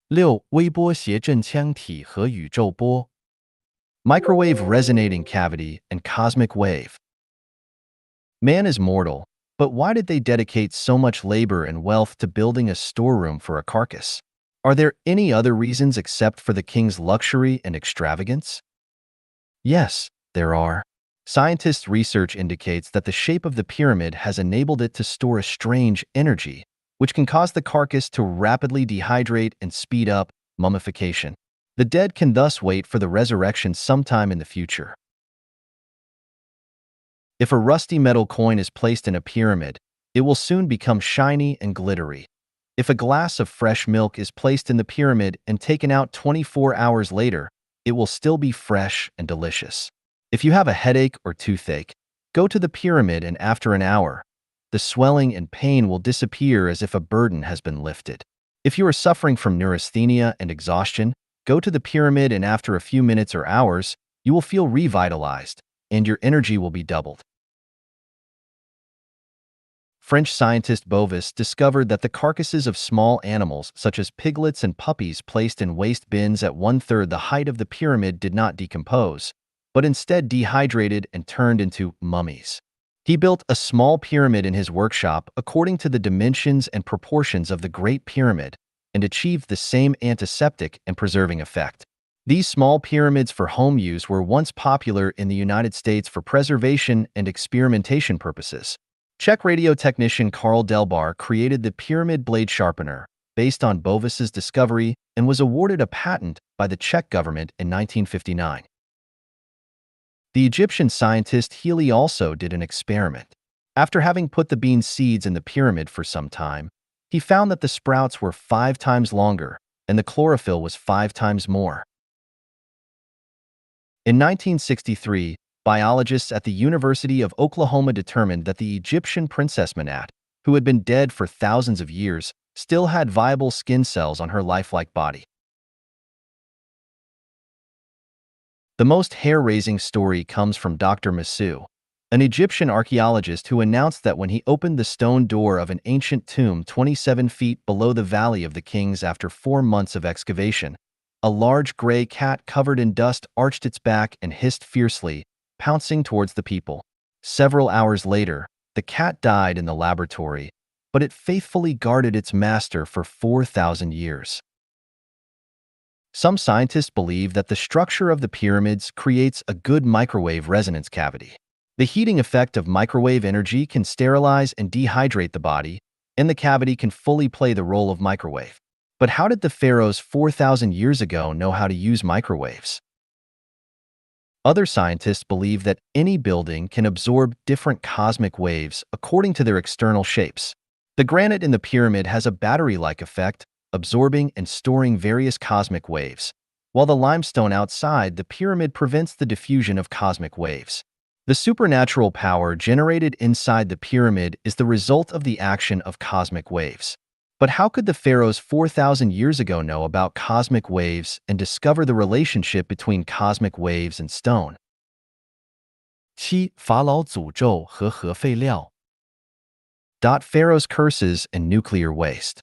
六、微波谐振腔体和宇宙波 microwave resonating cavity and cosmic wave. Man is mortal, but why did they dedicate so much labor and wealth to building a storeroom for a carcass? Are there any other reasons except for the king's luxury and extravagance? Yes, there are. Scientists' research indicates that the shape of the pyramid has enabled it to store a strange energy, which can cause the carcass to rapidly dehydrate and speed up mummification. The dead can thus wait for the resurrection sometime in the future. If a rusty metal coin is placed in a pyramid, it will soon become shiny and glittery. If a glass of fresh milk is placed in the pyramid and taken out 24 hours later, it will still be fresh and delicious. If you have a headache or toothache, go to the pyramid and after an hour, the swelling and pain will disappear as if a burden has been lifted. If you are suffering from neurasthenia and exhaustion, go to the pyramid and after a few minutes or hours, you will feel revitalized and your energy will be doubled. French scientist Bovis discovered that the carcasses of small animals, such as piglets and puppies placed in waste bins at one-third the height of the pyramid did not decompose, but instead dehydrated and turned into mummies. He built a small pyramid in his workshop according to the dimensions and proportions of the Great Pyramid and achieved the same antiseptic and preserving effect. These small pyramids for home use were once popular in the United States for preservation and experimentation purposes. Czech radio technician Karl Delbar created the pyramid blade sharpener based on Bovis's discovery and was awarded a patent by the Czech government in 1959. The Egyptian scientist Healy also did an experiment. After having put the bean seeds in the pyramid for some time, he found that the sprouts were 5 times longer and the chlorophyll was 5 times more. In 1963, biologists at the University of Oklahoma determined that the Egyptian princess Manat, who had been dead for thousands of years, still had viable skin cells on her lifelike body. The most hair-raising story comes from Dr. Masu, an Egyptian archaeologist who announced that when he opened the stone door of an ancient tomb 27 feet below the Valley of the Kings after 4 months of excavation, a large gray cat covered in dust arched its back and hissed fiercely, pouncing towards the people. Several hours later, the cat died in the laboratory, but it faithfully guarded its master for 4,000 years. Some scientists believe that the structure of the pyramids creates a good microwave resonance cavity. The heating effect of microwave energy can sterilize and dehydrate the body, and the cavity can fully play the role of microwave. But how did the pharaohs 4,000 years ago know how to use microwaves? Other scientists believe that any building can absorb different cosmic waves according to their external shapes. The granite in the pyramid has a battery-like effect, absorbing and storing various cosmic waves, while the limestone outside the pyramid prevents the diffusion of cosmic waves. The supernatural power generated inside the pyramid is the result of the action of cosmic waves. But how could the pharaohs 4,000 years ago know about cosmic waves and discover the relationship between cosmic waves and stone? 7. 法老诅咒和核废料 Pharaoh's curses and nuclear waste.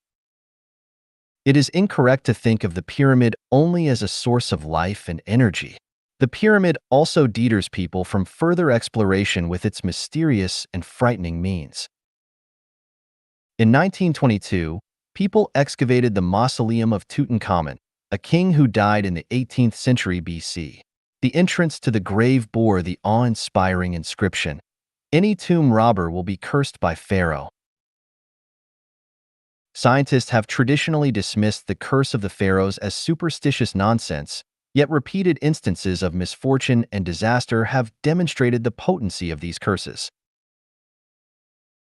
It is incorrect to think of the pyramid only as a source of life and energy. The pyramid also deters people from further exploration with its mysterious and frightening means. In 1922, people excavated the mausoleum of Tutankhamun, a king who died in the 18th century BC. The entrance to the grave bore the awe-inspiring inscription, "Any tomb robber will be cursed by Pharaoh." Scientists have traditionally dismissed the curse of the pharaohs as superstitious nonsense, yet repeated instances of misfortune and disaster have demonstrated the potency of these curses.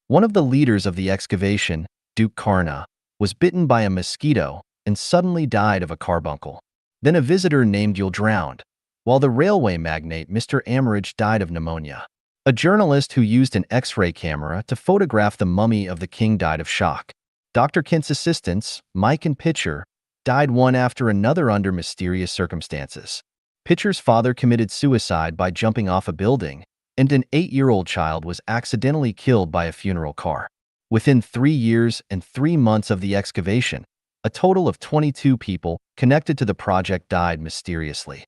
One of the leaders of the excavation, Duke Karna, was bitten by a mosquito and suddenly died of a carbuncle. Then a visitor named Yule drowned, while the railway magnate Mr. Amerage died of pneumonia. A journalist who used an X-ray camera to photograph the mummy of the king died of shock. Dr. Kent's assistants, Mike and Pitcher, died one after another under mysterious circumstances. Pitcher's father committed suicide by jumping off a building, and an 8-year-old child was accidentally killed by a funeral car. Within 3 years and 3 months of the excavation, A total of 22 people connected to the project died mysteriously.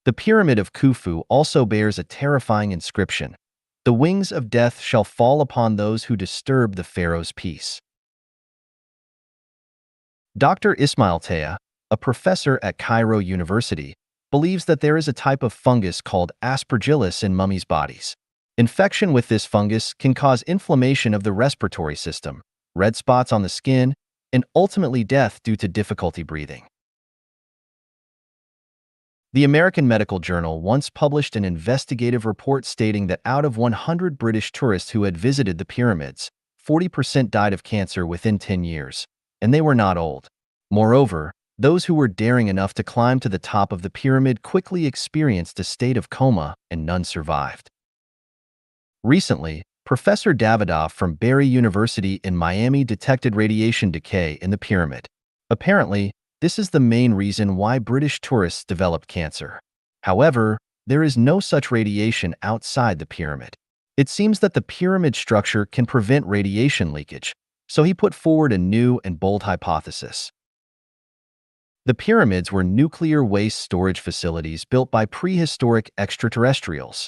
The Pyramid of Khufu also bears a terrifying inscription: "The wings of death shall fall upon those who disturb the pharaoh's peace." Dr. Ismail Taya, a professor at Cairo University, believes that there is a type of fungus called aspergillus in mummies' bodies. Infection with this fungus can cause inflammation of the respiratory system, red spots on the skin, and ultimately death due to difficulty breathing. The American Medical Journal once published an investigative report stating that out of 100 British tourists who had visited the pyramids, 40% died of cancer within 10 years, and they were not old. Moreover, those who were daring enough to climb to the top of the pyramid quickly experienced a state of coma, and none survived. Recently, Professor Davidoff from Barry University in Miami detected radiation decay in the pyramid. Apparently, this is the main reason why British tourists developed cancer. However, there is no such radiation outside the pyramid. It seems that the pyramid structure can prevent radiation leakage, so he put forward a new and bold hypothesis. The pyramids were nuclear waste storage facilities built by prehistoric extraterrestrials.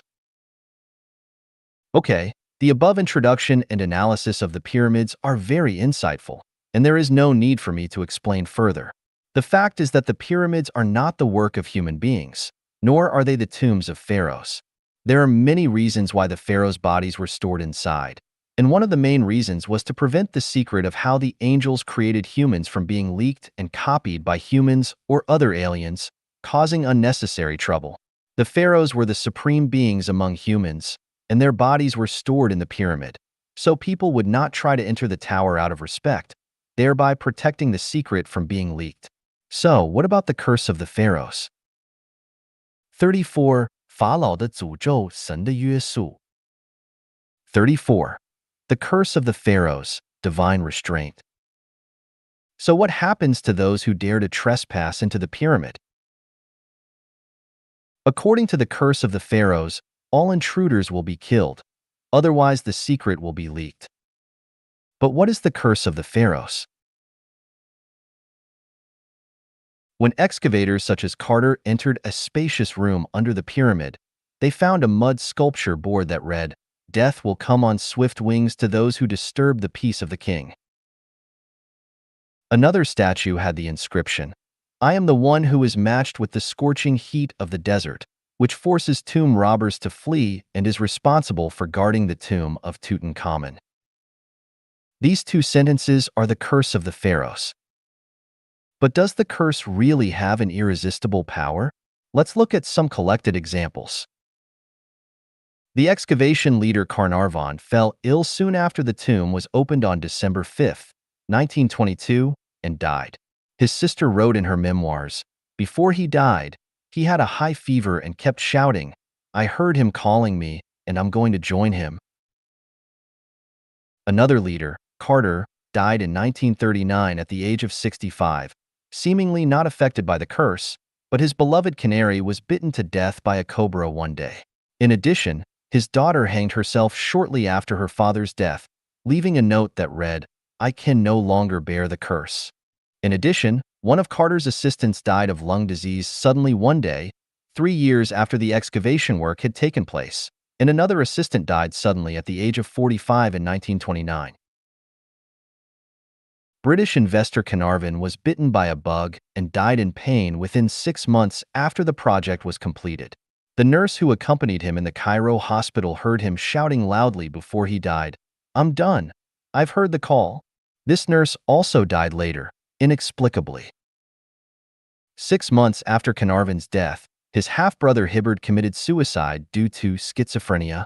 Okay, the above introduction and analysis of the pyramids are very insightful, and there is no need for me to explain further. The fact is that the pyramids are not the work of human beings, nor are they the tombs of pharaohs. There are many reasons why the pharaohs' bodies were stored inside, and one of the main reasons was to prevent the secret of how the angels created humans from being leaked and copied by humans or other aliens, causing unnecessary trouble. The pharaohs were the supreme beings among humans, and their bodies were stored in the pyramid, so people would not try to enter the tower out of respect, thereby protecting the secret from being leaked. So, what about the curse of the pharaohs? 34. 法老的诅咒，神的约束。 34. The curse of the pharaohs, divine restraint. So what happens to those who dare to trespass into the pyramid? According to the curse of the pharaohs, all intruders will be killed, otherwise the secret will be leaked. But what is the curse of the pharaohs? When excavators such as Carter entered a spacious room under the pyramid, they found a mud sculpture board that read, "Death will come on swift wings to those who disturb the peace of the king." Another statue had the inscription, "I am the one who is matched with the scorching heat of the desert," which forces tomb robbers to flee and is responsible for guarding the tomb of Tutankhamun. These two sentences are the curse of the pharaohs. But does the curse really have an irresistible power? Let's look at some collected examples. The excavation leader Carnarvon fell ill soon after the tomb was opened on December 5, 1922, and died. His sister wrote in her memoirs, "Before he died, he had a high fever and kept shouting, 'I heard him calling me, and I'm going to join him.'" Another leader, Carter, died in 1939 at the age of 65, seemingly not affected by the curse, but his beloved canary was bitten to death by a cobra one day. In addition, his daughter hanged herself shortly after her father's death, leaving a note that read, "I can no longer bear the curse." In addition, one of Carter's assistants died of lung disease suddenly one day, 3 years after the excavation work had taken place, and another assistant died suddenly at the age of 45 in 1929. British investor Carnarvon was bitten by a bug and died in pain within 6 months after the project was completed. The nurse who accompanied him in the Cairo hospital heard him shouting loudly before he died, "I'm done. I've heard the call." This nurse also died later, inexplicably. 6 months after Carnarvon's death, his half-brother Hibbard committed suicide due to schizophrenia.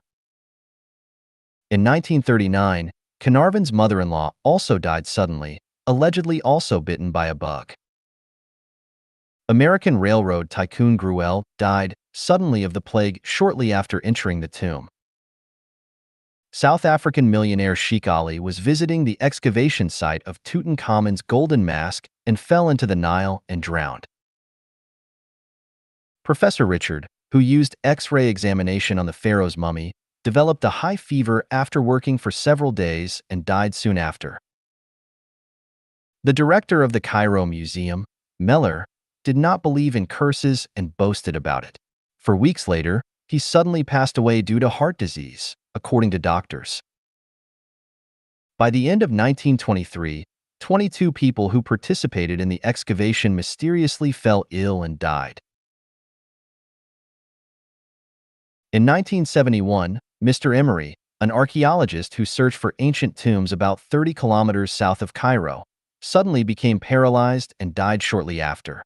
In 1939, Carnarvon's mother-in-law also died suddenly, allegedly also bitten by a bug. American railroad tycoon Gruelle died suddenly of the plague shortly after entering the tomb. South African millionaire Sheikh Ali was visiting the excavation site of Tutankhamun's golden mask and fell into the Nile and drowned. Professor Richard, who used X-ray examination on the pharaoh's mummy, developed a high fever after working for several days and died soon after. The director of the Cairo Museum, Meller, did not believe in curses and boasted about it. For weeks later, he suddenly passed away due to heart disease, according to doctors. By the end of 1923, 22 people who participated in the excavation mysteriously fell ill and died. In 1971, Mr. Emery, an archaeologist who searched for ancient tombs about 30 kilometers south of Cairo, suddenly became paralyzed and died shortly after.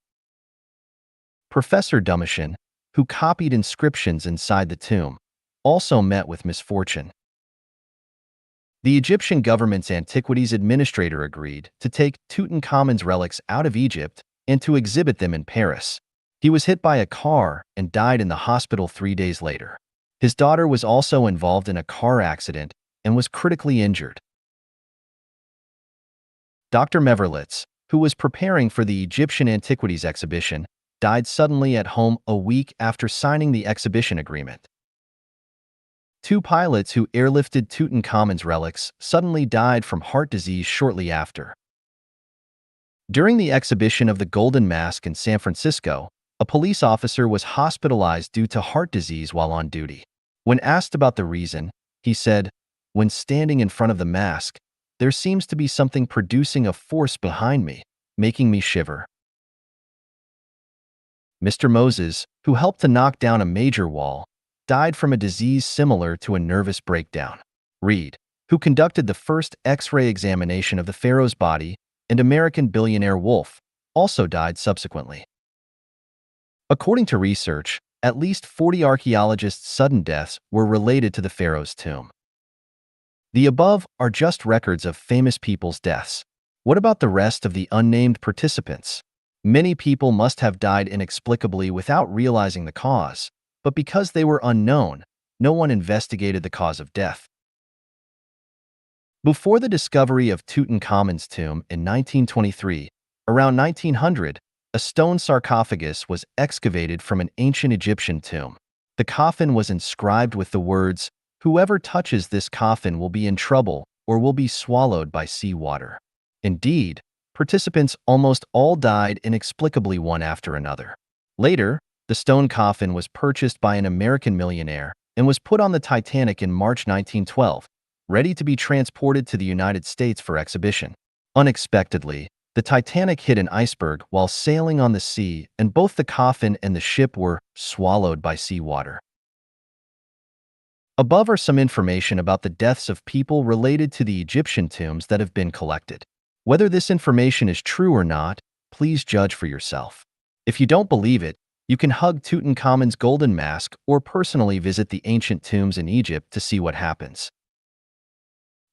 Professor Domitian, who copied inscriptions inside the tomb, also met with misfortune. The Egyptian government's antiquities administrator agreed to take Tutankhamun's relics out of Egypt and to exhibit them in Paris. He was hit by a car and died in the hospital 3 days later. His daughter was also involved in a car accident and was critically injured. Dr. Meverlitz, who was preparing for the Egyptian Antiquities exhibition, died suddenly at home a week after signing the exhibition agreement. 2 pilots who airlifted Tutankhamun's relics suddenly died from heart disease shortly after. During the exhibition of the Golden Mask in San Francisco, a police officer was hospitalized due to heart disease while on duty. When asked about the reason, he said, "When standing in front of the mask, there seems to be something producing a force behind me, making me shiver." Mr. Moses, who helped to knock down a major wall, died from a disease similar to a nervous breakdown. Reed, who conducted the first X-ray examination of the pharaoh's body, and American billionaire Wolf, also died subsequently. According to research, at least 40 archaeologists' sudden deaths were related to the pharaoh's tomb. The above are just records of famous people's deaths. What about the rest of the unnamed participants? Many people must have died inexplicably without realizing the cause, but because they were unknown, no one investigated the cause of death. Before the discovery of Tutankhamun's tomb in 1923, around 1900, a stone sarcophagus was excavated from an ancient Egyptian tomb. The coffin was inscribed with the words, "Whoever touches this coffin will be in trouble or will be swallowed by seawater." Indeed, participants almost all died inexplicably one after another. Later, the stone coffin was purchased by an American millionaire and was put on the Titanic in March 1912, ready to be transported to the United States for exhibition. Unexpectedly, the Titanic hit an iceberg while sailing on the sea, and both the coffin and the ship were swallowed by seawater. Above are some information about the deaths of people related to the Egyptian tombs that have been collected. Whether this information is true or not, please judge for yourself. If you don't believe it, you can hug Tutankhamun's golden mask or personally visit the ancient tombs in Egypt to see what happens.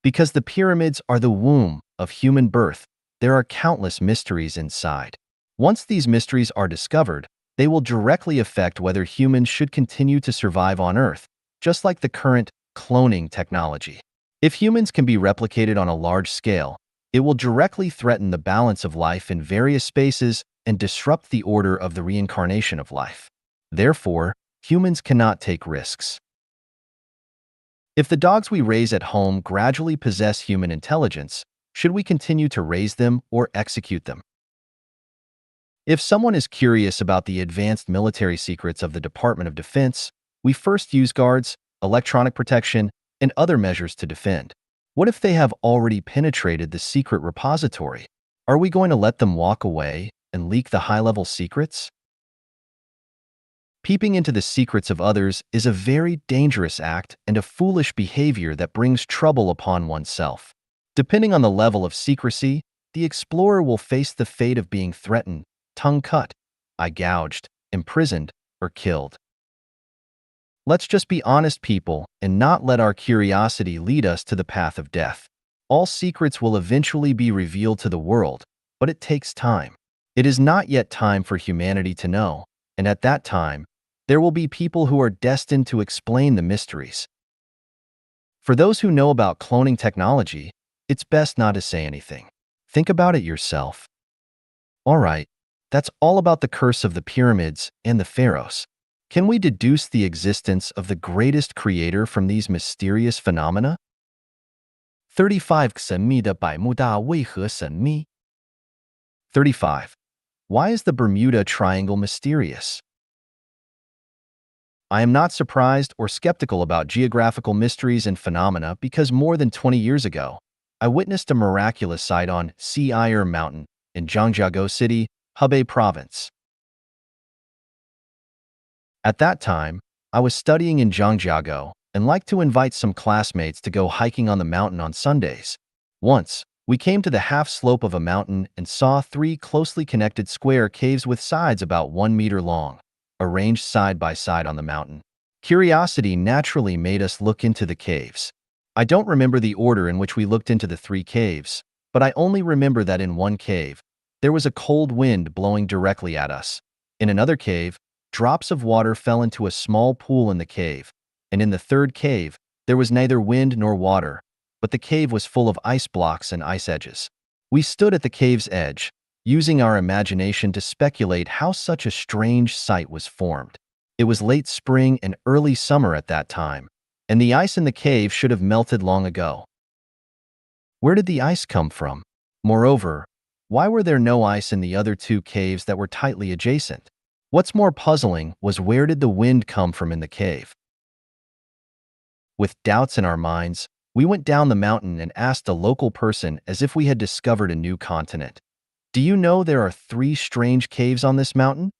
Because the pyramids are the womb of human birth, there are countless mysteries inside. Once these mysteries are discovered, they will directly affect whether humans should continue to survive on Earth, just like the current cloning technology. If humans can be replicated on a large scale, it will directly threaten the balance of life in various spaces and disrupt the order of the reincarnation of life. Therefore, humans cannot take risks. If the dogs we raise at home gradually possess human intelligence, should we continue to raise them or execute them? If someone is curious about the advanced military secrets of the Department of Defense, we first use guards, electronic protection, and other measures to defend. What if they have already penetrated the secret repository? Are we going to let them walk away and leak the high-level secrets? Peeping into the secrets of others is a very dangerous act and a foolish behavior that brings trouble upon oneself. Depending on the level of secrecy, the explorer will face the fate of being threatened, tongue cut, eye gouged, imprisoned, or killed. Let's just be honest people and not let our curiosity lead us to the path of death. All secrets will eventually be revealed to the world, but it takes time. It is not yet time for humanity to know, and at that time, there will be people who are destined to explain the mysteries. For those who know about cloning technology, it's best not to say anything. Think about it yourself. Alright, that's all about the curse of the pyramids and the pharaohs. Can we deduce the existence of the greatest creator from these mysterious phenomena? 35 神秘的百慕大为何神秘 35. Why is the Bermuda Triangle mysterious? I am not surprised or skeptical about geographical mysteries and phenomena because more than 20 years ago, I witnessed a miraculous sight on Sea Mountain in Zhangjiago City, Hebei Province. At that time, I was studying in Zhangjiago and liked to invite some classmates to go hiking on the mountain on Sundays. Once, we came to the half slope of a mountain and saw three closely connected square caves with sides about 1 meter long, arranged side by side on the mountain. Curiosity naturally made us look into the caves. I don't remember the order in which we looked into the three caves, but I only remember that in one cave, there was a cold wind blowing directly at us. In another cave, drops of water fell into a small pool in the cave, and in the third cave, there was neither wind nor water, but the cave was full of ice blocks and ice edges. We stood at the cave's edge, using our imagination to speculate how such a strange sight was formed. It was late spring and early summer at that time, and the ice in the cave should have melted long ago. Where did the ice come from? Moreover, why were there no ice in the other two caves that were tightly adjacent? What's more puzzling was where did the wind come from in the cave? With doubts in our minds, we went down the mountain and asked a local person as if we had discovered a new continent. Do you know there are 3 strange caves on this mountain?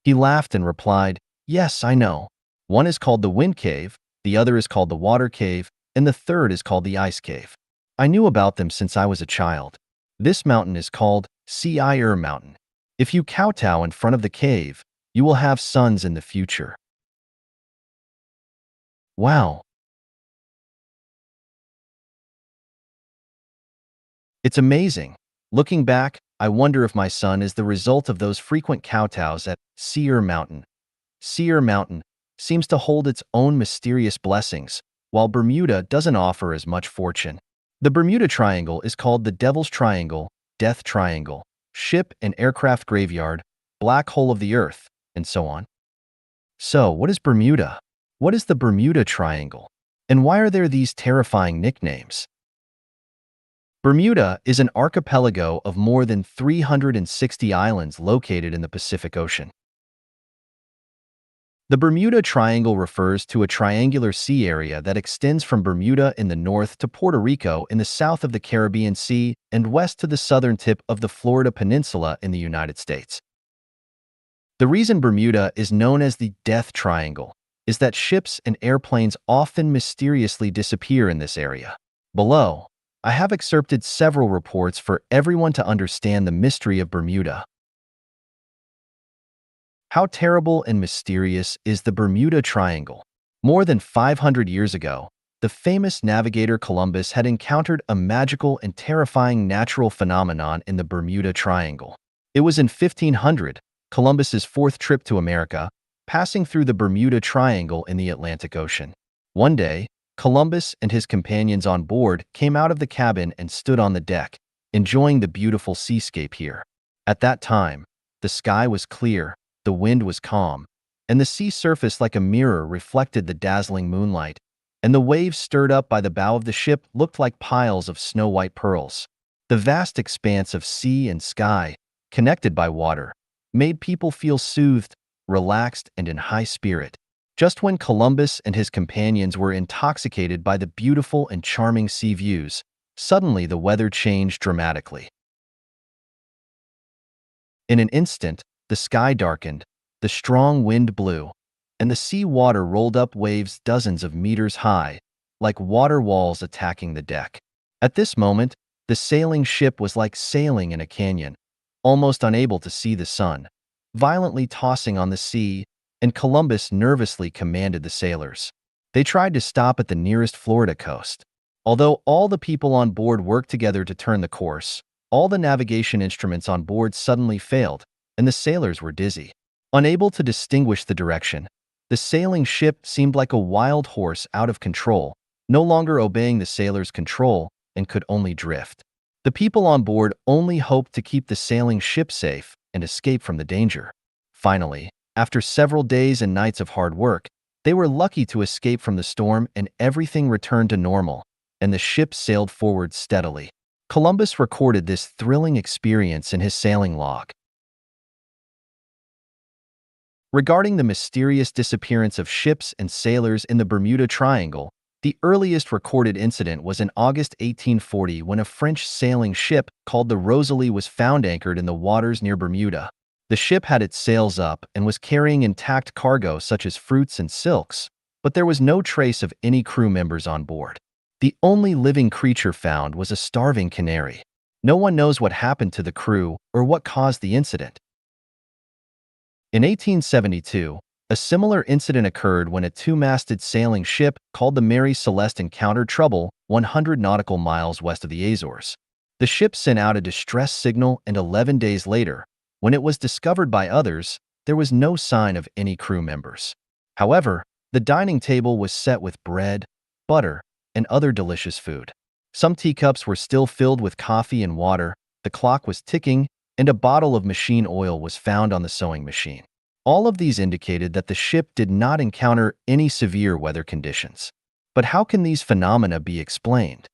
He laughed and replied, yes, I know. One is called the Wind Cave, the other is called the Water Cave, and the third is called the Ice Cave. I knew about them since I was a child. This mountain is called Sea Mountain. If you kowtow in front of the cave, you will have sons in the future. Wow. It's amazing. Looking back, I wonder if my son is the result of those frequent kowtows at Sea Mountain. Sea Mountain seems to hold its own mysterious blessings, while Bermuda doesn't offer as much fortune. The Bermuda Triangle is called the Devil's Triangle, Death Triangle, Ship and Aircraft Graveyard, Black Hole of the Earth, and so on. So, what is Bermuda? What is the Bermuda Triangle? And why are there these terrifying nicknames? Bermuda is an archipelago of more than 360 islands located in the Pacific Ocean. The Bermuda Triangle refers to a triangular sea area that extends from Bermuda in the north to Puerto Rico in the south of the Caribbean Sea and west to the southern tip of the Florida Peninsula in the United States. The reason Bermuda is known as the Death Triangle is that ships and airplanes often mysteriously disappear in this area. Below, I have excerpted several reports for everyone to understand the mystery of Bermuda. How terrible and mysterious is the Bermuda Triangle? More than 500 years ago, the famous navigator Columbus had encountered a magical and terrifying natural phenomenon in the Bermuda Triangle. It was in 1500, Columbus's 4th trip to America, passing through the Bermuda Triangle in the Atlantic Ocean. One day, Columbus and his companions on board came out of the cabin and stood on the deck, enjoying the beautiful seascape here. At that time, the sky was clear, the wind was calm, and the sea surface like a mirror reflected the dazzling moonlight, and the waves stirred up by the bow of the ship looked like piles of snow-white pearls. The vast expanse of sea and sky, connected by water, made people feel soothed, relaxed, and in high spirit. Just when Columbus and his companions were intoxicated by the beautiful and charming sea views, suddenly the weather changed dramatically. In an instant, the sky darkened, the strong wind blew, and the sea water rolled up waves dozens of meters high, like water walls attacking the deck. At this moment, the sailing ship was like sailing in a canyon, almost unable to see the sun, violently tossing on the sea, and Columbus nervously commanded the sailors. They tried to stop at the nearest Florida coast. Although all the people on board worked together to turn the course, all the navigation instruments on board suddenly failed, and the sailors were dizzy. Unable to distinguish the direction, the sailing ship seemed like a wild horse out of control, no longer obeying the sailors' control, and could only drift. The people on board only hoped to keep the sailing ship safe and escape from the danger. Finally, after several days and nights of hard work, they were lucky to escape from the storm and everything returned to normal, and the ship sailed forward steadily. Columbus recorded this thrilling experience in his sailing log. Regarding the mysterious disappearance of ships and sailors in the Bermuda Triangle, the earliest recorded incident was in August 1840 when a French sailing ship called the Rosalie was found anchored in the waters near Bermuda. The ship had its sails up and was carrying intact cargo such as fruits and silks, but there was no trace of any crew members on board. The only living creature found was a starving canary. No one knows what happened to the crew or what caused the incident. In 1872, a similar incident occurred when a two-masted sailing ship called the Mary Celeste encountered trouble 100 nautical miles west of the Azores. The ship sent out a distress signal, and 11 days later, when it was discovered by others, there was no sign of any crew members. However, the dining table was set with bread, butter, and other delicious food. Some teacups were still filled with coffee and water, the clock was ticking, and a bottle of machine oil was found on the sewing machine. All of these indicated that the ship did not encounter any severe weather conditions. But how can these phenomena be explained?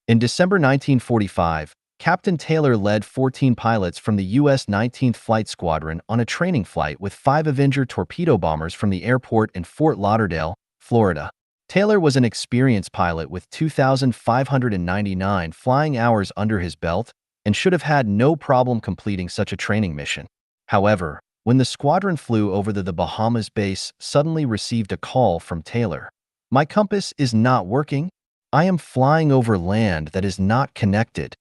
In December 1945, Captain Taylor led 14 pilots from the U.S. 19th Flight Squadron on a training flight with 5 Avenger torpedo bombers from the airport in Fort Lauderdale, Florida. Taylor was an experienced pilot with 2,599 flying hours under his belt and should have had no problem completing such a training mission. However, when the squadron flew over the Bahamas base, suddenly received a call from Taylor. "My compass is not working. I am flying over land that is not connected."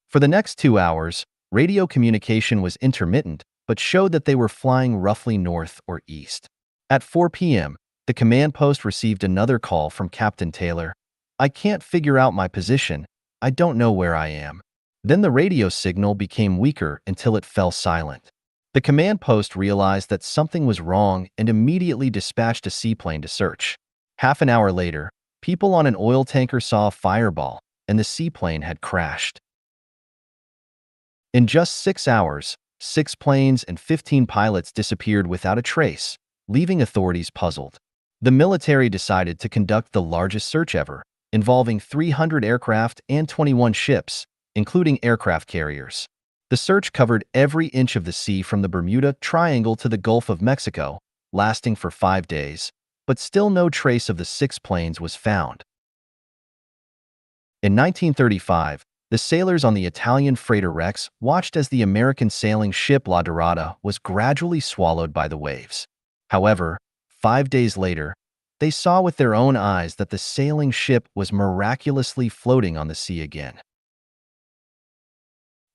For the next 2 hours, radio communication was intermittent, but showed that they were flying roughly north or east. At 4 p.m., the command post received another call from Captain Taylor. "I can't figure out my position. I don't know where I am." Then the radio signal became weaker until it fell silent. The command post realized that something was wrong and immediately dispatched a seaplane to search. Half an hour later, people on an oil tanker saw a fireball, and the seaplane had crashed. In just 6 hours, 6 planes and 15 pilots disappeared without a trace, leaving authorities puzzled. The military decided to conduct the largest search ever, involving 300 aircraft and 21 ships, including aircraft carriers. The search covered every inch of the sea from the Bermuda Triangle to the Gulf of Mexico, lasting for 5 days, but still no trace of the 6 planes was found. In 1935, the sailors on the Italian freighter Rex watched as the American sailing ship La Dorada was gradually swallowed by the waves. However, 5 days later, they saw with their own eyes that the sailing ship was miraculously floating on the sea again.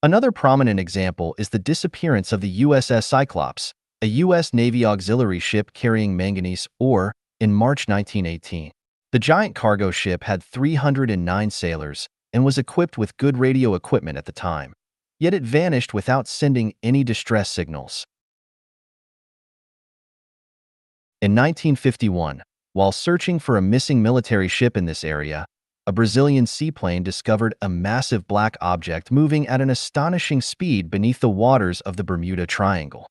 Another prominent example is the disappearance of the USS Cyclops, a U.S. Navy auxiliary ship carrying manganese ore, in March 1918. The giant cargo ship had 309 sailors and was equipped with good radio equipment at the time, yet it vanished without sending any distress signals. In 1951, while searching for a missing military ship in this area, a Brazilian seaplane discovered a massive black object moving at an astonishing speed beneath the waters of the Bermuda Triangle.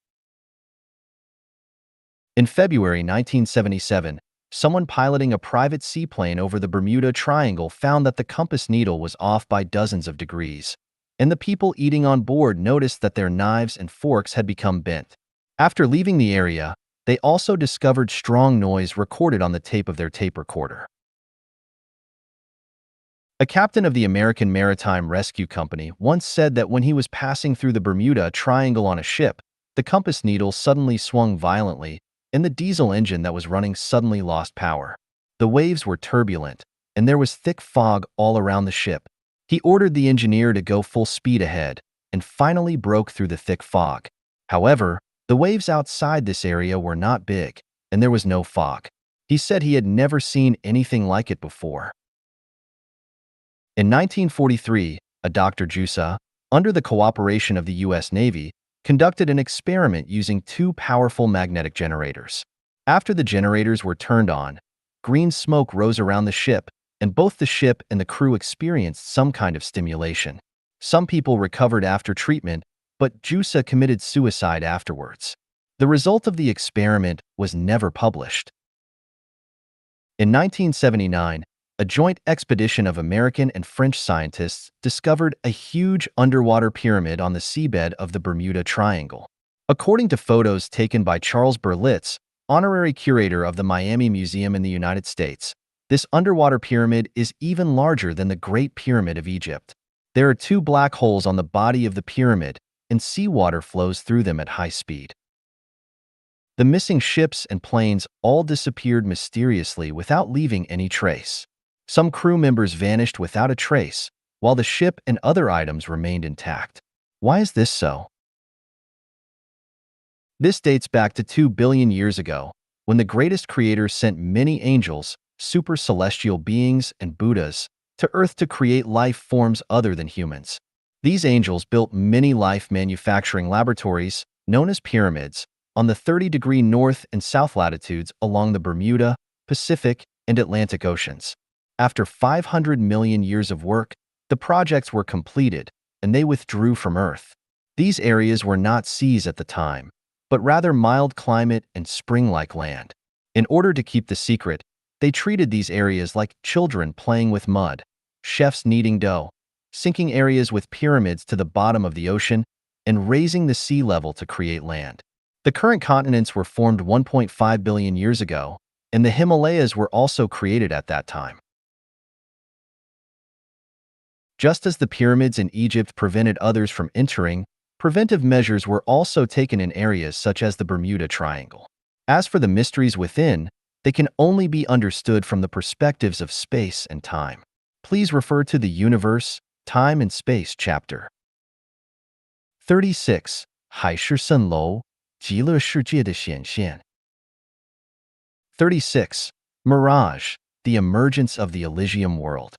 In February 1977, someone piloting a private seaplane over the Bermuda Triangle found that the compass needle was off by dozens of degrees, and the people eating on board noticed that their knives and forks had become bent. After leaving the area, they also discovered strong noise recorded on the tape of their tape recorder. A captain of the American Maritime Rescue Company once said that when he was passing through the Bermuda Triangle on a ship, the compass needle suddenly swung violently, and the diesel engine that was running suddenly lost power. The waves were turbulent, and there was thick fog all around the ship. He ordered the engineer to go full speed ahead, and finally broke through the thick fog. However, the waves outside this area were not big, and there was no fog. He said he had never seen anything like it before. In 1943, a Dr. Jusa, under the cooperation of the U.S. Navy, conducted an experiment using 2 powerful magnetic generators. After the generators were turned on, green smoke rose around the ship, and both the ship and the crew experienced some kind of stimulation. Some people recovered after treatment, but Jusa committed suicide afterwards. The result of the experiment was never published. In 1979, a joint expedition of American and French scientists discovered a huge underwater pyramid on the seabed of the Bermuda Triangle. According to photos taken by Charles Berlitz, honorary curator of the Miami Museum in the United States, this underwater pyramid is even larger than the Great Pyramid of Egypt. There are two black holes on the body of the pyramid, and seawater flows through them at high speed. The missing ships and planes all disappeared mysteriously without leaving any trace. Some crew members vanished without a trace, while the ship and other items remained intact. Why is this so? This dates back to 2 billion years ago, when the greatest creator sent many angels, super celestial beings, and Buddhas to Earth to create life forms other than humans. These angels built many life manufacturing laboratories, known as pyramids, on the 30-degree north and south latitudes along the Bermuda, Pacific, and Atlantic Oceans. After 500 million years of work, the projects were completed, and they withdrew from Earth. These areas were not seas at the time, but rather mild climate and spring-like land. In order to keep the secret, they treated these areas like children playing with mud, chefs kneading dough, sinking areas with pyramids to the bottom of the ocean, and raising the sea level to create land. The current continents were formed 1.5 billion years ago, and the Himalayas were also created at that time. Just as the pyramids in Egypt prevented others from entering, preventive measures were also taken in areas such as the Bermuda Triangle. As for the mysteries within, they can only be understood from the perspectives of space and time. Please refer to the Universe, Time and Space chapter. 36. 海市蜃楼，极乐世界的显现。36. Mirage, the emergence of the Elysium world.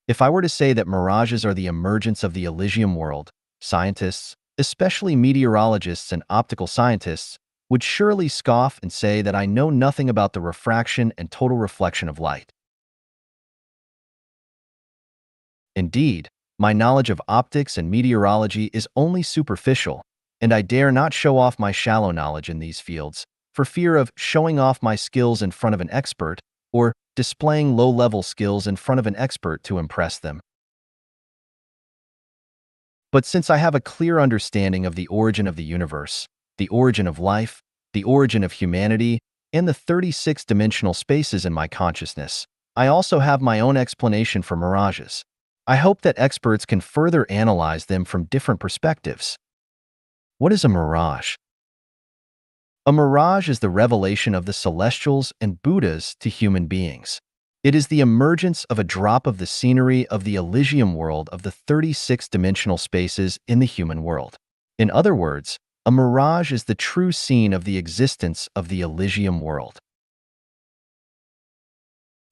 If I were to say that mirages are the emergence of the Elysium world, scientists, especially meteorologists and optical scientists, would surely scoff and say that I know nothing about the refraction and total reflection of light. Indeed, my knowledge of optics and meteorology is only superficial, and I dare not show off my shallow knowledge in these fields, for fear of showing off my skills in front of an expert, or displaying low-level skills in front of an expert to impress them. But since I have a clear understanding of the origin of the universe, the origin of life, the origin of humanity, and the 36-dimensional spaces in my consciousness, I also have my own explanation for mirages. I hope that experts can further analyze them from different perspectives. What is a mirage? A mirage is the revelation of the celestials and Buddhas to human beings. It is the emergence of a drop of the scenery of the Elysium world of the 36-dimensional spaces in the human world. In other words, a mirage is the true scene of the existence of the Elysium world.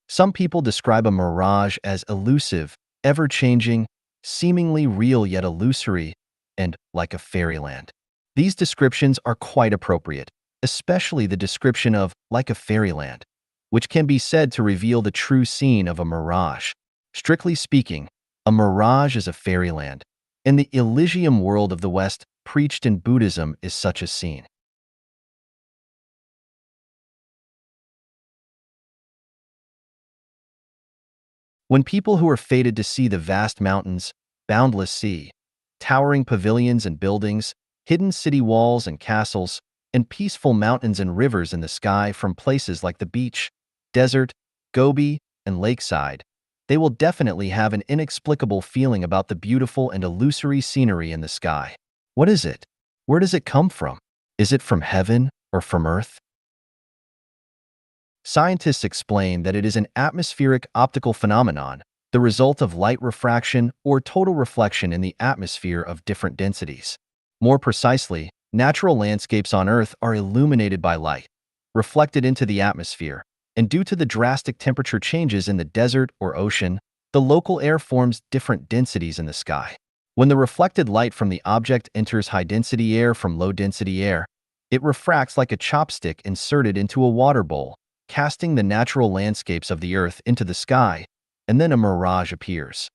Some people describe a mirage as elusive, ever-changing, seemingly real yet illusory, and like a fairyland. These descriptions are quite appropriate, especially the description of like a fairyland, which can be said to reveal the true scene of a mirage. Strictly speaking, a mirage is a fairyland, and the Elysium world of the West preached in Buddhism is such a scene. When people who are fated to see the vast mountains, boundless sea, towering pavilions and buildings, hidden city walls and castles, and peaceful mountains and rivers in the sky from places like the beach, desert, Gobi, and lakeside, they will definitely have an inexplicable feeling about the beautiful and illusory scenery in the sky. What is it? Where does it come from? Is it from heaven or from Earth? Scientists explain that it is an atmospheric optical phenomenon, the result of light refraction or total reflection in the atmosphere of different densities. More precisely, natural landscapes on Earth are illuminated by light, reflected into the atmosphere, and due to the drastic temperature changes in the desert or ocean, the local air forms different densities in the sky. When the reflected light from the object enters high-density air from low-density air, it refracts like a chopstick inserted into a water bowl, casting the natural landscapes of the Earth into the sky, and then a mirage appears.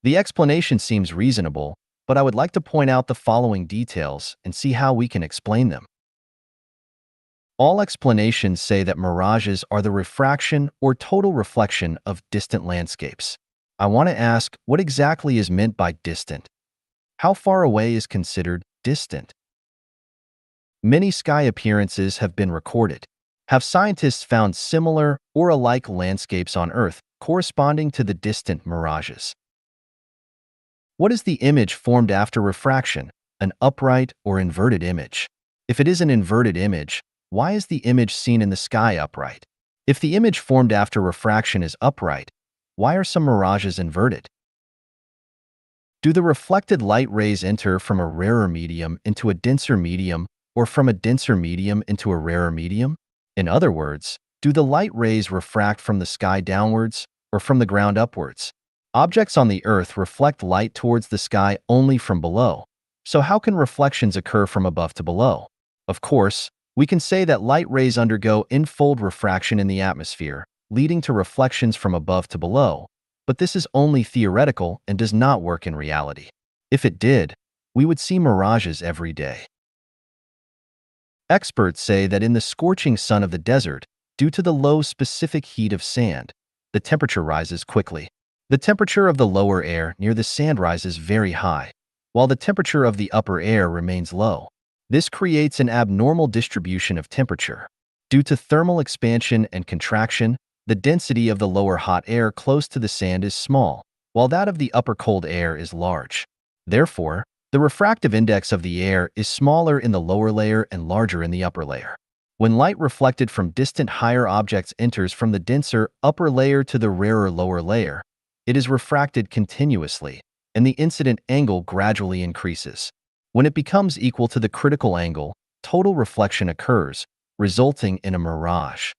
The explanation seems reasonable, but I would like to point out the following details and see how we can explain them. All explanations say that mirages are the refraction or total reflection of distant landscapes. I want to ask, what exactly is meant by distant? How far away is considered distant? Many sky appearances have been recorded. Have scientists found similar or alike landscapes on Earth corresponding to the distant mirages? What is the image formed after refraction, an upright or inverted image? If it is an inverted image, why is the image seen in the sky upright? If the image formed after refraction is upright, why are some mirages inverted? Do the reflected light rays enter from a rarer medium into a denser medium or from a denser medium into a rarer medium? In other words, do the light rays refract from the sky downwards or from the ground upwards? Objects on the Earth reflect light towards the sky only from below. So how can reflections occur from above to below? Of course, we can say that light rays undergo infold refraction in the atmosphere, leading to reflections from above to below, but this is only theoretical and does not work in reality. If it did, we would see mirages every day. Experts say that in the scorching sun of the desert, due to the low specific heat of sand, the temperature rises quickly. The temperature of the lower air near the sand rises very high, while the temperature of the upper air remains low. This creates an abnormal distribution of temperature. Due to thermal expansion and contraction, the density of the lower hot air close to the sand is small, while that of the upper cold air is large. Therefore, the refractive index of the air is smaller in the lower layer and larger in the upper layer. When light reflected from distant higher objects enters from the denser upper layer to the rarer lower layer, it is refracted continuously, and the incident angle gradually increases. When it becomes equal to the critical angle, total reflection occurs, resulting in a mirage.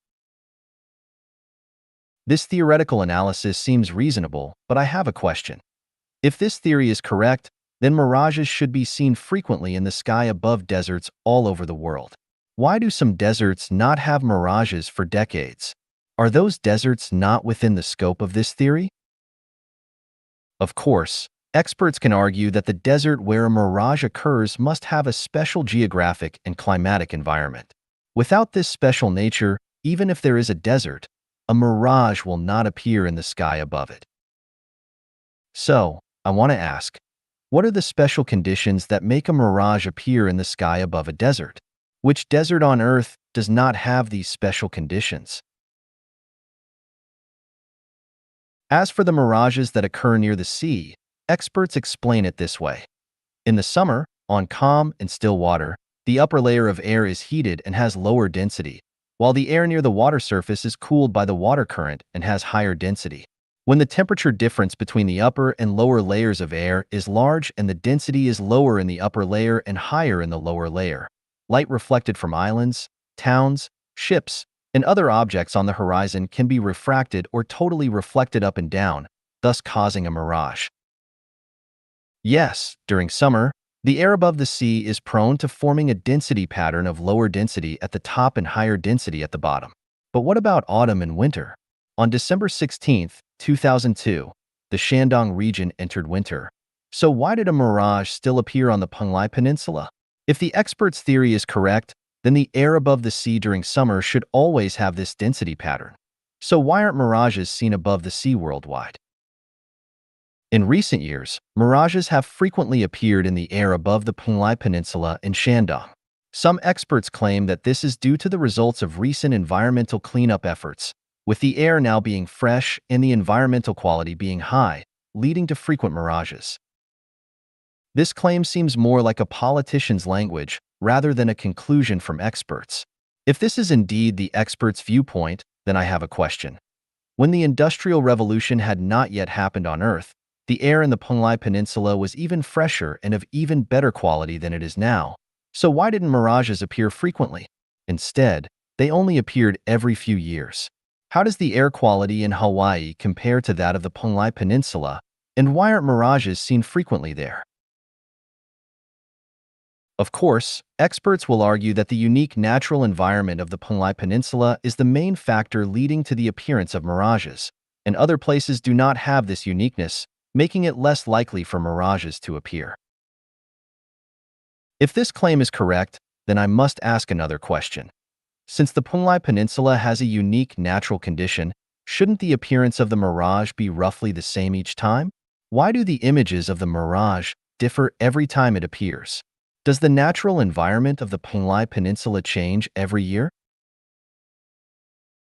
This theoretical analysis seems reasonable, but I have a question. If this theory is correct, then mirages should be seen frequently in the sky above deserts all over the world. Why do some deserts not have mirages for decades? Are those deserts not within the scope of this theory? Of course, experts can argue that the desert where a mirage occurs must have a special geographic and climatic environment. Without this special nature, even if there is a desert, a mirage will not appear in the sky above it. So, I want to ask, what are the special conditions that make a mirage appear in the sky above a desert? Which desert on Earth does not have these special conditions? As for the mirages that occur near the sea, experts explain it this way. In the summer, on calm and still water, the upper layer of air is heated and has lower density, while the air near the water surface is cooled by the water current and has higher density. When the temperature difference between the upper and lower layers of air is large and the density is lower in the upper layer and higher in the lower layer, light reflected from islands, towns, ships, and other objects on the horizon can be refracted or totally reflected up and down, thus causing a mirage. Yes, during summer, the air above the sea is prone to forming a density pattern of lower density at the top and higher density at the bottom. But what about autumn and winter? On December 16, 2002, the Shandong region entered winter. So why did a mirage still appear on the Penglai Peninsula? If the expert's theory is correct, then the air above the sea during summer should always have this density pattern. So why aren't mirages seen above the sea worldwide? In recent years, mirages have frequently appeared in the air above the Penglai Peninsula in Shandong. Some experts claim that this is due to the results of recent environmental cleanup efforts, with the air now being fresh and the environmental quality being high, leading to frequent mirages. This claim seems more like a politician's language rather than a conclusion from experts. If this is indeed the expert's viewpoint, then I have a question. When the Industrial Revolution had not yet happened on Earth, the air in the Penglai Peninsula was even fresher and of even better quality than it is now. So why didn't mirages appear frequently? Instead, they only appeared every few years. How does the air quality in Hawaii compare to that of the Penglai Peninsula, and why aren't mirages seen frequently there? Of course, experts will argue that the unique natural environment of the Penglai Peninsula is the main factor leading to the appearance of mirages, and other places do not have this uniqueness, making it less likely for mirages to appear. If this claim is correct, then I must ask another question. Since the Punlai Peninsula has a unique natural condition, shouldn't the appearance of the mirage be roughly the same each time? Why do the images of the mirage differ every time it appears? Does the natural environment of the Punlai Peninsula change every year?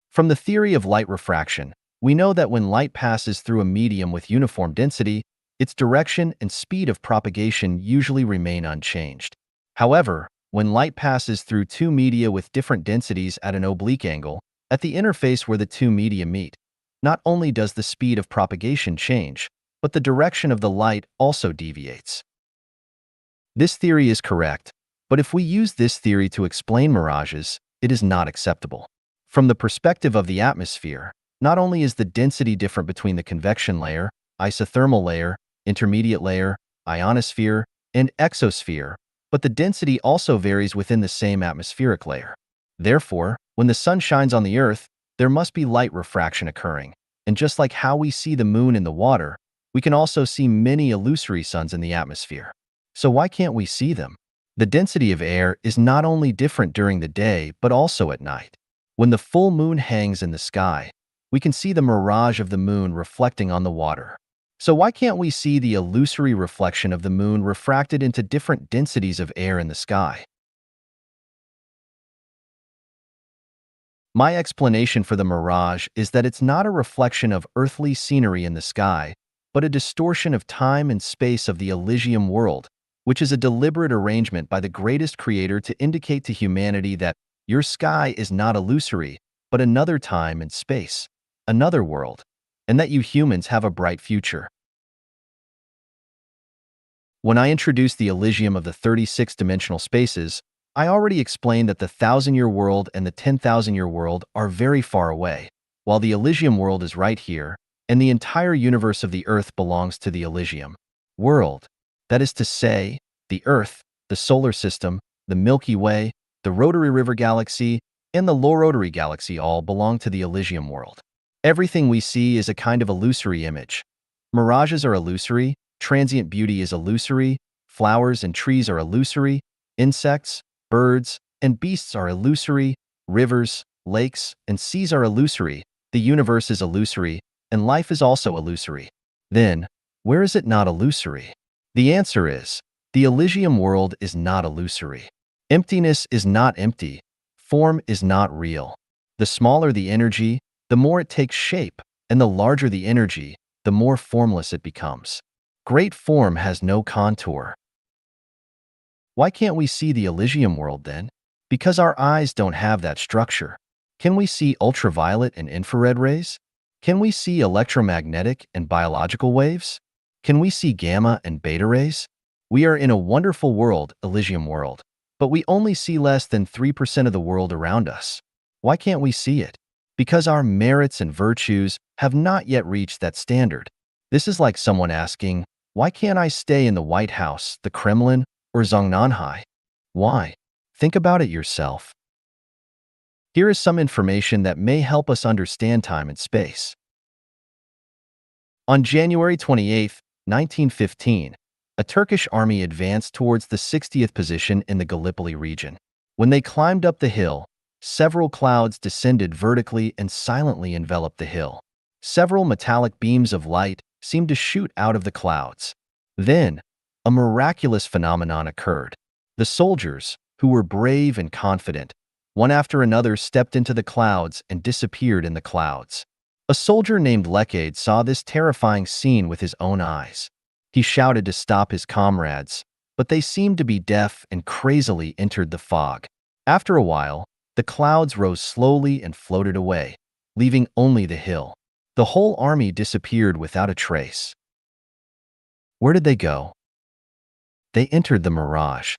From the theory of light refraction, we know that when light passes through a medium with uniform density, its direction and speed of propagation usually remain unchanged. However, when light passes through two media with different densities at an oblique angle, at the interface where the two media meet, not only does the speed of propagation change, but the direction of the light also deviates. This theory is correct, but if we use this theory to explain mirages, it is not acceptable. From the perspective of the atmosphere, not only is the density different between the convection layer, isothermal layer, intermediate layer, ionosphere, and exosphere, but the density also varies within the same atmospheric layer. Therefore, when the sun shines on the Earth, there must be light refraction occurring. And just like how we see the moon in the water, we can also see many illusory suns in the atmosphere. So why can't we see them? The density of air is not only different during the day, but also at night. When the full moon hangs in the sky, we can see the mirage of the moon reflecting on the water. So why can't we see the illusory reflection of the moon refracted into different densities of air in the sky? My explanation for the mirage is that it's not a reflection of earthly scenery in the sky, but a distortion of time and space of the Elysium world, which is a deliberate arrangement by the greatest creator to indicate to humanity that your sky is not illusory, but another time and space, another world, and that you humans have a bright future. When I introduced the Elysium of the 36-dimensional spaces, I already explained that the 1,000-year world and the 10,000-year world are very far away, while the Elysium world is right here, and the entire universe of the Earth belongs to the Elysium world. That is to say, the Earth, the Solar System, the Milky Way, the Rotary River Galaxy, and the Low Rotary Galaxy all belong to the Elysium world. Everything we see is a kind of illusory image. Mirages are illusory, transient beauty is illusory, flowers and trees are illusory, insects, birds, and beasts are illusory, rivers, lakes, and seas are illusory, the universe is illusory, and life is also illusory. Then, where is it not illusory? The answer is, the Elysium world is not illusory. Emptiness is not empty. Form is not real. The smaller the energy, the more it takes shape, and the larger the energy, the more formless it becomes. Great form has no contour. Why can't we see the Elysium world then? Because our eyes don't have that structure. Can we see ultraviolet and infrared rays? Can we see electromagnetic and biological waves? Can we see gamma and beta rays? We are in a wonderful world, Elysium world, but we only see less than 3% of the world around us. Why can't we see it? Because our merits and virtues have not yet reached that standard. This is like someone asking, why can't I stay in the White House, the Kremlin, or Zhongnanhai? Why? Think about it yourself. Here is some information that may help us understand time and space. On January 28, 1915, a Turkish army advanced towards the 60th position in the Gallipoli region. When they climbed up the hill, several clouds descended vertically and silently enveloped the hill. Several metallic beams of light seemed to shoot out of the clouds. Then, a miraculous phenomenon occurred. The soldiers, who were brave and confident, one after another stepped into the clouds and disappeared in the clouds. A soldier named Lekade saw this terrifying scene with his own eyes. He shouted to stop his comrades, but they seemed to be deaf and crazily entered the fog. After a while, the clouds rose slowly and floated away, leaving only the hill. The whole army disappeared without a trace. Where did they go? They entered the mirage.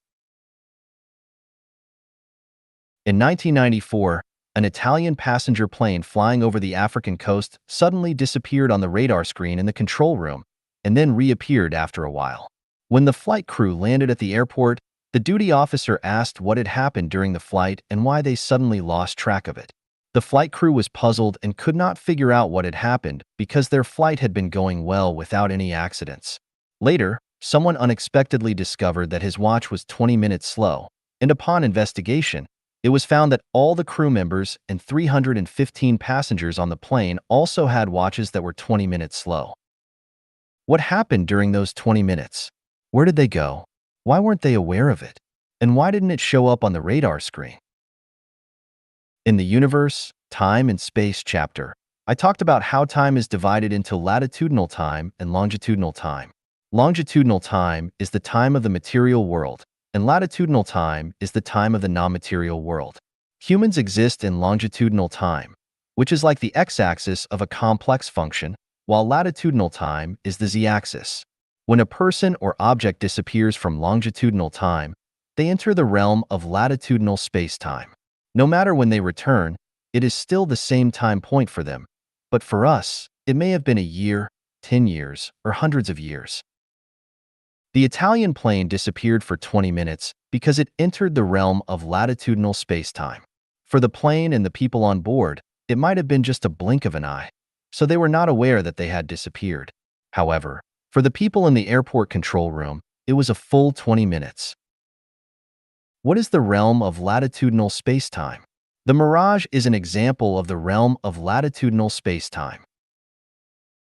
In 1994, an Italian passenger plane flying over the African coast suddenly disappeared on the radar screen in the control room and then reappeared after a while. When the flight crew landed at the airport, the duty officer asked what had happened during the flight and why they suddenly lost track of it. The flight crew was puzzled and could not figure out what had happened because their flight had been going well without any accidents. Later, someone unexpectedly discovered that his watch was 20 minutes slow, and upon investigation, It was found that all the crew members and 315 passengers on the plane also had watches that were 20 minutes slow. What happened during those 20 minutes? Where did they go? Why weren't they aware of it? And why didn't it show up on the radar screen? In the Universe, Time and Space chapter, I talked about how time is divided into latitudinal time and longitudinal time. Longitudinal time is the time of the material world, and latitudinal time is the time of the non-material world. Humans exist in longitudinal time, which is like the x-axis of a complex function, while latitudinal time is the z-axis. When a person or object disappears from longitudinal time, they enter the realm of latitudinal space-time. No matter when they return, it is still the same time point for them, but for us, it may have been a year, 10 years, or hundreds of years. The Italian plane disappeared for 20 minutes because it entered the realm of latitudinal space-time. For the plane and the people on board, it might have been just a blink of an eye, so they were not aware that they had disappeared. However, for the people in the airport control room, it was a full 20 minutes. What is the realm of latitudinal space-time? The Mirage is an example of the realm of latitudinal space-time.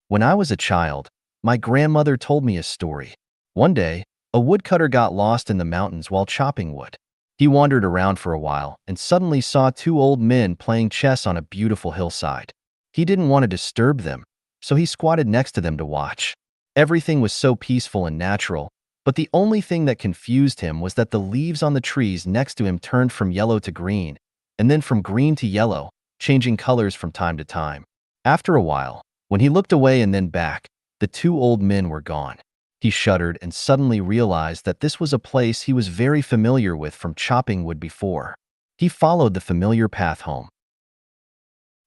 When I was a child, my grandmother told me a story. One day, a woodcutter got lost in the mountains while chopping wood. He wandered around for a while and suddenly saw two old men playing chess on a beautiful hillside. He didn't want to disturb them, so he squatted next to them to watch. Everything was so peaceful and natural, but the only thing that confused him was that the leaves on the trees next to him turned from yellow to green, and then from green to yellow, changing colors from time to time. After a while, when he looked away and then back, the two old men were gone. He shuddered and suddenly realized that this was a place he was very familiar with from chopping wood before. He followed the familiar path home.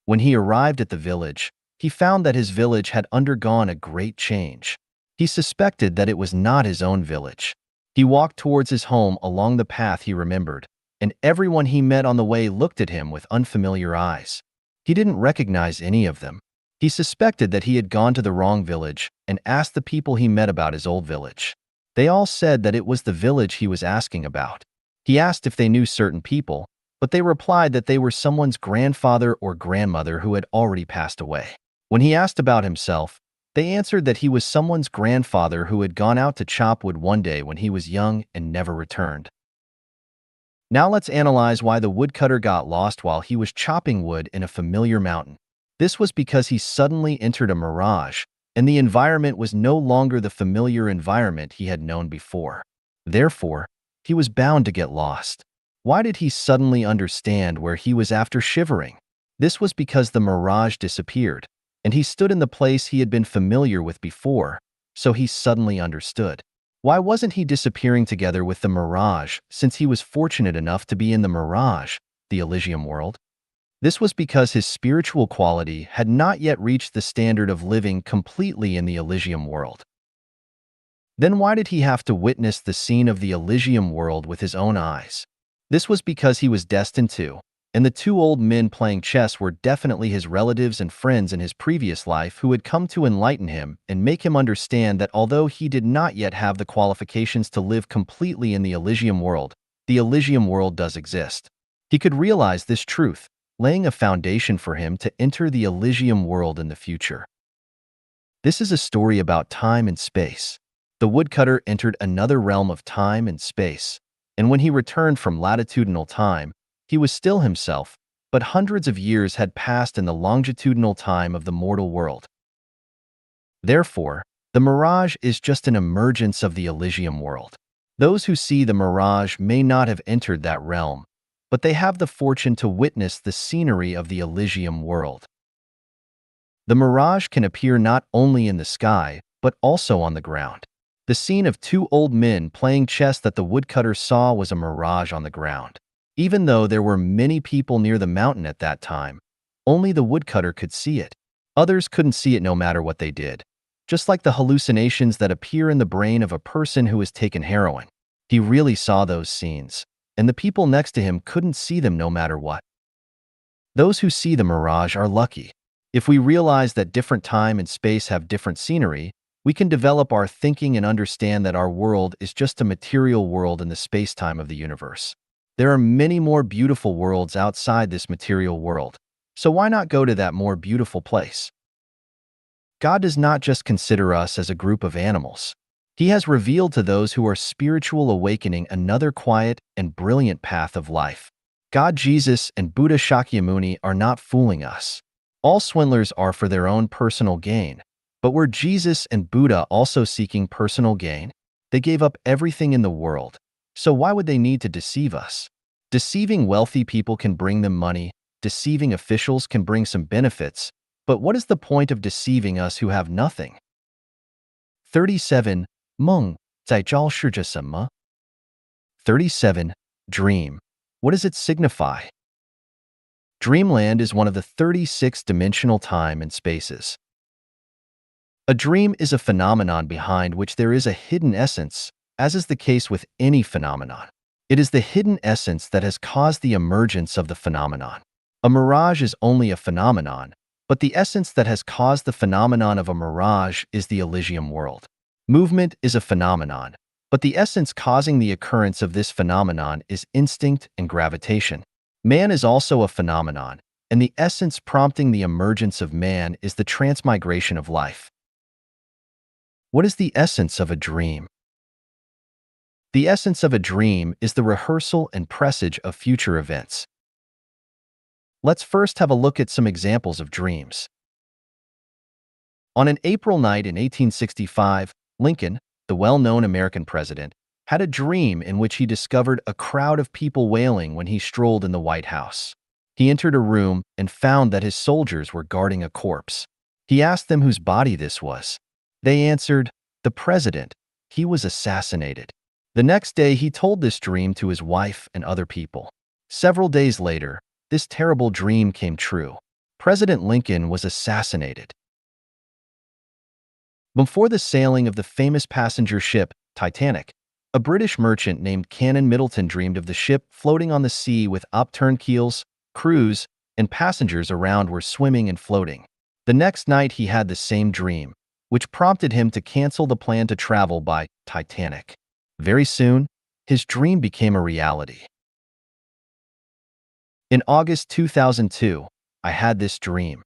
When he arrived at the village, he found that his village had undergone a great change. He suspected that it was not his own village. He walked towards his home along the path he remembered, and everyone he met on the way looked at him with unfamiliar eyes. He didn't recognize any of them. He suspected that he had gone to the wrong village and asked the people he met about his old village. They all said that it was the village he was asking about. He asked if they knew certain people, but they replied that they were someone's grandfather or grandmother who had already passed away. When he asked about himself, they answered that he was someone's grandfather who had gone out to chop wood one day when he was young and never returned. Now let's analyze why the woodcutter got lost while he was chopping wood in a familiar mountain. This was because he suddenly entered a mirage, and the environment was no longer the familiar environment he had known before. Therefore, he was bound to get lost. Why did he suddenly understand where he was after shivering? This was because the mirage disappeared, and he stood in the place he had been familiar with before, so he suddenly understood. Why wasn't he disappearing together with the mirage, since he was fortunate enough to be in the mirage, the Elysium world? This was because his spiritual quality had not yet reached the standard of living completely in the Elysium world. Then why did he have to witness the scene of the Elysium world with his own eyes? This was because he was destined to, and the two old men playing chess were definitely his relatives and friends in his previous life who had come to enlighten him and make him understand that although he did not yet have the qualifications to live completely in the Elysium world does exist. He could realize this truth, laying a foundation for him to enter the Elysium world in the future. This is a story about time and space. The woodcutter entered another realm of time and space, and when he returned from latitudinal time, he was still himself, but hundreds of years had passed in the longitudinal time of the mortal world. Therefore, the mirage is just an emergence of the Elysium world. Those who see the mirage may not have entered that realm, but they have the fortune to witness the scenery of the Elysium world. The mirage can appear not only in the sky, but also on the ground. The scene of two old men playing chess that the woodcutter saw was a mirage on the ground. Even though there were many people near the mountain at that time, only the woodcutter could see it. Others couldn't see it no matter what they did, just like the hallucinations that appear in the brain of a person who has taken heroin. He really saw those scenes, and the people next to him couldn't see them no matter what. Those who see the mirage are lucky. If we realize that different time and space have different scenery, we can develop our thinking and understand that our world is just a material world in the space-time of the universe. There are many more beautiful worlds outside this material world. So why not go to that more beautiful place? God does not just consider us as a group of animals. He has revealed to those who are spiritual awakening another quiet and brilliant path of life. God, Jesus, and Buddha Shakyamuni are not fooling us. All swindlers are for their own personal gain. But were Jesus and Buddha also seeking personal gain? They gave up everything in the world. So why would they need to deceive us? Deceiving wealthy people can bring them money. Deceiving officials can bring some benefits. But what is the point of deceiving us who have nothing? 37. 梦在昭示着什么? 37. Dream. What does it signify? Dreamland is one of the 36 dimensional time and spaces. A dream is a phenomenon behind which there is a hidden essence, as is the case with any phenomenon. It is the hidden essence that has caused the emergence of the phenomenon. A mirage is only a phenomenon, but the essence that has caused the phenomenon of a mirage is the Elysium world. Movement is a phenomenon, but the essence causing the occurrence of this phenomenon is instinct and gravitation. Man is also a phenomenon, and the essence prompting the emergence of man is the transmigration of life. What is the essence of a dream? The essence of a dream is the rehearsal and presage of future events. Let's first have a look at some examples of dreams. On an April night in 1865, Lincoln, the well-known American president, had a dream in which he discovered a crowd of people wailing when he strolled in the White House. He entered a room and found that his soldiers were guarding a corpse. He asked them whose body this was. They answered, "The president. He was assassinated." The next day, he told this dream to his wife and other people. Several days later, this terrible dream came true. President Lincoln was assassinated. Before the sailing of the famous passenger ship, Titanic, a British merchant named Canon Middleton dreamed of the ship floating on the sea with upturned keels, crews, and passengers around were swimming and floating. The next night he had the same dream, which prompted him to cancel the plan to travel by Titanic. Very soon, his dream became a reality. In August 2002, I had this dream.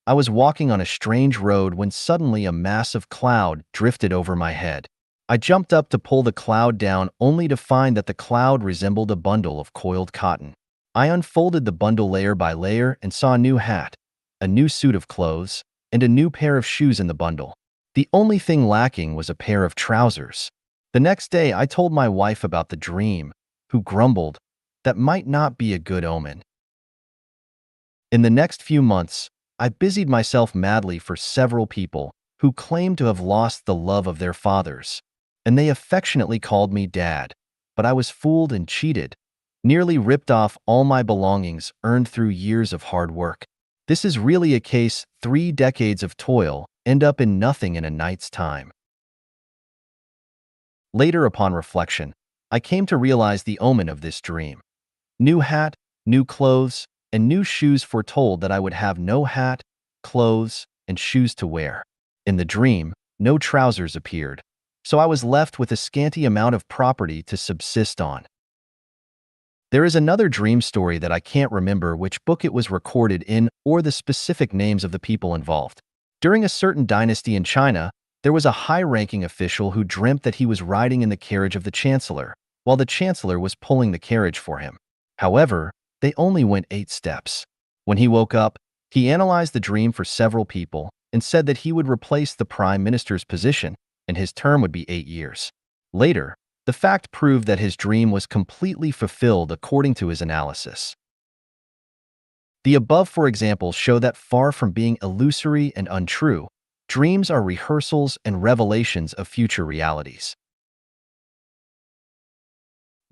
I was walking on a strange road when suddenly a massive cloud drifted over my head. I jumped up to pull the cloud down only to find that the cloud resembled a bundle of coiled cotton. I unfolded the bundle layer by layer and saw a new hat, a new suit of clothes, and a new pair of shoes in the bundle. The only thing lacking was a pair of trousers. The next day, I told my wife about the dream, who grumbled, "That might not be a good omen." In the next few months, I busied myself madly for several people who claimed to have lost the love of their fathers, and they affectionately called me Dad, but I was fooled and cheated, nearly ripped off all my belongings earned through years of hard work. This is really a case 3 decades of toil end up in nothing in a night's time. Later, upon reflection, I came to realize the omen of this dream. New hat, new clothes, and new shoes foretold that I would have no hat, clothes, and shoes to wear. In the dream, no trousers appeared, so I was left with a scanty amount of property to subsist on. There is another dream story that I can't remember which book it was recorded in or the specific names of the people involved. During a certain dynasty in China, there was a high-ranking official who dreamt that he was riding in the carriage of the chancellor, while the chancellor was pulling the carriage for him. However, they only went 8 steps. When he woke up, he analyzed the dream for several people and said that he would replace the prime minister's position, and his term would be 8 years. Later, the fact proved that his dream was completely fulfilled according to his analysis. The above, for example, show that far from being illusory and untrue, dreams are rehearsals and revelations of future realities.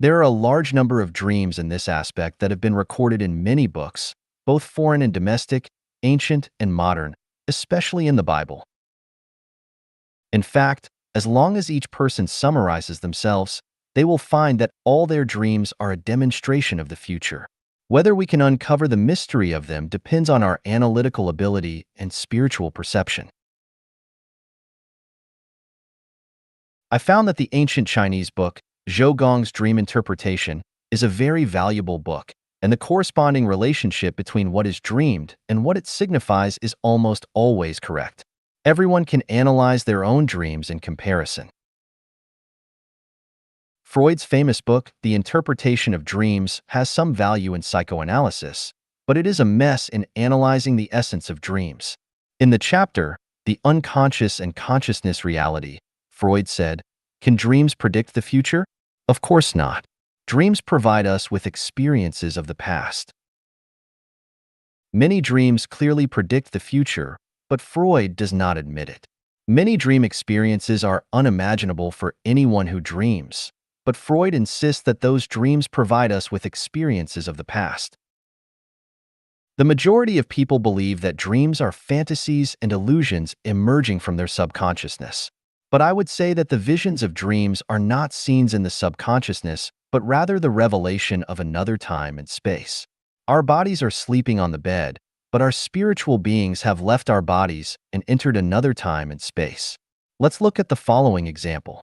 There are a large number of dreams in this aspect that have been recorded in many books, both foreign and domestic, ancient and modern, especially in the Bible. In fact, as long as each person summarizes themselves, they will find that all their dreams are a demonstration of the future. Whether we can uncover the mystery of them depends on our analytical ability and spiritual perception. I found that the ancient Chinese book, Zhou Gong's Dream Interpretation, is a very valuable book, and the corresponding relationship between what is dreamed and what it signifies is almost always correct. Everyone can analyze their own dreams in comparison. Freud's famous book, The Interpretation of Dreams, has some value in psychoanalysis, but it is a mess in analyzing the essence of dreams. In the chapter, The Unconscious and Consciousness Reality, Freud said, "Can dreams predict the future? Of course not. Dreams provide us with experiences of the past. Many dreams clearly predict the future, but Freud does not admit it. Many dream experiences are unimaginable for anyone who dreams, but Freud insists that those dreams provide us with experiences of the past. The majority of people believe that dreams are fantasies and illusions emerging from their subconsciousness. But I would say that the visions of dreams are not scenes in the subconsciousness, but rather the revelation of another time and space. Our bodies are sleeping on the bed, but our spiritual beings have left our bodies and entered another time and space. Let's look at the following example.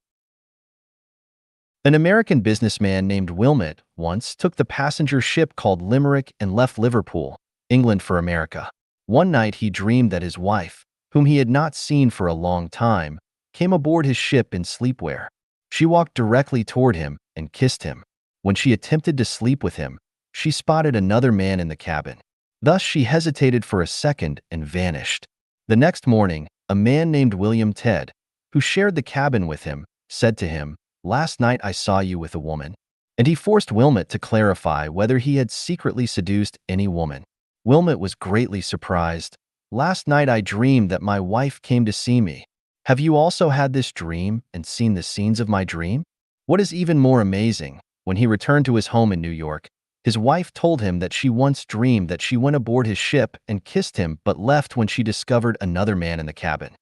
An American businessman named Wilmot once took the passenger ship called Limerick and left Liverpool, England for America. One night he dreamed that his wife, whom he had not seen for a long time, came aboard his ship in sleepwear. She walked directly toward him and kissed him. When she attempted to sleep with him, she spotted another man in the cabin. Thus she hesitated for a second and vanished. The next morning, a man named William Ted, who shared the cabin with him, said to him, "Last night I saw you with a woman." And he forced Wilmot to clarify whether he had secretly seduced any woman. Wilmot was greatly surprised. "Last night I dreamed that my wife came to see me. Have you also had this dream and seen the scenes of my dream?" What is even more amazing, when he returned to his home in New York, his wife told him that she once dreamed that she went aboard his ship and kissed him but left when she discovered another man in the cabin.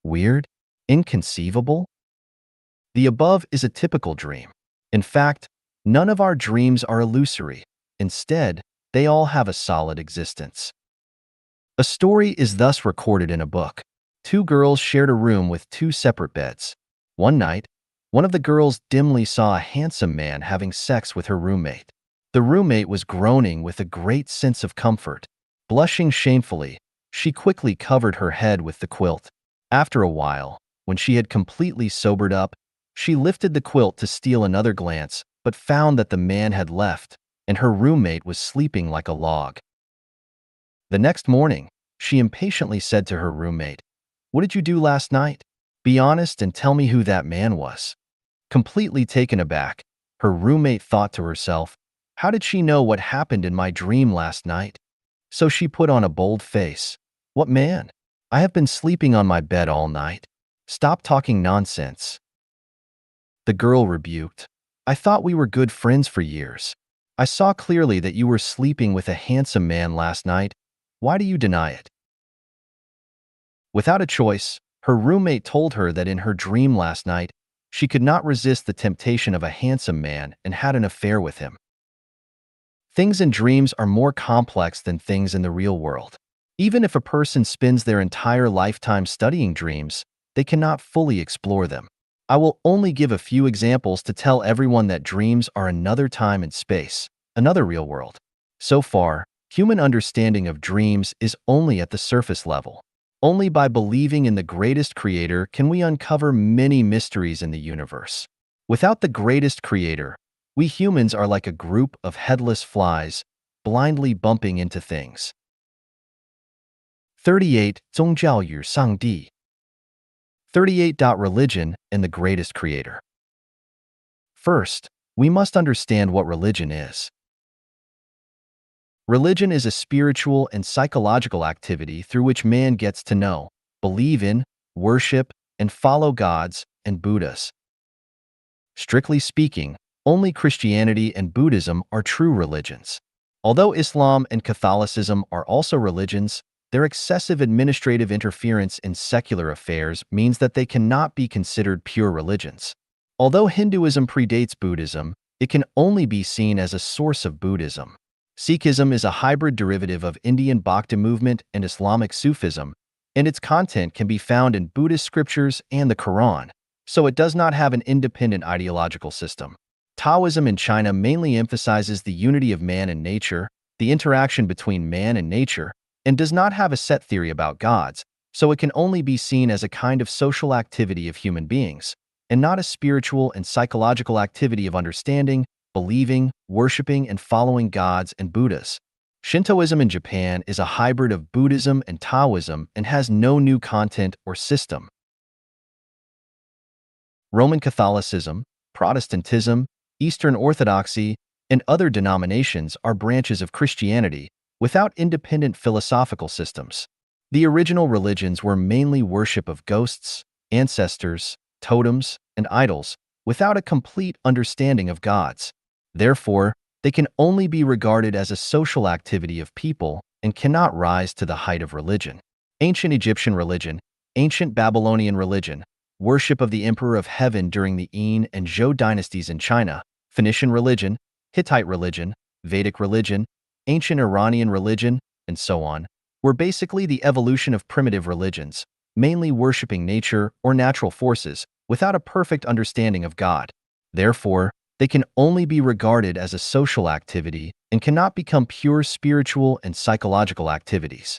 Weird? Inconceivable? The above is a typical dream. In fact, none of our dreams are illusory. Instead, they all have a solid existence. A story is thus recorded in a book. Two girls shared a room with two separate beds. One night, one of the girls dimly saw a handsome man having sex with her roommate. The roommate was groaning with a great sense of comfort. Blushing shamefully, she quickly covered her head with the quilt. After a while, when she had completely sobered up, she lifted the quilt to steal another glance, but found that the man had left, and her roommate was sleeping like a log. The next morning, she impatiently said to her roommate, "What did you do last night? Be honest and tell me who that man was." Completely taken aback, her roommate thought to herself, "How did she know what happened in my dream last night?" So she put on a bold face. "What man? I have been sleeping on my bed all night. Stop talking nonsense." The girl rebuked, "I thought we were good friends for years. I saw clearly that you were sleeping with a handsome man last night. Why do you deny it?" Without a choice, her roommate told her that in her dream last night, she could not resist the temptation of a handsome man and had an affair with him. Things in dreams are more complex than things in the real world. Even if a person spends their entire lifetime studying dreams, they cannot fully explore them. I will only give a few examples to tell everyone that dreams are another time and space, another real world. So far, human understanding of dreams is only at the surface level. Only by believing in the greatest creator can we uncover many mysteries in the universe. Without the greatest creator, we humans are like a group of headless flies, blindly bumping into things. 38. 宗教与上帝 38. Religion and the greatest creator. First, we must understand what religion is. Religion is a spiritual and psychological activity through which man gets to know, believe in, worship, and follow gods and Buddhas. Strictly speaking, only Christianity and Buddhism are true religions. Although Islam and Catholicism are also religions, their excessive administrative interference in secular affairs means that they cannot be considered pure religions. Although Hinduism predates Buddhism, it can only be seen as a source of Buddhism. Sikhism is a hybrid derivative of Indian Bhakti movement and Islamic Sufism, and its content can be found in Buddhist scriptures and the Quran, so it does not have an independent ideological system. Taoism in China mainly emphasizes the unity of man and nature, the interaction between man and nature, and does not have a set theory about gods, so it can only be seen as a kind of social activity of human beings, and not a spiritual and psychological activity of understanding, believing, worshiping, and following gods and Buddhas. Shintoism in Japan is a hybrid of Buddhism and Taoism and has no new content or system. Roman Catholicism, Protestantism, Eastern Orthodoxy, and other denominations are branches of Christianity without independent philosophical systems. The original religions were mainly worship of ghosts, ancestors, totems, and idols, without a complete understanding of gods. Therefore, they can only be regarded as a social activity of people and cannot rise to the height of religion. Ancient Egyptian religion, ancient Babylonian religion, worship of the Emperor of Heaven during the Yin and Zhou dynasties in China, Phoenician religion, Hittite religion, Vedic religion, ancient Iranian religion, and so on, were basically the evolution of primitive religions, mainly worshipping nature or natural forces without a perfect understanding of God. Therefore, they can only be regarded as a social activity and cannot become pure spiritual and psychological activities.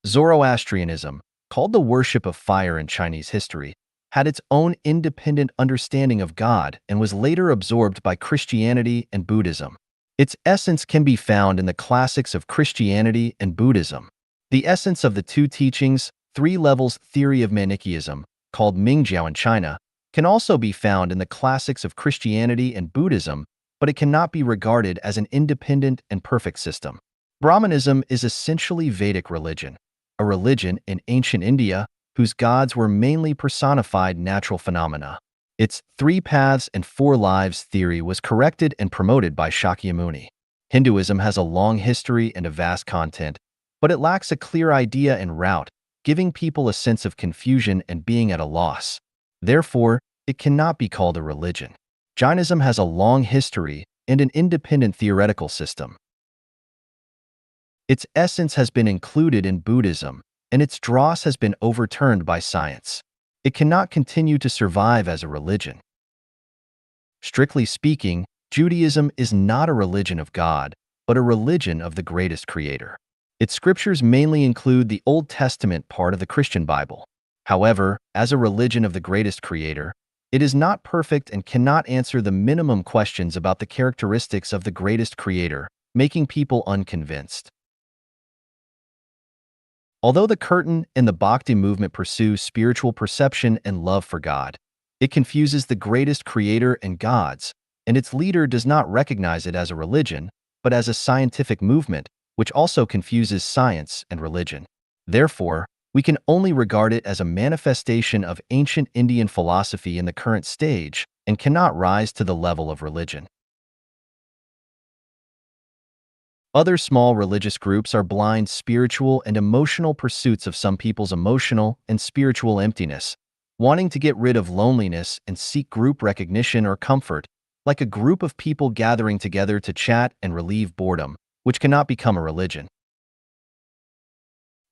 Zoroastrianism, called the worship of fire in Chinese history, had its own independent understanding of God and was later absorbed by Christianity and Buddhism. Its essence can be found in the classics of Christianity and Buddhism. The essence of the two teachings, three levels theory of Manichaeism, called Mingjiao in China, can also be found in the classics of Christianity and Buddhism, but it cannot be regarded as an independent and perfect system. Brahmanism is essentially Vedic religion, a religion in ancient India whose gods were mainly personified natural phenomena. Its three paths and four lives theory was corrected and promoted by Shakyamuni. Hinduism has a long history and a vast content, but it lacks a clear idea and route, giving people a sense of confusion and being at a loss. Therefore, it cannot be called a religion. Jainism has a long history and an independent theoretical system. Its essence has been included in Buddhism, and its dross has been overturned by science. It cannot continue to survive as a religion. Strictly speaking, Judaism is not a religion of God, but a religion of the greatest creator. Its scriptures mainly include the Old Testament part of the Christian Bible. However, as a religion of the greatest creator, it is not perfect and cannot answer the minimum questions about the characteristics of the greatest creator, making people unconvinced. Although the Kirtan and the Bhakti movement pursue spiritual perception and love for God, it confuses the greatest creator and gods, and its leader does not recognize it as a religion, but as a scientific movement, which also confuses science and religion. Therefore, we can only regard it as a manifestation of ancient Indian philosophy in the current stage and cannot rise to the level of religion. Other small religious groups are blind spiritual and emotional pursuits of some people's emotional and spiritual emptiness, wanting to get rid of loneliness and seek group recognition or comfort, like a group of people gathering together to chat and relieve boredom, which cannot become a religion.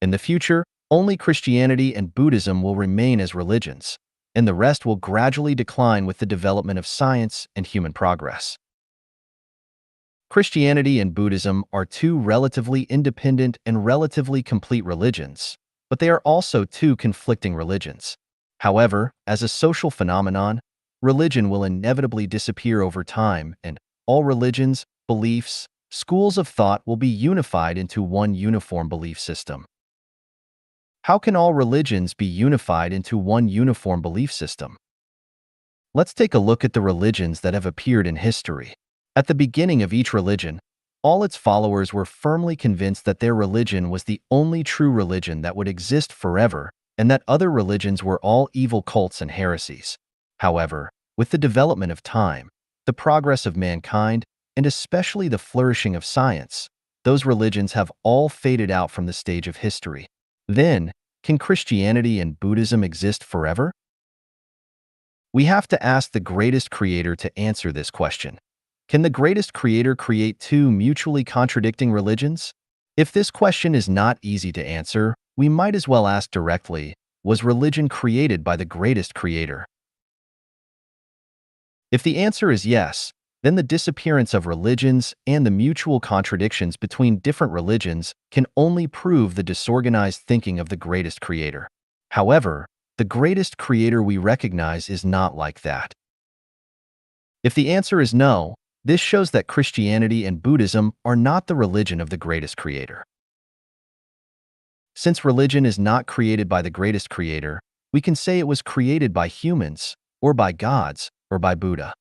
In the future, only Christianity and Buddhism will remain as religions, and the rest will gradually decline with the development of science and human progress. Christianity and Buddhism are two relatively independent and relatively complete religions, but they are also two conflicting religions. However, as a social phenomenon, religion will inevitably disappear over time, and all religions, beliefs, schools of thought will be unified into one uniform belief system. How can all religions be unified into one uniform belief system? Let's take a look at the religions that have appeared in history. At the beginning of each religion, all its followers were firmly convinced that their religion was the only true religion that would exist forever, and that other religions were all evil cults and heresies. However, with the development of time, the progress of mankind, and especially the flourishing of science, those religions have all faded out from the stage of history. Then, can Christianity and Buddhism exist forever? We have to ask the greatest creator to answer this question. Can the greatest creator create two mutually contradicting religions? If this question is not easy to answer, we might as well ask directly, was religion created by the greatest creator? If the answer is yes, then the disappearance of religions and the mutual contradictions between different religions can only prove the disorganized thinking of the greatest creator. However, the greatest creator we recognize is not like that. If the answer is no, this shows that Christianity and Buddhism are not the religion of the greatest creator. Since religion is not created by the greatest creator, we can say it was created by humans, or by gods, or by Buddha.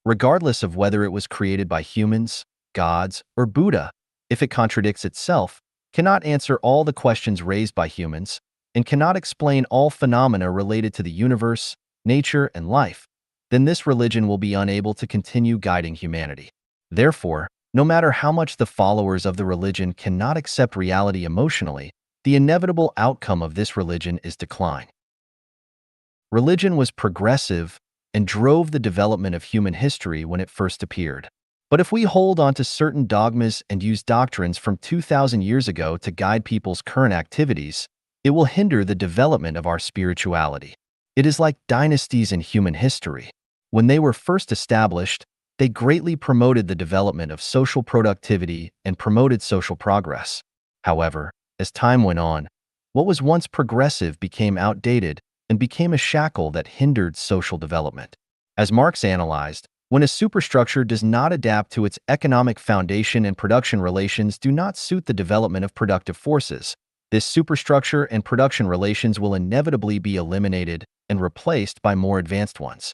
Regardless of whether it was created by humans, gods, or Buddha, if it contradicts itself, cannot answer all the questions raised by humans, and cannot explain all phenomena related to the universe, nature, and life, then this religion will be unable to continue guiding humanity. Therefore, no matter how much the followers of the religion cannot accept reality emotionally, the inevitable outcome of this religion is decline. Religion was progressive and drove the development of human history when it first appeared. But if we hold on to certain dogmas and use doctrines from 2,000 years ago to guide people's current activities, it will hinder the development of our spirituality. It is like dynasties in human history. When they were first established, they greatly promoted the development of social productivity and promoted social progress. However, as time went on, what was once progressive became outdated and became a shackle that hindered social development. As Marx analyzed, when a superstructure does not adapt to its economic foundation and production relations do not suit the development of productive forces, this superstructure and production relations will inevitably be eliminated and replaced by more advanced ones.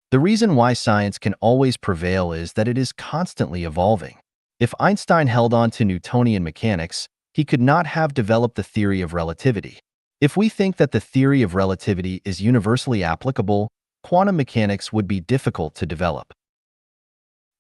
The reason why science can always prevail is that it is constantly evolving. If Einstein held on to Newtonian mechanics, he could not have developed the theory of relativity. If we think that the theory of relativity is universally applicable, quantum mechanics would be difficult to develop.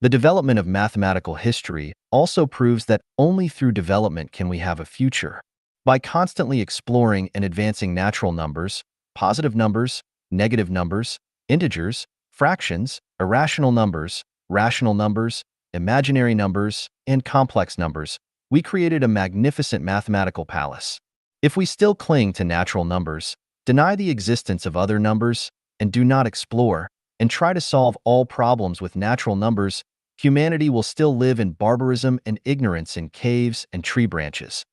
The development of mathematical history also proves that only through development can we have a future. By constantly exploring and advancing natural numbers, positive numbers, negative numbers, integers, fractions, irrational numbers, rational numbers, imaginary numbers, and complex numbers, we created a magnificent mathematical palace. If we still cling to natural numbers, deny the existence of other numbers, and do not explore, and try to solve all problems with natural numbers, humanity will still live in barbarism and ignorance in caves and tree branches.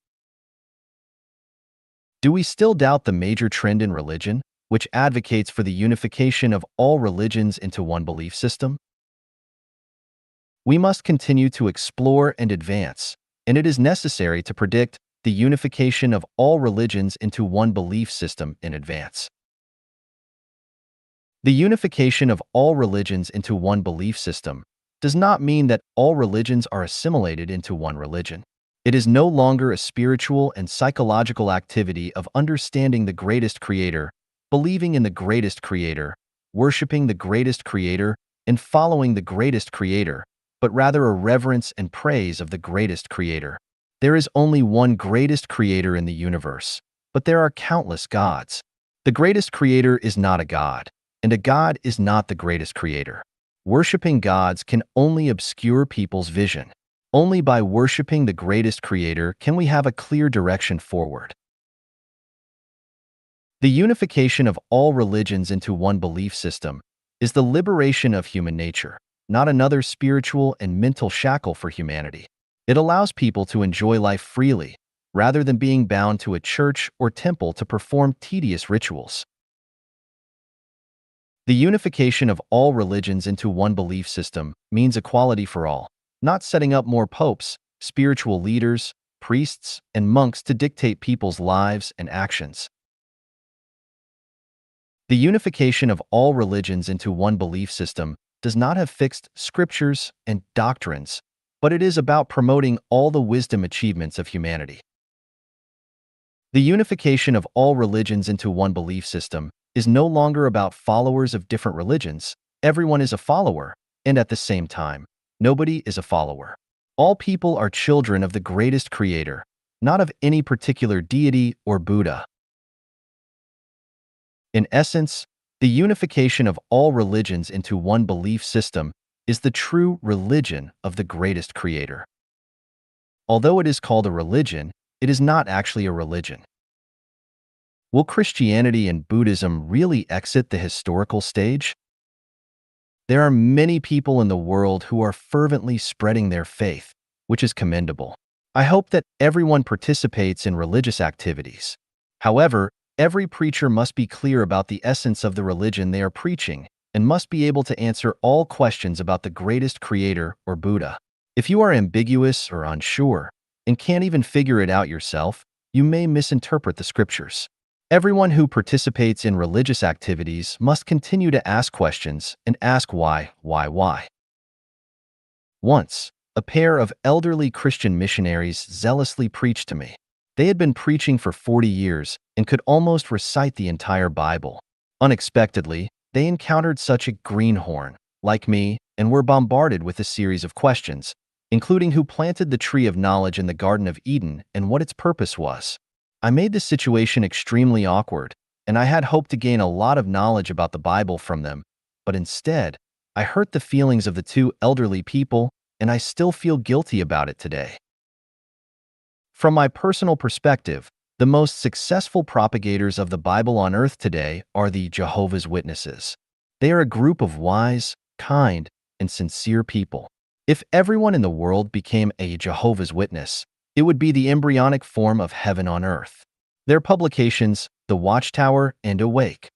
Do we still doubt the major trend in religion, which advocates for the unification of all religions into one belief system? We must continue to explore and advance, and it is necessary to predict the unification of all religions into one belief system in advance. The unification of all religions into one belief system does not mean that all religions are assimilated into one religion. It is no longer a spiritual and psychological activity of understanding the greatest creator, believing in the greatest creator, worshiping the greatest creator, and following the greatest creator, but rather a reverence and praise of the greatest creator. There is only one greatest creator in the universe, but there are countless gods. The greatest creator is not a god, and a god is not the greatest creator. Worshipping gods can only obscure people's vision. Only by worshiping the greatest creator can we have a clear direction forward. The unification of all religions into one belief system is the liberation of human nature, not another spiritual and mental shackle for humanity. It allows people to enjoy life freely, rather than being bound to a church or temple to perform tedious rituals. The unification of all religions into one belief system means equality for all, not setting up more popes, spiritual leaders, priests, and monks to dictate people's lives and actions. The unification of all religions into one belief system does not have fixed scriptures and doctrines, but it is about promoting all the wisdom achievements of humanity. The unification of all religions into one belief system is no longer about followers of different religions. Everyone is a follower, and at the same time, nobody is a follower. All people are children of the greatest creator, not of any particular deity or Buddha. In essence, the unification of all religions into one belief system is the true religion of the greatest creator. Although it is called a religion, it is not actually a religion. Will Christianity and Buddhism really exit the historical stage? There are many people in the world who are fervently spreading their faith, which is commendable. I hope that everyone participates in religious activities. However, every preacher must be clear about the essence of the religion they are preaching and must be able to answer all questions about the greatest creator or Buddha. If you are ambiguous or unsure and can't even figure it out yourself, you may misinterpret the scriptures. Everyone who participates in religious activities must continue to ask questions and ask why. Once, a pair of elderly Christian missionaries zealously preached to me. They had been preaching for 40 years and could almost recite the entire Bible. Unexpectedly, they encountered such a greenhorn, like me, and were bombarded with a series of questions, including who planted the tree of knowledge in the Garden of Eden and what its purpose was. I made the situation extremely awkward, and I had hoped to gain a lot of knowledge about the Bible from them, but instead, I hurt the feelings of the two elderly people, and I still feel guilty about it today. From my personal perspective, the most successful propagators of the Bible on earth today are the Jehovah's Witnesses. They are a group of wise, kind, and sincere people. If everyone in the world became a Jehovah's Witness, it would be the embryonic form of heaven on earth. Their publications, The Watchtower and Awake,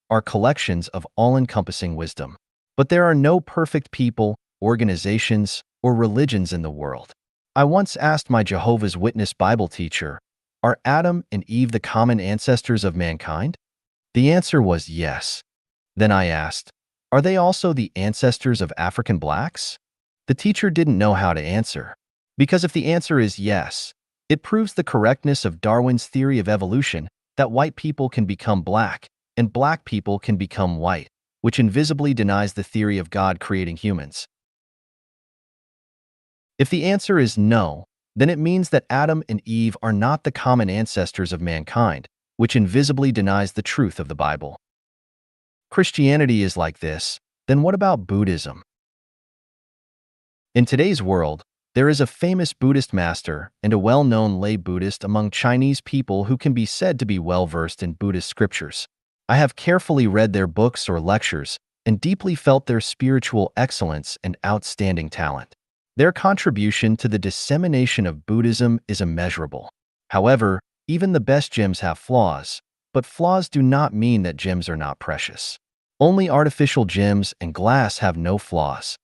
are collections of all-encompassing wisdom. But there are no perfect people, organizations, or religions in the world. I once asked my Jehovah's Witness Bible teacher, are Adam and Eve the common ancestors of mankind? The answer was yes. Then I asked, are they also the ancestors of African blacks? The teacher didn't know how to answer. Because if the answer is yes, it proves the correctness of Darwin's theory of evolution that white people can become black and black people can become white, which invisibly denies the theory of God creating humans. If the answer is no, then it means that Adam and Eve are not the common ancestors of mankind, which invisibly denies the truth of the Bible. Christianity is like this, then what about Buddhism? In today's world, there is a famous Buddhist master and a well-known lay Buddhist among Chinese people who can be said to be well-versed in Buddhist scriptures. I have carefully read their books or lectures and deeply felt their spiritual excellence and outstanding talent. Their contribution to the dissemination of Buddhism is immeasurable. However, even the best gems have flaws, but flaws do not mean that gems are not precious. Only artificial gems and glass have no flaws.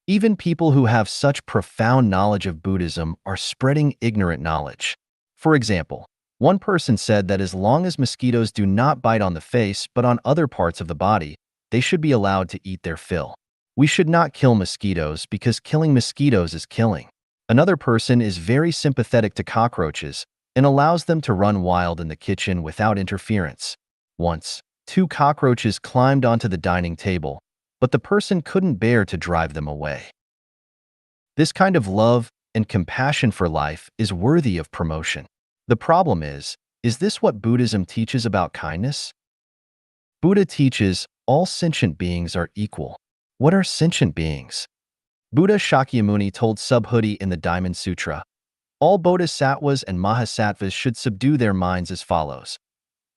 Even people who have such profound knowledge of Buddhism are spreading ignorant knowledge. For example, one person said that as long as mosquitoes do not bite on the face but on other parts of the body, they should be allowed to eat their fill. We should not kill mosquitoes because killing mosquitoes is killing. Another person is very sympathetic to cockroaches and allows them to run wild in the kitchen without interference. Once, two cockroaches climbed onto the dining table, but the person couldn't bear to drive them away. This kind of love and compassion for life is worthy of promotion. The problem is this what Buddhism teaches about kindness? Buddha teaches all sentient beings are equal. What are sentient beings? Buddha Shakyamuni told Subhuti in the Diamond Sutra, all bodhisattvas and mahasattvas should subdue their minds as follows.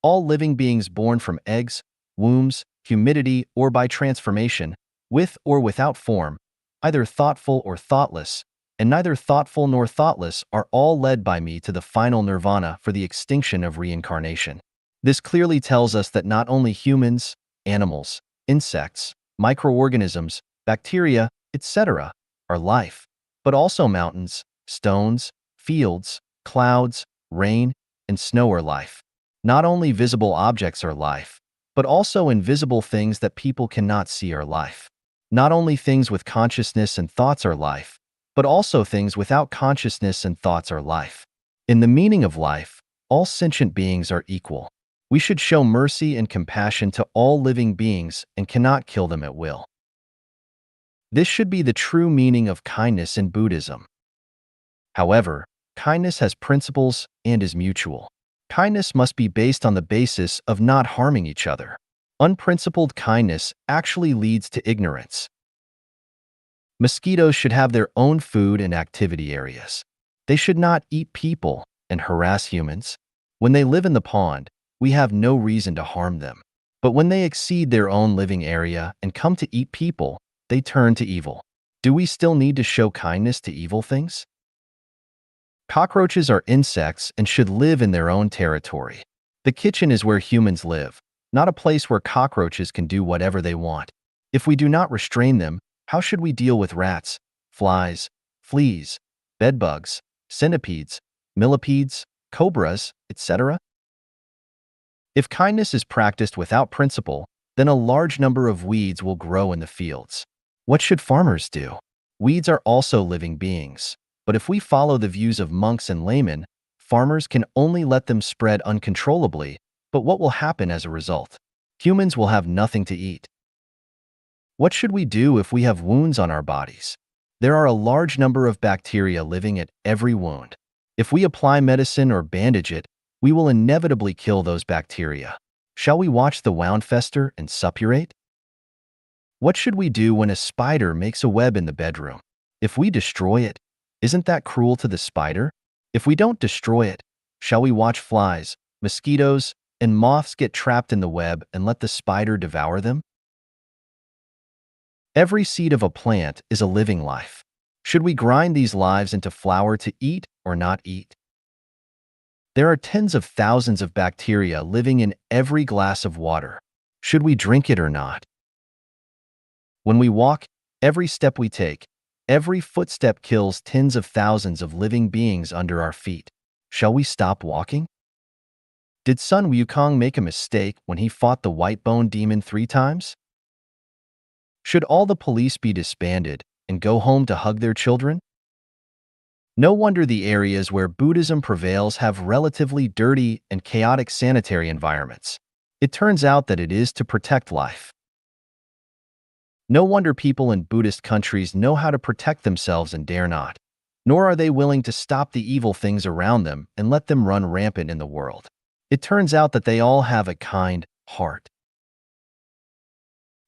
All living beings born from eggs, wombs, humidity, or by transformation, with or without form, either thoughtful or thoughtless, and neither thoughtful nor thoughtless are all led by me to the final nirvana for the extinction of reincarnation. This clearly tells us that not only humans, animals, insects, microorganisms, bacteria, etc. are life, but also mountains, stones, fields, clouds, rain, and snow are life. Not only visible objects are life, but also invisible things that people cannot see are life. Not only things with consciousness and thoughts are life, but also things without consciousness and thoughts are life. In the meaning of life, all sentient beings are equal. We should show mercy and compassion to all living beings and cannot kill them at will. This should be the true meaning of kindness in Buddhism. However, kindness has principles and is mutual. Kindness must be based on the basis of not harming each other. Unprincipled kindness actually leads to ignorance. Mosquitoes should have their own food and activity areas. They should not eat people and harass humans. When they live in the pond, we have no reason to harm them. But when they exceed their own living area and come to eat people, they turn to evil. Do we still need to show kindness to evil things? Cockroaches are insects and should live in their own territory. The kitchen is where humans live, not a place where cockroaches can do whatever they want. If we do not restrain them, how should we deal with rats, flies, fleas, bedbugs, centipedes, millipedes, cobras, etc.? If kindness is practiced without principle, then a large number of weeds will grow in the fields. What should farmers do? Weeds are also living beings, but if we follow the views of monks and laymen, farmers can only let them spread uncontrollably, but what will happen as a result? Humans will have nothing to eat. What should we do if we have wounds on our bodies? There are a large number of bacteria living at every wound. If we apply medicine or bandage it, we will inevitably kill those bacteria. Shall we watch the wound fester and suppurate? What should we do when a spider makes a web in the bedroom? If we destroy it, isn't that cruel to the spider? If we don't destroy it, shall we watch flies, mosquitoes, and moths get trapped in the web and let the spider devour them? Every seed of a plant is a living life. Should we grind these lives into flour to eat or not eat? There are tens of thousands of bacteria living in every glass of water. Should we drink it or not? When we walk, every step we take, every footstep kills tens of thousands of living beings under our feet. Shall we stop walking? Did Sun Wukong make a mistake when he fought the white bone demon 3 times? Should all the police be disbanded and go home to hug their children? No wonder the areas where Buddhism prevails have relatively dirty and chaotic sanitary environments. It turns out that it is to protect life. No wonder people in Buddhist countries know how to protect themselves and dare not, nor are they willing to stop the evil things around them and let them run rampant in the world. It turns out that they all have a kind heart.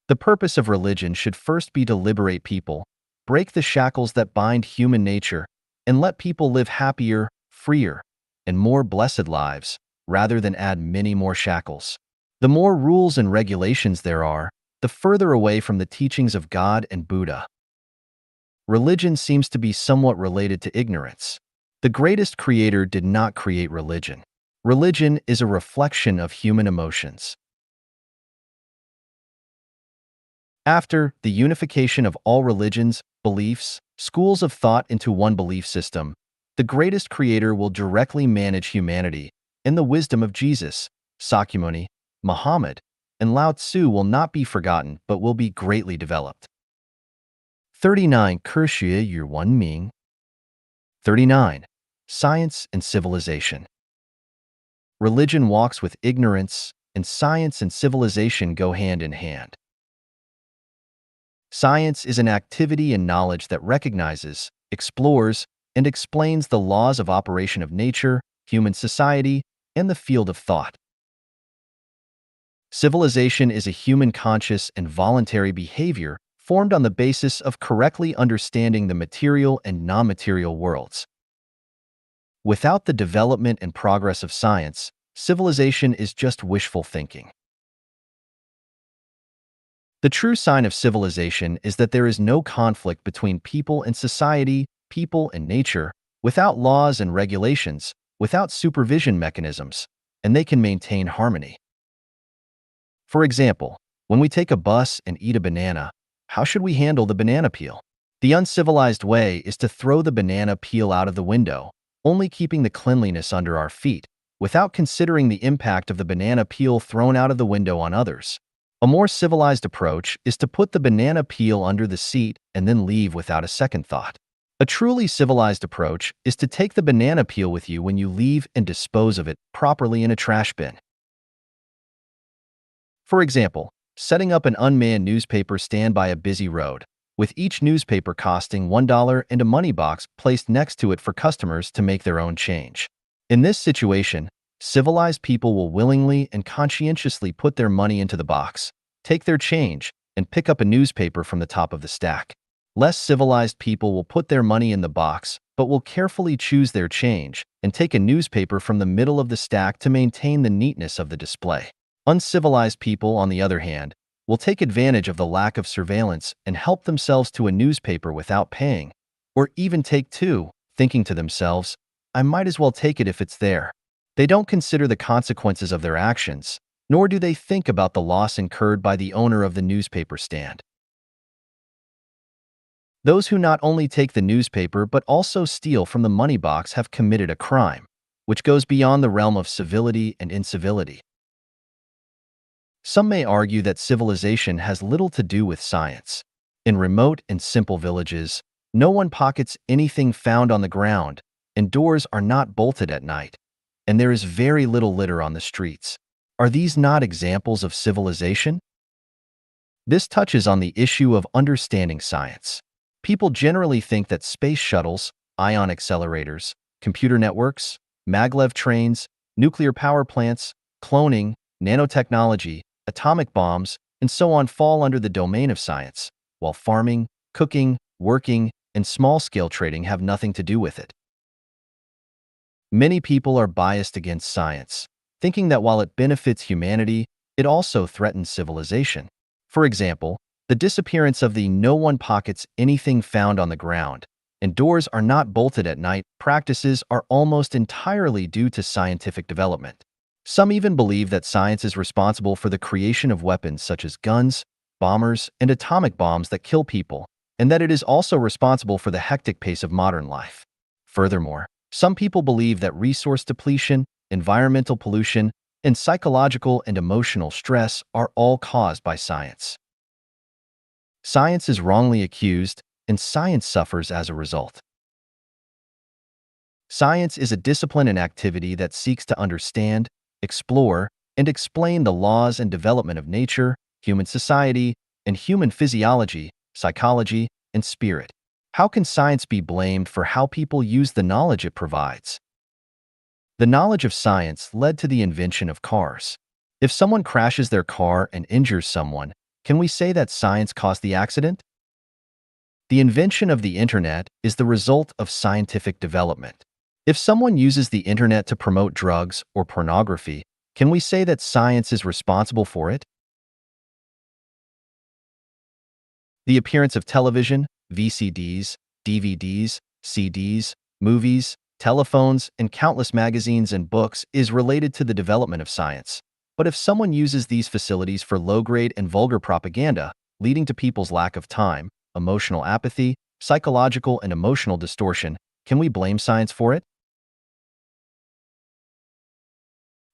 The purpose of religion should first be to liberate people, break the shackles that bind human nature, and let people live happier, freer, and more blessed lives, rather than add many more shackles. The more rules and regulations there are, the further away from the teachings of God and Buddha. Religion seems to be somewhat related to ignorance. The greatest creator did not create religion. Religion is a reflection of human emotions. After the unification of all religions, beliefs, schools of thought into one belief system, the greatest creator will directly manage humanity, and the wisdom of Jesus, Sakyamuni, Muhammad, and Lao Tzu will not be forgotten but will be greatly developed. 39. 科学与文明 39. Science and civilization. Religion walks with ignorance, and science and civilization go hand in hand. Science is an activity and knowledge that recognizes, explores, and explains the laws of operation of nature, human society, and the field of thought. Civilization is a human conscious and voluntary behavior formed on the basis of correctly understanding the material and non-material worlds. Without the development and progress of science, civilization is just wishful thinking. The true sign of civilization is that there is no conflict between people and society, people and nature, without laws and regulations, without supervision mechanisms, and they can maintain harmony. For example, when we take a bus and eat a banana, how should we handle the banana peel? The uncivilized way is to throw the banana peel out of the window, only keeping the cleanliness under our feet, without considering the impact of the banana peel thrown out of the window on others. A more civilized approach is to put the banana peel under the seat and then leave without a second thought. A truly civilized approach is to take the banana peel with you when you leave and dispose of it properly in a trash bin. For example, setting up an unmanned newspaper stand by a busy road, with each newspaper costing $1 and a money box placed next to it for customers to make their own change. In this situation, civilized people will willingly and conscientiously put their money into the box, take their change, and pick up a newspaper from the top of the stack. Less civilized people will put their money in the box, but will carefully choose their change, and take a newspaper from the middle of the stack to maintain the neatness of the display. Uncivilized people, on the other hand, will take advantage of the lack of surveillance and help themselves to a newspaper without paying, or even take two, thinking to themselves, I might as well take it if it's there. They don't consider the consequences of their actions, nor do they think about the loss incurred by the owner of the newspaper stand. Those who not only take the newspaper but also steal from the money box have committed a crime, which goes beyond the realm of civility and incivility. Some may argue that civilization has little to do with science. In remote and simple villages, no one pockets anything found on the ground, and doors are not bolted at night, and there is very little litter on the streets. Are these not examples of civilization? This touches on the issue of understanding science. People generally think that space shuttles, ion accelerators, computer networks, maglev trains, nuclear power plants, cloning, nanotechnology, atomic bombs, and so on fall under the domain of science, while farming, cooking, working, and small-scale trading have nothing to do with it. Many people are biased against science, thinking that while it benefits humanity, it also threatens civilization. For example, the disappearance of the no one pockets anything found on the ground, and doors are not bolted at night practices are almost entirely due to scientific development. Some even believe that science is responsible for the creation of weapons such as guns, bombers, and atomic bombs that kill people, and that it is also responsible for the hectic pace of modern life. Furthermore, some people believe that resource depletion, environmental pollution, and psychological and emotional stress are all caused by science. Science is wrongly accused, and science suffers as a result. Science is a discipline and activity that seeks to understand, explore, and explain the laws and development of nature, human society, and human physiology, psychology, and spirit. How can science be blamed for how people use the knowledge it provides? The knowledge of science led to the invention of cars. If someone crashes their car and injures someone, can we say that science caused the accident? The invention of the internet is the result of scientific development. If someone uses the internet to promote drugs or pornography, can we say that science is responsible for it? The appearance of television, VCDs, DVDs, CDs, movies, telephones, and countless magazines and books is related to the development of science. But if someone uses these facilities for low-grade and vulgar propaganda, leading to people's lack of time, emotional apathy, psychological and emotional distortion, can we blame science for it?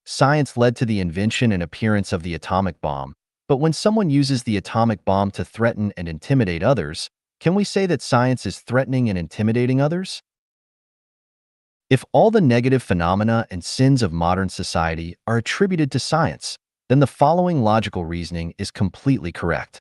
Science led to the invention and appearance of the atomic bomb, but when someone uses the atomic bomb to threaten and intimidate others, can we say that science is threatening and intimidating others? If all the negative phenomena and sins of modern society are attributed to science, then the following logical reasoning is completely correct.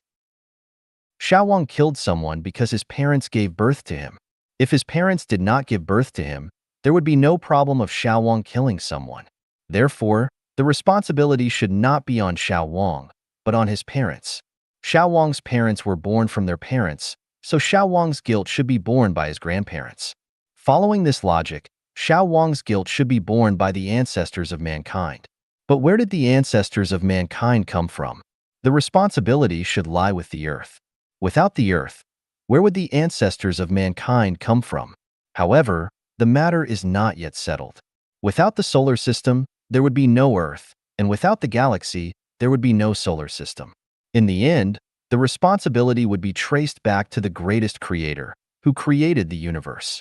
Xiao Wang killed someone because his parents gave birth to him. If his parents did not give birth to him, there would be no problem of Xiao Wang killing someone. Therefore, the responsibility should not be on Xiao Wang, but on his parents. Xiao Wang's parents were born from their parents, so Xiao Wang's guilt should be borne by his grandparents. Following this logic, Xiao Wang's guilt should be borne by the ancestors of mankind. But where did the ancestors of mankind come from? The responsibility should lie with the earth. Without the earth, where would the ancestors of mankind come from? However, the matter is not yet settled. Without the solar system, there would be no Earth, and without the galaxy, there would be no solar system. In the end, the responsibility would be traced back to the greatest creator, who created the universe.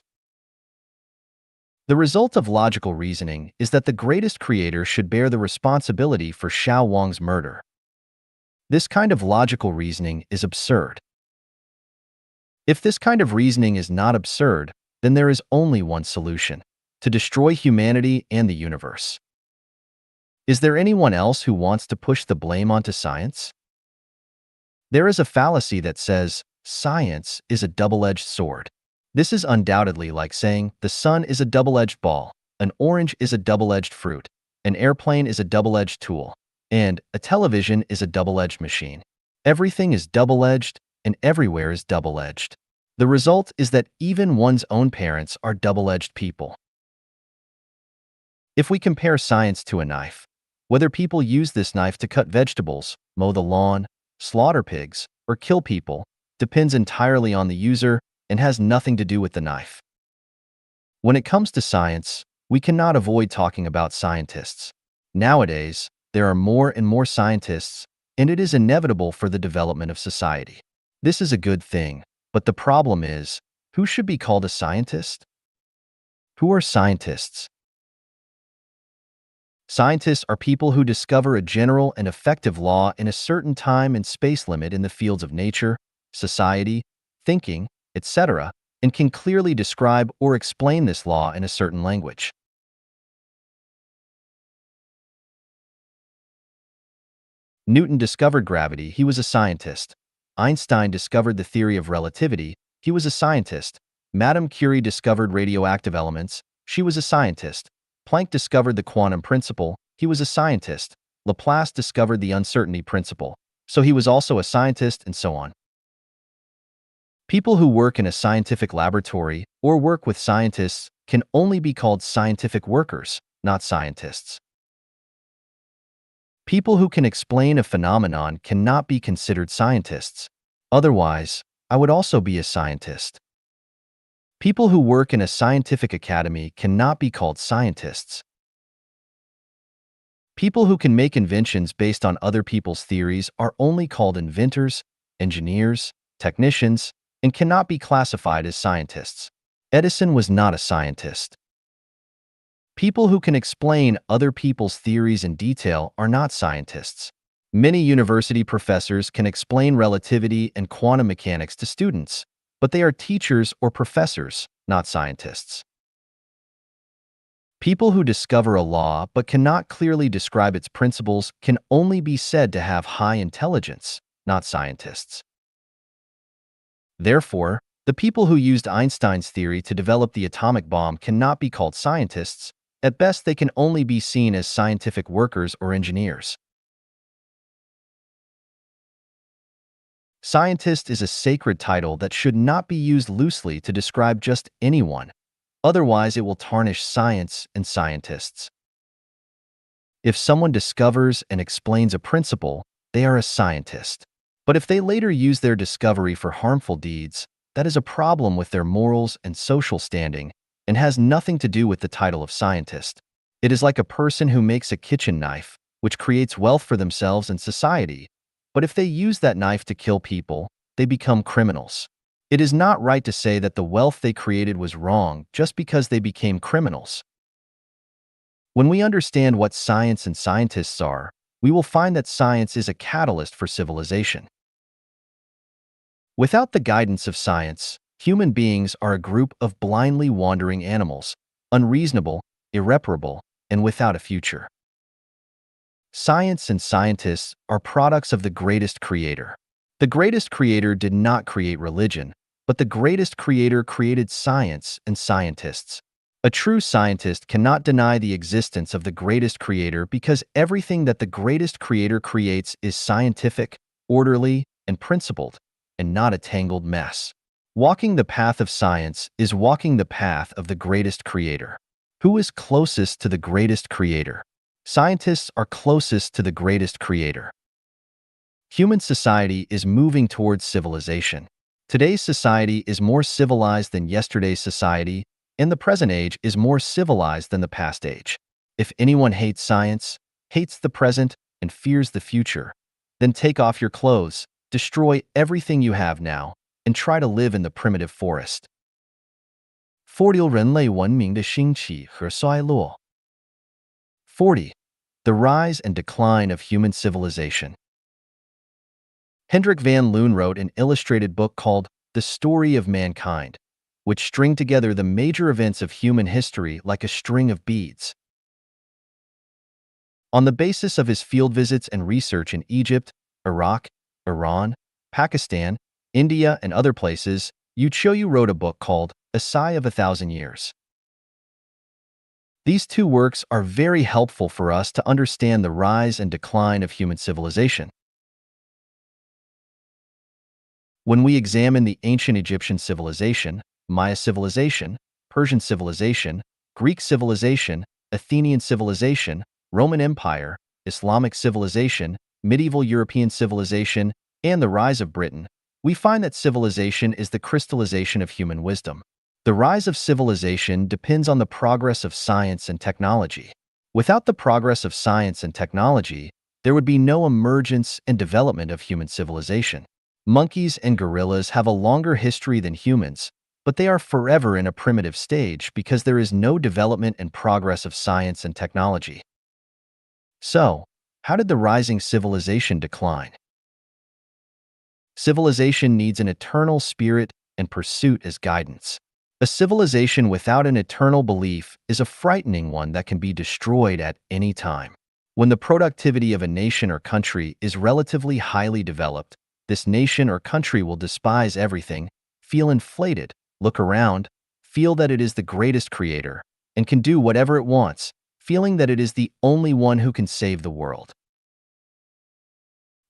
The result of logical reasoning is that the greatest creator should bear the responsibility for Xiao Wang's murder. This kind of logical reasoning is absurd. If this kind of reasoning is not absurd, then there is only one solution: to destroy humanity and the universe. Is there anyone else who wants to push the blame onto science? There is a fallacy that says, science is a double-edged sword. This is undoubtedly like saying the sun is a double-edged ball, an orange is a double-edged fruit, an airplane is a double-edged tool, and a television is a double-edged machine. Everything is double-edged, and everywhere is double-edged. The result is that even one's own parents are double-edged people. If we compare science to a knife, whether people use this knife to cut vegetables, mow the lawn, slaughter pigs, or kill people, depends entirely on the user and has nothing to do with the knife. When it comes to science, we cannot avoid talking about scientists. Nowadays, there are more and more scientists, and it is inevitable for the development of society. This is a good thing, but the problem is, who should be called a scientist? Who are scientists? Scientists are people who discover a general and effective law in a certain time and space limit in the fields of nature, society, thinking, etc., and can clearly describe or explain this law in a certain language. Newton discovered gravity, he was a scientist. Einstein discovered the theory of relativity, he was a scientist. Madame Curie discovered radioactive elements, she was a scientist. Planck discovered the quantum principle, he was a scientist. Laplace discovered the uncertainty principle, so he was also a scientist, and so on. People who work in a scientific laboratory or work with scientists can only be called scientific workers, not scientists. People who can explain a phenomenon cannot be considered scientists. Otherwise, I would also be a scientist. People who work in a scientific academy cannot be called scientists. People who can make inventions based on other people's theories are only called inventors, engineers, technicians, and cannot be classified as scientists. Edison was not a scientist. People who can explain other people's theories in detail are not scientists. Many university professors can explain relativity and quantum mechanics to students, but they are teachers or professors, not scientists. People who discover a law but cannot clearly describe its principles can only be said to have high intelligence, not scientists. Therefore, the people who used Einstein's theory to develop the atomic bomb cannot be called scientists. At best, they can only be seen as scientific workers or engineers. Scientist is a sacred title that should not be used loosely to describe just anyone. Otherwise, it will tarnish science and scientists. If someone discovers and explains a principle, they are a scientist. But if they later use their discovery for harmful deeds, that is a problem with their morals and social standing and has nothing to do with the title of scientist. It is like a person who makes a kitchen knife, which creates wealth for themselves and society. But if they use that knife to kill people, they become criminals. It is not right to say that the wealth they created was wrong just because they became criminals. When we understand what science and scientists are, we will find that science is a catalyst for civilization. Without the guidance of science, human beings are a group of blindly wandering animals, unreasonable, irreparable, and without a future. Science and scientists are products of the greatest creator. The greatest creator did not create religion, but the greatest creator created science and scientists. A true scientist cannot deny the existence of the greatest creator because everything that the greatest creator creates is scientific, orderly, and principled, and not a tangled mess. Walking the path of science is walking the path of the greatest creator. Who is closest to the greatest creator? Scientists are closest to the greatest creator. Human society is moving towards civilization. Today's society is more civilized than yesterday's society, and the present age is more civilized than the past age. If anyone hates science, hates the present, and fears the future, then take off your clothes, destroy everything you have now, and try to live in the primitive forest. 40. 人类文明的兴起和衰落. 40. The rise and decline of human civilization. Hendrik van Loon wrote an illustrated book called The Story of Mankind, which string together the major events of human history like a string of beads. On the basis of his field visits and research in Egypt, Iraq, Iran, Pakistan, India, and other places, Yu Choyu wrote a book called A Sigh of a Thousand Years. These two works are very helpful for us to understand the rise and decline of human civilization. When we examine the ancient Egyptian civilization, Maya civilization, Persian civilization, Greek civilization, Athenian civilization, Roman Empire, Islamic civilization, medieval European civilization, and the rise of Britain, we find that civilization is the crystallization of human wisdom. The rise of civilization depends on the progress of science and technology. Without the progress of science and technology, there would be no emergence and development of human civilization. Monkeys and gorillas have a longer history than humans, but they are forever in a primitive stage because there is no development and progress of science and technology. So, how did the rising civilization decline? Civilization needs an eternal spirit and pursuit as guidance. A civilization without an eternal belief is a frightening one that can be destroyed at any time. When the productivity of a nation or country is relatively highly developed, this nation or country will despise everything, feel inflated, look around, feel that it is the greatest creator, and can do whatever it wants, feeling that it is the only one who can save the world.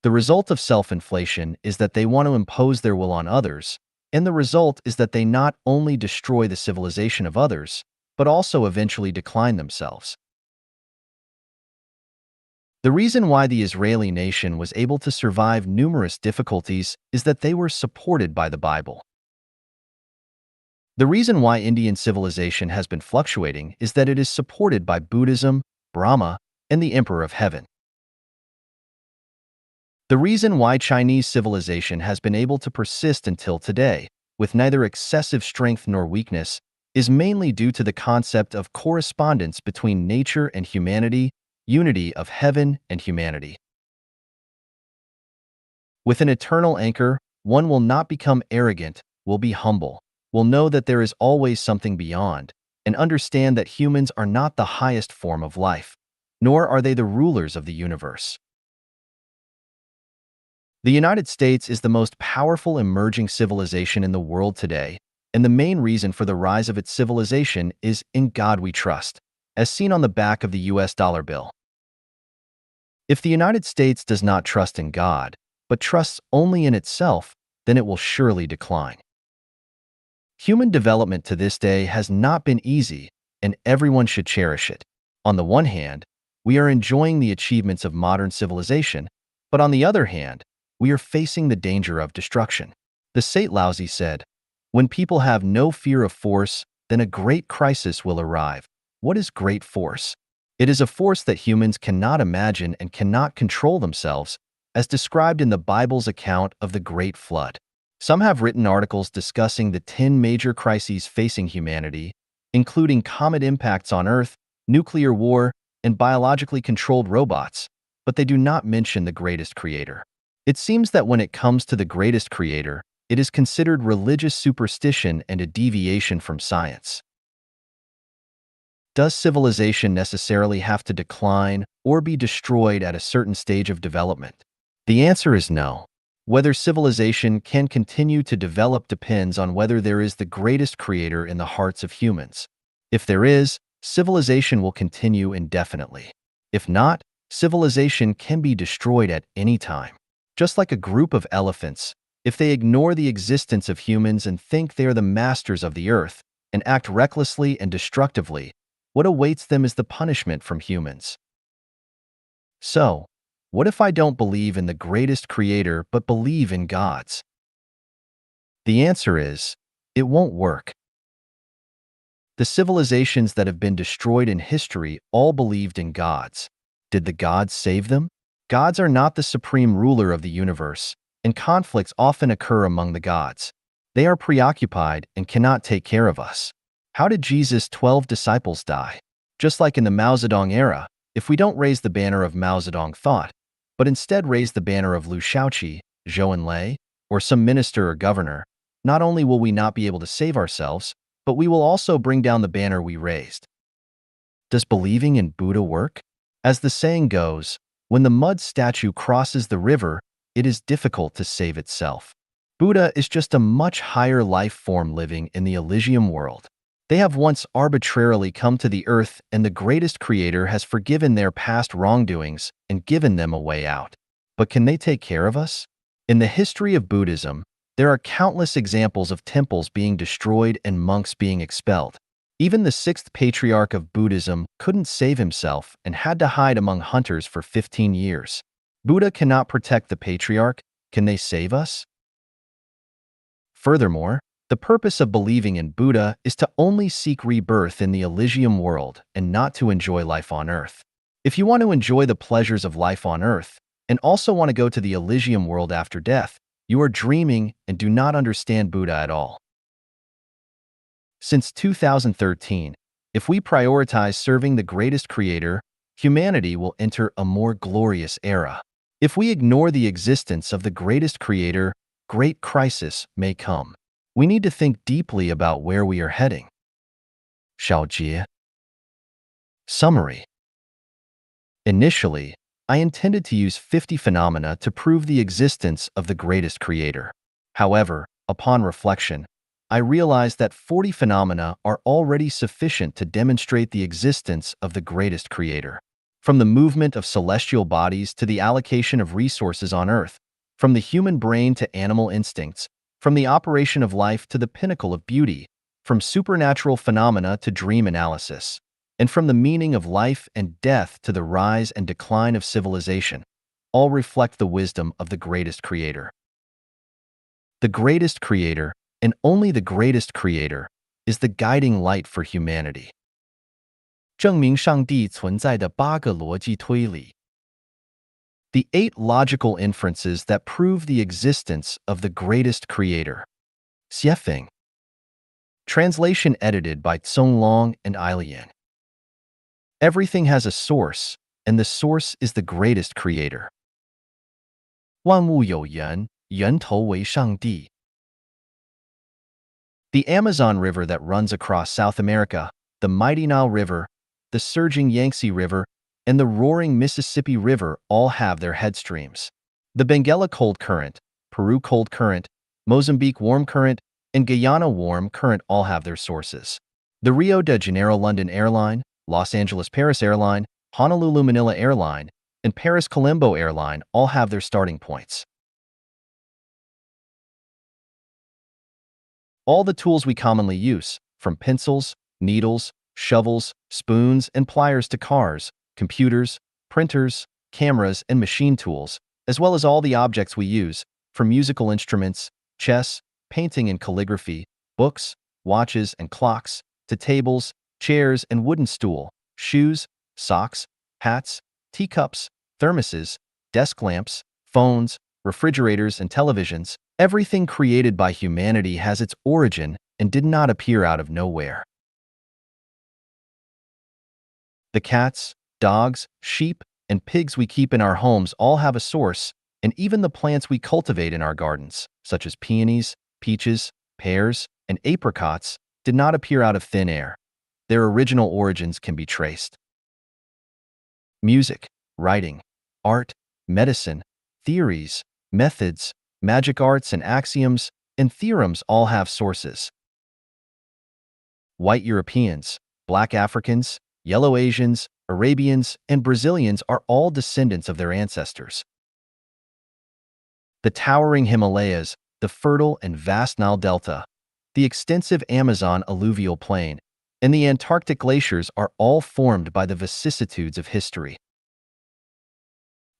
The result of self-inflation is that they want to impose their will on others, and the result is that they not only destroy the civilization of others, but also eventually decline themselves. The reason why the Israeli nation was able to survive numerous difficulties is that they were supported by the Bible. The reason why Indian civilization has been fluctuating is that it is supported by Buddhism, Brahma, and the Emperor of Heaven. The reason why Chinese civilization has been able to persist until today, with neither excessive strength nor weakness, is mainly due to the concept of correspondence between nature and humanity, unity of heaven and humanity. With an eternal anchor, one will not become arrogant, will be humble, will know that there is always something beyond, and understand that humans are not the highest form of life, nor are they the rulers of the universe. The United States is the most powerful emerging civilization in the world today, and the main reason for the rise of its civilization is "In God We Trust," as seen on the back of the US dollar bill. If the United States does not trust in God, but trusts only in itself, then it will surely decline. Human development to this day has not been easy, and everyone should cherish it. On the one hand, we are enjoying the achievements of modern civilization, but on the other hand, we are facing the danger of destruction. The Saint Laozi said, "When people have no fear of force, then a great crisis will arrive." What is great force? It is a force that humans cannot imagine and cannot control themselves, as described in the Bible's account of the Great Flood. Some have written articles discussing the 10 major crises facing humanity, including comet impacts on Earth, nuclear war, and biologically controlled robots, but they do not mention the greatest creator. It seems that when it comes to the greatest creator, it is considered religious superstition and a deviation from science. Does civilization necessarily have to decline or be destroyed at a certain stage of development? The answer is no. Whether civilization can continue to develop depends on whether there is the greatest creator in the hearts of humans. If there is, civilization will continue indefinitely. If not, civilization can be destroyed at any time. Just like a group of elephants, if they ignore the existence of humans and think they are the masters of the earth and act recklessly and destructively, what awaits them is the punishment from humans. So, what if I don't believe in the greatest creator but believe in God's? The answer is, it won't work. The civilizations that have been destroyed in history all believed in gods. Did the gods save them? Gods are not the supreme ruler of the universe, and conflicts often occur among the gods. They are preoccupied and cannot take care of us. How did Jesus' 12 disciples die? Just like in the Mao Zedong era, if we don't raise the banner of Mao Zedong thought, but instead raise the banner of Liu Shaoqi, Zhou Enlai, or some minister or governor, not only will we not be able to save ourselves, but we will also bring down the banner we raised. Does believing in Buddha work? As the saying goes, when the mud statue crosses the river, it is difficult to save itself. Buddha is just a much higher life form living in the Elysium world. They have once arbitrarily come to the earth, and the greatest creator has forgiven their past wrongdoings and given them a way out. But can they take care of us? In the history of Buddhism, there are countless examples of temples being destroyed and monks being expelled. Even the sixth patriarch of Buddhism couldn't save himself and had to hide among hunters for 15 years. Buddha cannot protect the patriarch. Can they save us? Furthermore, the purpose of believing in Buddha is to only seek rebirth in the Elysium world and not to enjoy life on earth. If you want to enjoy the pleasures of life on earth and also want to go to the Elysium world after death, you are dreaming and do not understand Buddha at all. Since 2013, if we prioritize serving the greatest creator, humanity will enter a more glorious era. If we ignore the existence of the greatest creator, great crisis may come. We need to think deeply about where we are heading. 小结 Summary. Initially, I intended to use 50 phenomena to prove the existence of the greatest creator. However, upon reflection, I realized that 40 phenomena are already sufficient to demonstrate the existence of the greatest creator. From the movement of celestial bodies to the allocation of resources on Earth, from the human brain to animal instincts, from the operation of life to the pinnacle of beauty, from supernatural phenomena to dream analysis, and from the meaning of life and death to the rise and decline of civilization, all reflect the wisdom of the greatest creator. The greatest creator, and only the greatest creator, is the guiding light for humanity. 证明上帝存在的8个逻辑推理 The 8 logical inferences that prove the existence of the greatest creator. Xiefeng. Translation edited by Cong Long and Ailian. Everything has a source, and the source is the greatest creator. 万物有源，源头为上帝 The Amazon River that runs across South America, the mighty Nile River, the surging Yangtze River, and the roaring Mississippi River all have their headstreams. The Benguela Cold Current, Peru Cold Current, Mozambique Warm Current, and Guyana Warm Current all have their sources. The Rio de Janeiro London Airline, Los Angeles Paris Airline, Honolulu Manila Airline, and Paris Colombo Airline all have their starting points. All the tools we commonly use, from pencils, needles, shovels, spoons, and pliers to cars, computers, printers, cameras, and machine tools, as well as all the objects we use, from musical instruments, chess, painting and calligraphy, books, watches, and clocks, to tables, chairs, and wooden stool, shoes, socks, hats, teacups, thermoses, desk lamps, phones, refrigerators, and televisions. Everything created by humanity has its origin and did not appear out of nowhere. The cats, dogs, sheep, and pigs we keep in our homes all have a source, and even the plants we cultivate in our gardens, such as peonies, peaches, pears, and apricots, did not appear out of thin air. Their original origins can be traced. Music, writing, art, medicine, theories, methods, magic arts and axioms, and theorems all have sources. White Europeans, black Africans, yellow Asians, Arabians, and Brazilians are all descendants of their ancestors. The towering Himalayas, the fertile and vast Nile Delta, the extensive Amazon alluvial plain, and the Antarctic glaciers are all formed by the vicissitudes of history.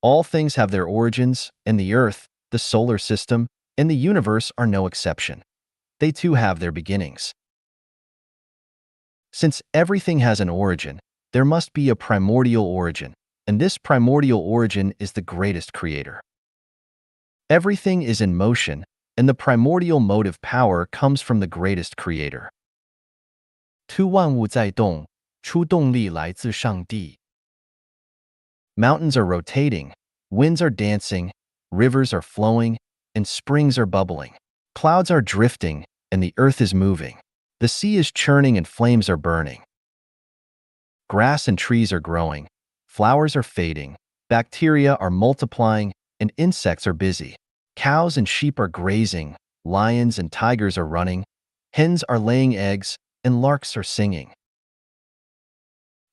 All things have their origins, and the Earth, the solar system, and the universe are no exception. They too have their beginnings. Since everything has an origin, there must be a primordial origin, and this primordial origin is the greatest creator. Everything is in motion, and the primordial motive power comes from the greatest creator. ทุก万物在动，出动力来自上帝。Mountains are rotating, winds are dancing, rivers are flowing, and springs are bubbling. Clouds are drifting, and the earth is moving. The sea is churning and flames are burning. Grass and trees are growing, flowers are fading, bacteria are multiplying, and insects are busy. Cows and sheep are grazing, lions and tigers are running, hens are laying eggs, and larks are singing.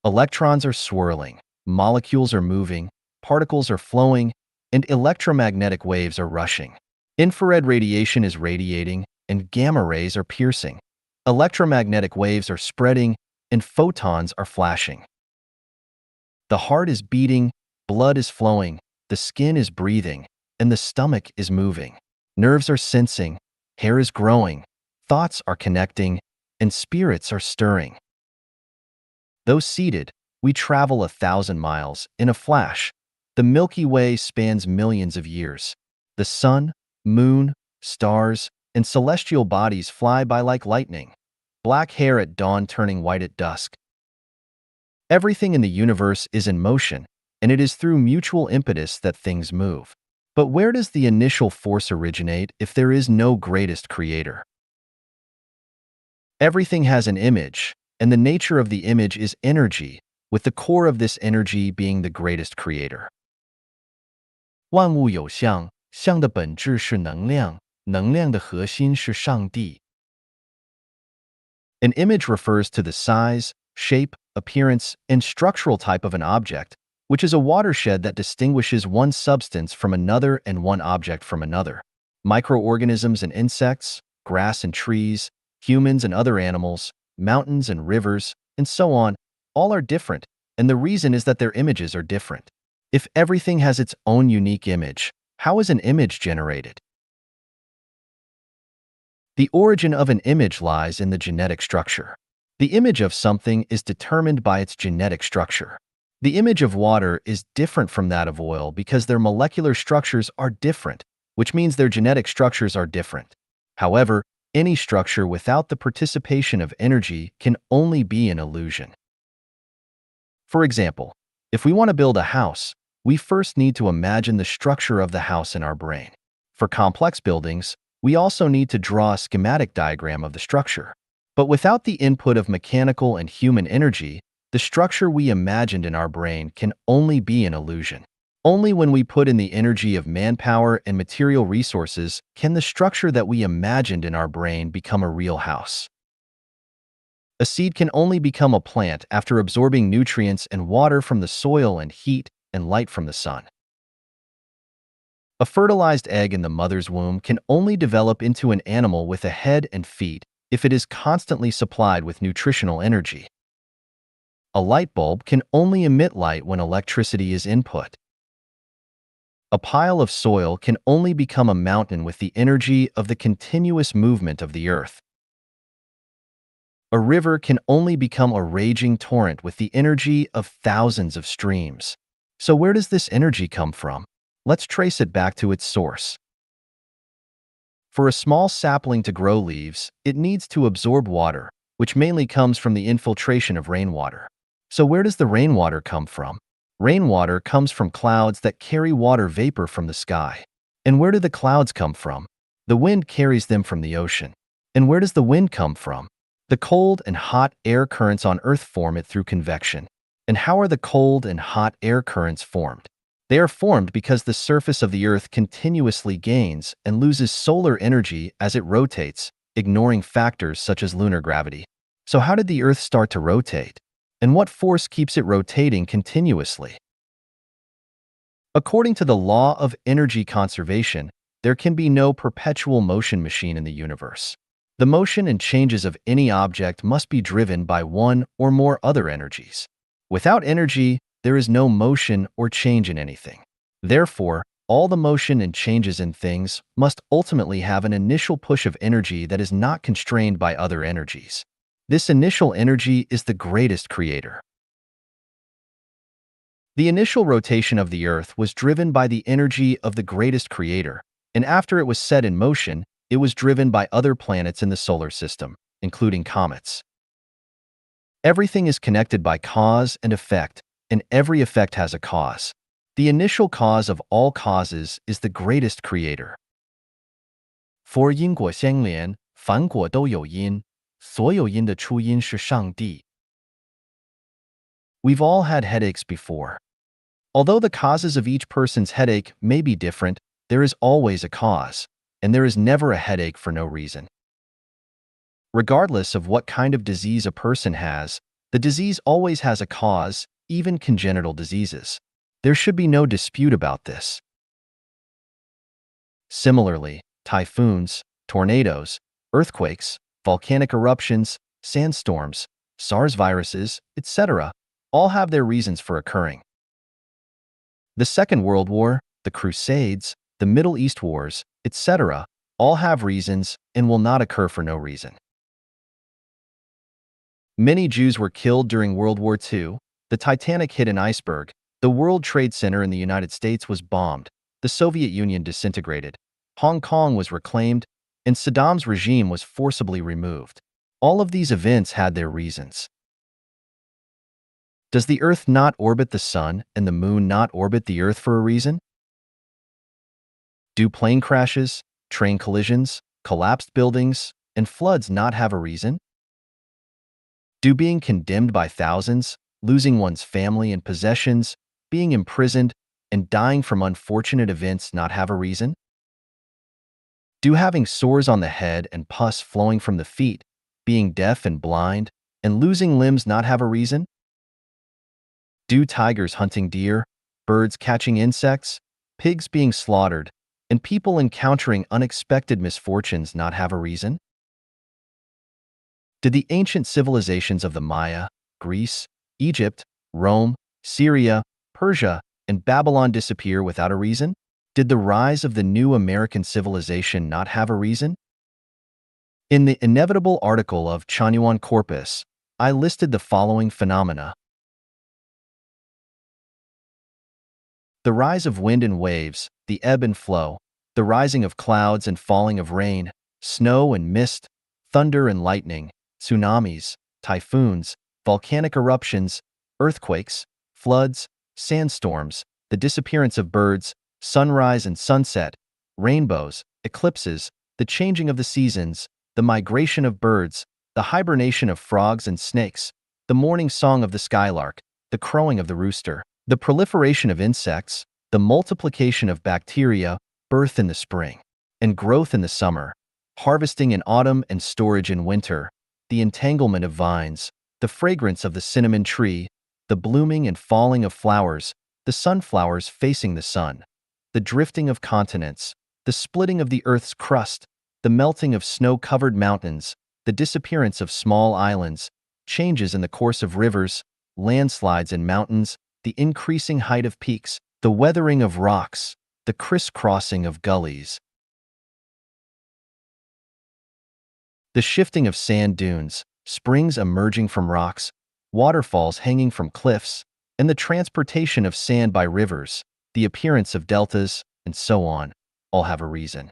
Electrons are swirling, molecules are moving, particles are flowing, and electromagnetic waves are rushing. Infrared radiation is radiating, and gamma rays are piercing. Electromagnetic waves are spreading, and photons are flashing. The heart is beating, blood is flowing, the skin is breathing, and the stomach is moving. Nerves are sensing, hair is growing, thoughts are connecting, and spirits are stirring. Though seated, we travel 1,000 miles in a flash. The Milky Way spans millions of years. The sun, moon, stars, and celestial bodies fly by like lightning, black hair at dawn turning white at dusk. Everything in the universe is in motion, and it is through mutual impetus that things move. But where does the initial force originate if there is no greatest creator? Everything has an image, and the nature of the image is energy, with the core of this energy being the greatest creator. 万物有相，相的本质是能量，能量的核心是上帝。An image refers to the size, shape, appearance, and structural type of an object, which is a watershed that distinguishes one substance from another and one object from another. Microorganisms and insects, grass and trees, humans and other animals, mountains and rivers, and so on, all are different, and the reason is that their images are different. If everything has its own unique image, how is an image generated? The origin of an image lies in the genetic structure. The image of something is determined by its genetic structure. The image of water is different from that of oil because their molecular structures are different, which means their genetic structures are different. However, any structure without the participation of energy can only be an illusion. For example, if we want to build a house, we first need to imagine the structure of the house in our brain. For complex buildings, we also need to draw a schematic diagram of the structure. But without the input of mechanical and human energy, the structure we imagined in our brain can only be an illusion. Only when we put in the energy of manpower and material resources can the structure that we imagined in our brain become a real house. A seed can only become a plant after absorbing nutrients and water from the soil and heat and light from the sun. A fertilized egg in the mother's womb can only develop into an animal with a head and feet if it is constantly supplied with nutritional energy. A light bulb can only emit light when electricity is input. A pile of soil can only become a mountain with the energy of the continuous movement of the earth. A river can only become a raging torrent with the energy of thousands of streams. So where does this energy come from? Let's trace it back to its source. For a small sapling to grow leaves, it needs to absorb water, which mainly comes from the infiltration of rainwater. So where does the rainwater come from? Rainwater comes from clouds that carry water vapor from the sky. And where do the clouds come from? The wind carries them from the ocean. And where does the wind come from? The cold and hot air currents on Earth form it through convection. And how are the cold and hot air currents formed? They are formed because the surface of the Earth continuously gains and loses solar energy as it rotates, ignoring factors such as lunar gravity. So how did the Earth start to rotate? And what force keeps it rotating continuously? According to the law of energy conservation, there can be no perpetual motion machine in the universe. The motion and changes of any object must be driven by one or more other energies. Without energy, there is no motion or change in anything. Therefore, all the motion and changes in things must ultimately have an initial push of energy that is not constrained by other energies. This initial energy is the greatest creator. The initial rotation of the Earth was driven by the energy of the greatest creator, and after it was set in motion, it was driven by other planets in the solar system, including comets. Everything is connected by cause and effect, and every effect has a cause. The initial cause of all causes is the greatest creator. For 因果相连，凡果都有因，所有因的出因是上帝。We've all had headaches before. Although the causes of each person's headache may be different, there is always a cause, and there is never a headache for no reason. Regardless of what kind of disease a person has, the disease always has a cause, even congenital diseases. There should be no dispute about this. Similarly, typhoons, tornadoes, earthquakes, volcanic eruptions, sandstorms, SARS viruses, etc., all have their reasons for occurring. The Second World War, the Crusades, the Middle East wars, etc., all have reasons and will not occur for no reason. Many Jews were killed during World War II. The Titanic hit an iceberg. The World Trade Center in the United States was bombed. The Soviet Union disintegrated. Hong Kong was reclaimed, and Saddam's regime was forcibly removed. All of these events had their reasons. Does the Earth not orbit the Sun and the Moon not orbit the Earth for a reason? Do plane crashes, train collisions, collapsed buildings, and floods not have a reason? Do being condemned by thousands, losing one's family and possessions, being imprisoned, and dying from unfortunate events not have a reason? Do having sores on the head and pus flowing from the feet, being deaf and blind, and losing limbs not have a reason? Do tigers hunting deer, birds catching insects, pigs being slaughtered, and people encountering unexpected misfortunes not have a reason? Did the ancient civilizations of the Maya, Greece, Egypt, Rome, Syria, Persia, and Babylon disappear without a reason? Did the rise of the new American civilization not have a reason? In the inevitable article of Chanuan Corpus, I listed the following phenomena. The rise of wind and waves, the ebb and flow, the rising of clouds and falling of rain, snow and mist, thunder and lightning, tsunamis, typhoons, volcanic eruptions, earthquakes, floods, sandstorms, the disappearance of birds, sunrise and sunset, rainbows, eclipses, the changing of the seasons, the migration of birds, the hibernation of frogs and snakes, the morning song of the skylark, the crowing of the rooster, the proliferation of insects, the multiplication of bacteria, birth in the spring, and growth in the summer, harvesting in autumn and storage in winter, the entanglement of vines, the fragrance of the cinnamon tree, the blooming and falling of flowers, the sunflowers facing the sun, the drifting of continents, the splitting of the Earth's crust, the melting of snow-covered mountains, the disappearance of small islands, changes in the course of rivers, landslides in mountains, the increasing height of peaks, the weathering of rocks, the crisscrossing of gullies, the shifting of sand dunes, springs emerging from rocks, waterfalls hanging from cliffs, and the transportation of sand by rivers, the appearance of deltas, and so on, all have a reason.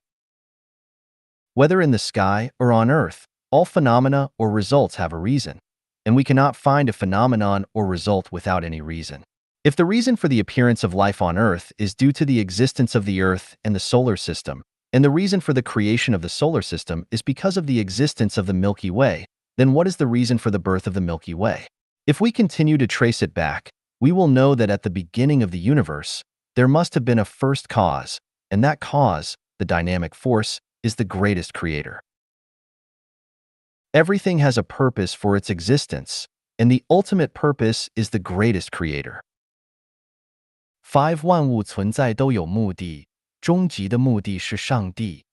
Whether in the sky or on Earth, all phenomena or results have a reason, and we cannot find a phenomenon or result without any reason. If the reason for the appearance of life on Earth is due to the existence of the Earth and the solar system, and the reason for the creation of the solar system is because of the existence of the Milky Way, then what is the reason for the birth of the Milky Way? If we continue to trace it back, we will know that at the beginning of the universe, there must have been a first cause, and that cause, the dynamic force, is the greatest creator. Everything has a purpose for its existence, and the ultimate purpose is the greatest creator. 5万物存在都有目的，终极的目的是上帝。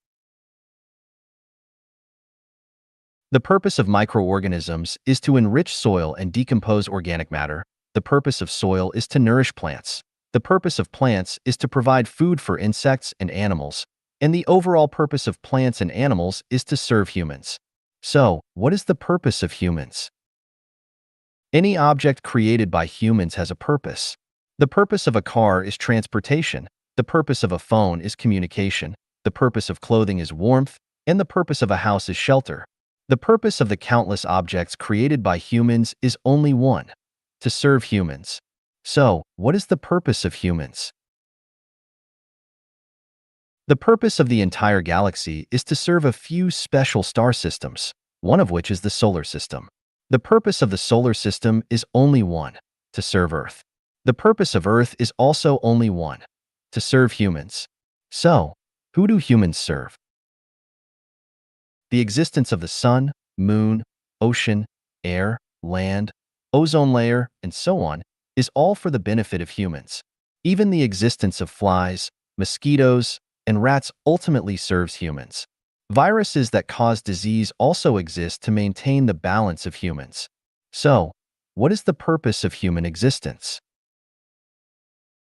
The purpose of microorganisms is to enrich soil and decompose organic matter. The purpose of soil is to nourish plants. The purpose of plants is to provide food for insects and animals. And the overall purpose of plants and animals is to serve humans. So, what is the purpose of humans? Any object created by humans has a purpose. The purpose of a car is transportation. The purpose of a phone is communication. The purpose of clothing is warmth. And the purpose of a house is shelter. The purpose of the countless objects created by humans is only one: to serve humans. So, what is the purpose of humans? The purpose of the entire galaxy is to serve a few special star systems, one of which is the solar system. The purpose of the solar system is only one: to serve Earth. The purpose of Earth is also only one: to serve humans. So, who do humans serve? The existence of the sun, moon, ocean, air, land, ozone layer, and so on is all for the benefit of humans. Even the existence of flies, mosquitoes, and rats ultimately serves humans. Viruses that cause disease also exist to maintain the balance of humans. So, what is the purpose of human existence?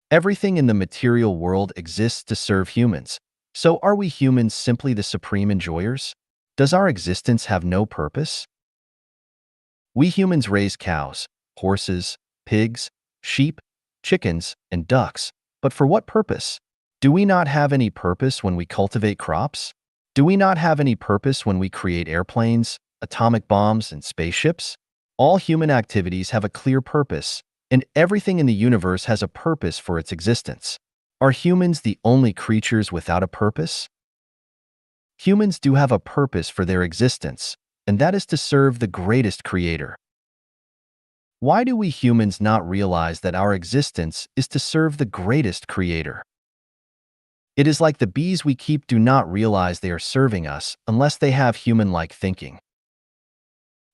Everything in the material world exists to serve humans. So are we humans simply the supreme enjoyers? Does our existence have no purpose? We humans raise cows, horses, pigs, sheep, chickens, and ducks. But for what purpose? Do we not have any purpose when we cultivate crops? Do we not have any purpose when we create airplanes, atomic bombs, and spaceships? All human activities have a clear purpose, and everything in the universe has a purpose for its existence. Are humans the only creatures without a purpose? Humans do have a purpose for their existence, and that is to serve the greatest creator. Why do we humans not realize that our existence is to serve the greatest creator? It is like the bees we keep do not realize they are serving us unless they have human-like thinking.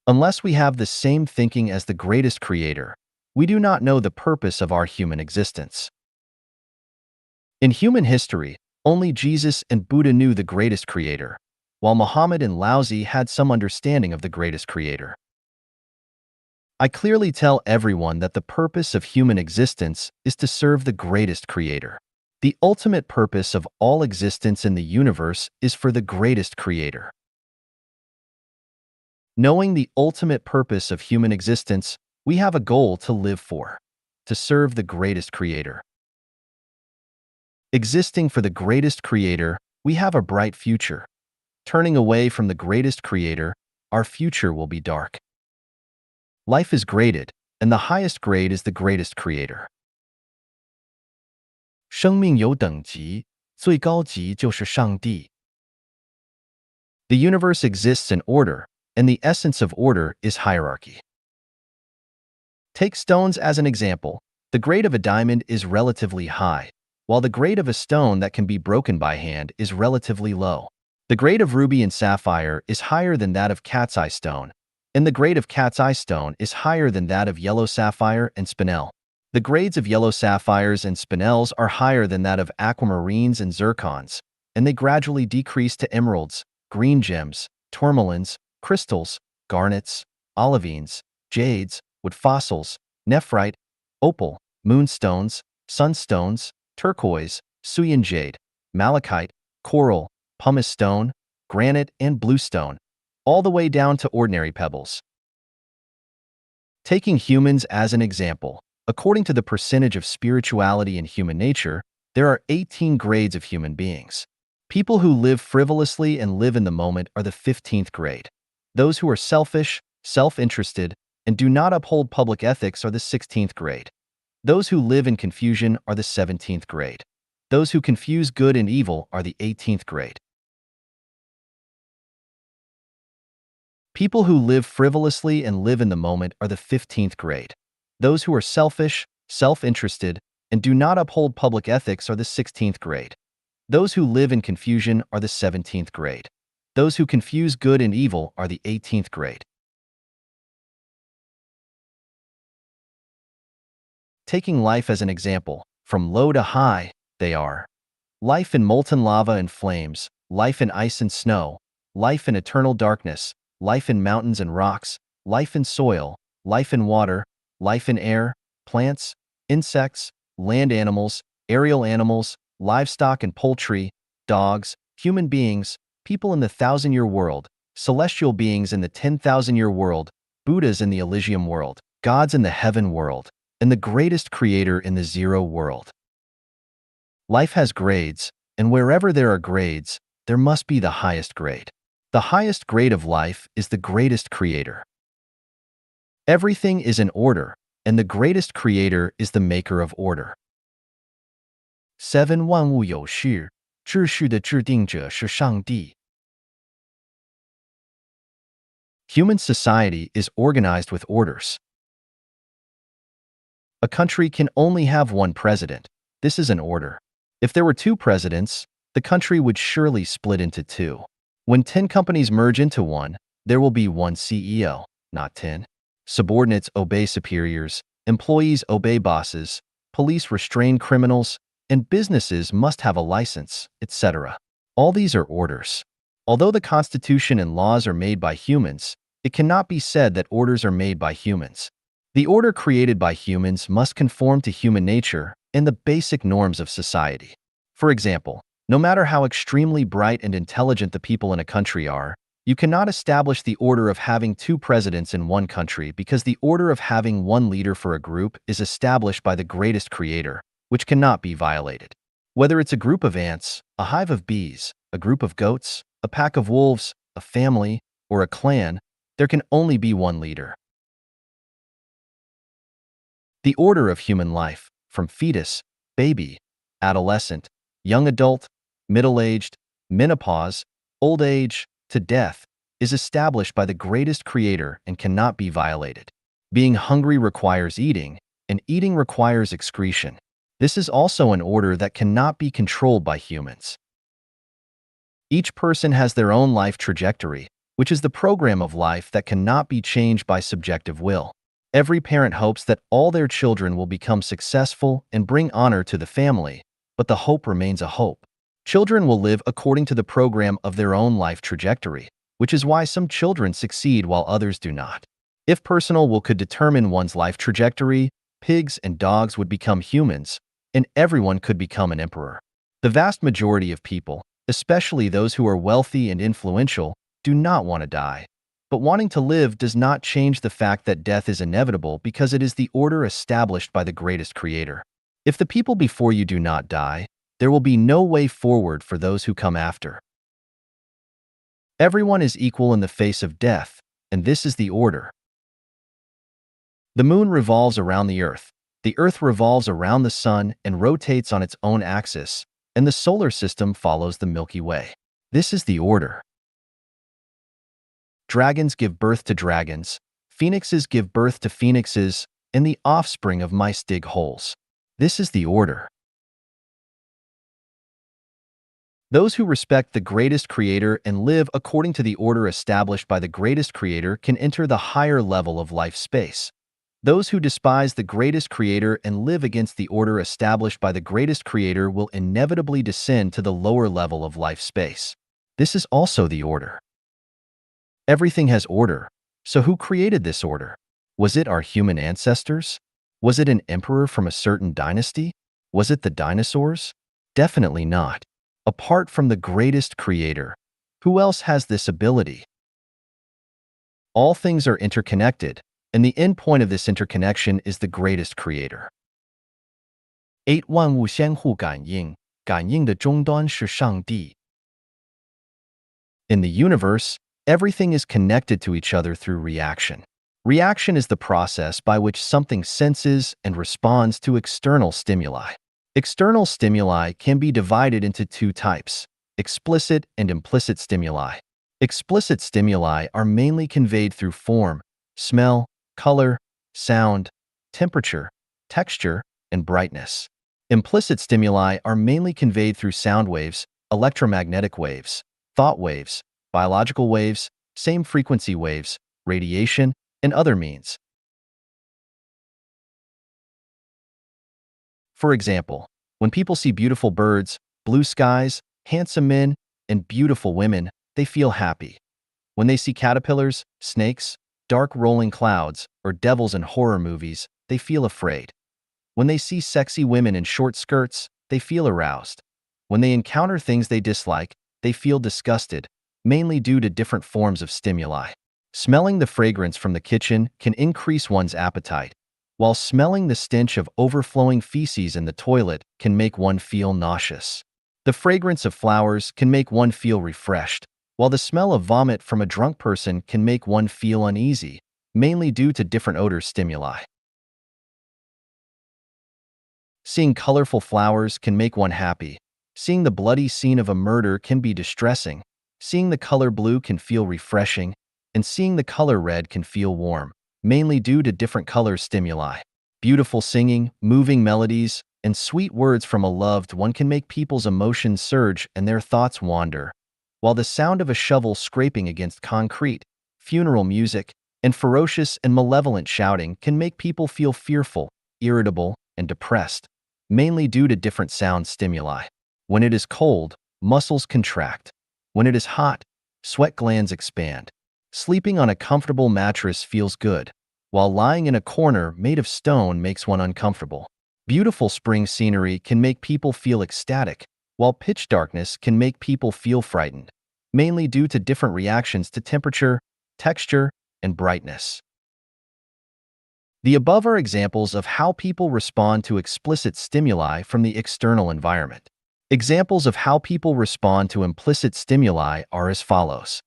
Unless we have the same thinking as the greatest creator, we do not know the purpose of our human existence. In human history, only Jesus and Buddha knew the greatest creator, while Muhammad and Laozi had some understanding of the greatest creator. I clearly tell everyone that the purpose of human existence is to serve the greatest creator. The ultimate purpose of all existence in the universe is for the greatest creator. Knowing the ultimate purpose of human existence, we have a goal to live for, to serve the greatest creator. Existing for the greatest creator, we have a bright future. Turning away from the greatest creator, our future will be dark. Life is graded, and the highest grade is the greatest creator. 生命有等级，最高级就是上帝。The universe exists in order, and the essence of order is hierarchy. Take stones as an example. The grade of a diamond is relatively high, while the grade of a stone that can be broken by hand is relatively low. The grade of ruby and sapphire is higher than that of cat's eye stone, and the grade of cat's eye stone is higher than that of yellow sapphire and spinel. The grades of yellow sapphires and spinels are higher than that of aquamarines and zircons, and they gradually decrease to emeralds, green gems, tourmalines, crystals, garnets, olivines, jades, wood fossils, nephrite, opal, moonstones, sunstones, turquoise, Suyan jade, malachite, coral, pumice stone, granite, and bluestone, all the way down to ordinary pebbles. Taking humans as an example, according to the percentage of spirituality in human nature, there are 18 grades of human beings. People who live frivolously and live in the moment are the 15th grade. Those who are selfish, self-interested, and do not uphold public ethics are the 16th grade. Those who live in confusion are the 17th grade. Those who confuse good and evil are the 18th grade. People who live frivolously and live in the moment are the 15th grade. Those who are selfish, self-interested, and do not uphold public ethics are the 16th grade. Those who live in confusion are the 17th grade. Those who confuse good and evil are the 18th grade. Taking life as an example, from low to high, they are life in molten lava and flames, life in ice and snow, life in eternal darkness, life in mountains and rocks, life in soil, life in water, life in air, plants, insects, land animals, aerial animals, livestock and poultry, dogs, human beings, people in the 1,000-year world, celestial beings in the 10,000-year world, Buddhas in the Elysium world, gods in the heaven world, and the greatest creator in the zero world. Life has grades, and wherever there are grades, there must be the highest grade. The highest grade of life is the greatest creator. Everything is in order, and the greatest creator is the maker of order. 7. 万物有序，秩序的制定者是上帝。Human society is organized with orders. A country can only have one president. This is an order. If there were two presidents, the country would surely split into two. When 10 companies merge into one, there will be one CEO, not 10. Subordinates obey superiors, employees obey bosses, police restrain criminals, and businesses must have a license, etc. All these are orders. Although the Constitution and laws are made by humans, it cannot be said that orders are made by humans. The order created by humans must conform to human nature and the basic norms of society. For example, no matter how extremely bright and intelligent the people in a country are, you cannot establish the order of having two presidents in one country because the order of having one leader for a group is established by the greatest creator, which cannot be violated. Whether it's a group of ants, a hive of bees, a group of goats, a pack of wolves, a family, or a clan, there can only be one leader. The order of human life, from fetus, baby, adolescent, young adult, middle-aged, menopause, old age, to death, is established by the greatest creator and cannot be violated. Being hungry requires eating, and eating requires excretion. This is also an order that cannot be controlled by humans. Each person has their own life trajectory, which is the program of life that cannot be changed by subjective will. Every parent hopes that all their children will become successful and bring honor to the family, but the hope remains a hope. Children will live according to the program of their own life trajectory, which is why some children succeed while others do not. If personal will could determine one's life trajectory, pigs and dogs would become humans, and everyone could become an emperor. The vast majority of people, especially those who are wealthy and influential, do not want to die. But wanting to live does not change the fact that death is inevitable because it is the order established by the greatest creator. If the people before you do not die, there will be no way forward for those who come after. Everyone is equal in the face of death, and this is the order. The moon revolves around the earth revolves around the sun and rotates on its own axis, and the solar system follows the Milky Way. This is the order. Dragons give birth to dragons, phoenixes give birth to phoenixes, and the offspring of mice dig holes. This is the order. Those who respect the greatest creator and live according to the order established by the greatest creator can enter the higher level of life space. Those who despise the greatest creator and live against the order established by the greatest creator will inevitably descend to the lower level of life space. This is also the order. Everything has order, so who created this order? Was it our human ancestors? Was it an emperor from a certain dynasty? Was it the dinosaurs? Definitely not. Apart from the greatest creator, who else has this ability? All things are interconnected, and the end point of this interconnection is the greatest creator. 8. 万物相互感应，感应的终端是上帝。In the universe, everything is connected to each other through reaction. Reaction is the process by which something senses and responds to external stimuli. External stimuli can be divided into two types, explicit and implicit stimuli. Explicit stimuli are mainly conveyed through form, smell, color, sound, temperature, texture, and brightness. Implicit stimuli are mainly conveyed through sound waves, electromagnetic waves, thought waves, biological waves, same frequency waves, radiation, and other means. For example, when people see beautiful birds, blue skies, handsome men, and beautiful women, they feel happy. When they see caterpillars, snakes, dark rolling clouds, or devils in horror movies, they feel afraid. When they see sexy women in short skirts, they feel aroused. When they encounter things they dislike, they feel disgusted, mainly due to different forms of stimuli. Smelling the fragrance from the kitchen can increase one's appetite, while smelling the stench of overflowing feces in the toilet can make one feel nauseous. The fragrance of flowers can make one feel refreshed, while the smell of vomit from a drunk person can make one feel uneasy, mainly due to different odor stimuli. Seeing colorful flowers can make one happy. Seeing the bloody scene of a murder can be distressing. Seeing the color blue can feel refreshing, and seeing the color red can feel warm, mainly due to different color stimuli. Beautiful singing, moving melodies, and sweet words from a loved one can make people's emotions surge and their thoughts wander, while the sound of a shovel scraping against concrete, funeral music, and ferocious and malevolent shouting can make people feel fearful, irritable, and depressed, mainly due to different sound stimuli. When it is cold, muscles contract. When it is hot, Sweat glands expand. Sleeping on a comfortable mattress feels good, while lying in a corner made of stone makes one uncomfortable. Beautiful spring scenery can make people feel ecstatic, while pitch darkness can make people feel frightened, mainly due to different reactions to temperature, texture, and brightness. The above are examples of how people respond to explicit stimuli from the external environment. Examples of how people respond to implicit stimuli are as follows.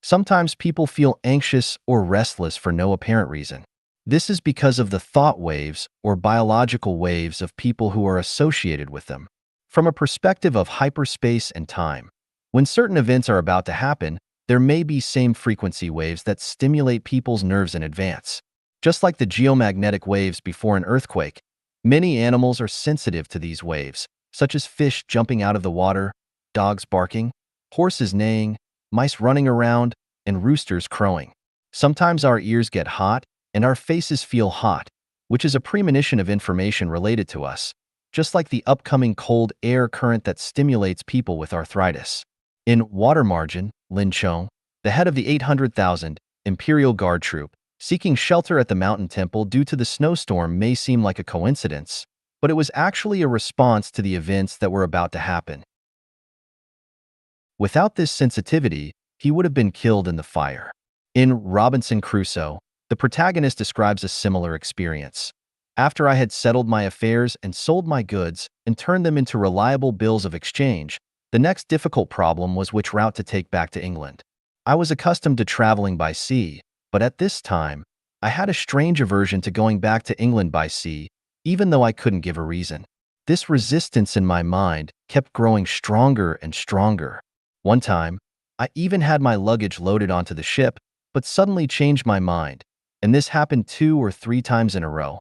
Sometimes people feel anxious or restless for no apparent reason. This is because of the thought waves or biological waves of people who are associated with them. From a perspective of hyperspace and time, when certain events are about to happen, there may be same frequency waves that stimulate people's nerves in advance. Just like the geomagnetic waves before an earthquake, many animals are sensitive to these waves, such as fish jumping out of the water, dogs barking, horses neighing, mice running around, and roosters crowing. Sometimes our ears get hot and our faces feel hot, which is a premonition of information related to us, just like the upcoming cold air current that stimulates people with arthritis. In Water Margin, Lin Chong, the head of the 800,000 Imperial Guard troop, seeking shelter at the mountain temple due to the snowstorm may seem like a coincidence, but it was actually a response to the events that were about to happen. Without this sensitivity, he would have been killed in the fire. In Robinson Crusoe, the protagonist describes a similar experience. After I had settled my affairs and sold my goods and turned them into reliable bills of exchange, the next difficult problem was which route to take back to England. I was accustomed to traveling by sea, but at this time, I had a strange aversion to going back to England by sea, even though I couldn't give a reason. This resistance in my mind kept growing stronger and stronger. One time, I even had my luggage loaded onto the ship, but suddenly changed my mind, and this happened 2 or 3 times in a row.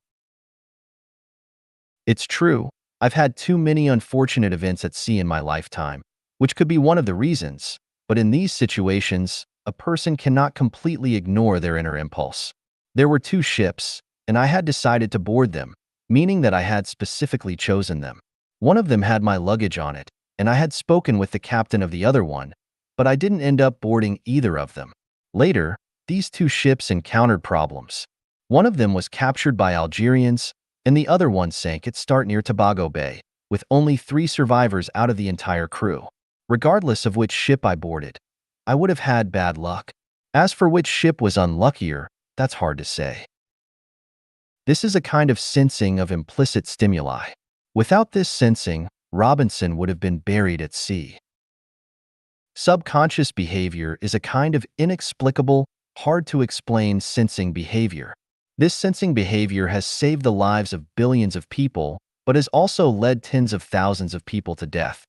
It's true, I've had too many unfortunate events at sea in my lifetime, which could be one of the reasons, but in these situations, a person cannot completely ignore their inner impulse. There were 2 ships, and I had decided to board them, meaning that I had specifically chosen them. One of them had my luggage on it, and I had spoken with the captain of the other one, but I didn't end up boarding either of them. Later, these 2 ships encountered problems. One of them was captured by Algerians, and the other one sank at start near Tobago Bay, with only 3 survivors out of the entire crew. Regardless of which ship I boarded, I would have had bad luck. As for which ship was unluckier, that's hard to say. This is a kind of sensing of implicit stimuli. Without this sensing, Robinson would have been buried at sea. Subconscious behavior is a kind of inexplicable, hard-to-explain sensing behavior. This sensing behavior has saved the lives of billions of people, but has also led tens of thousands of people to death.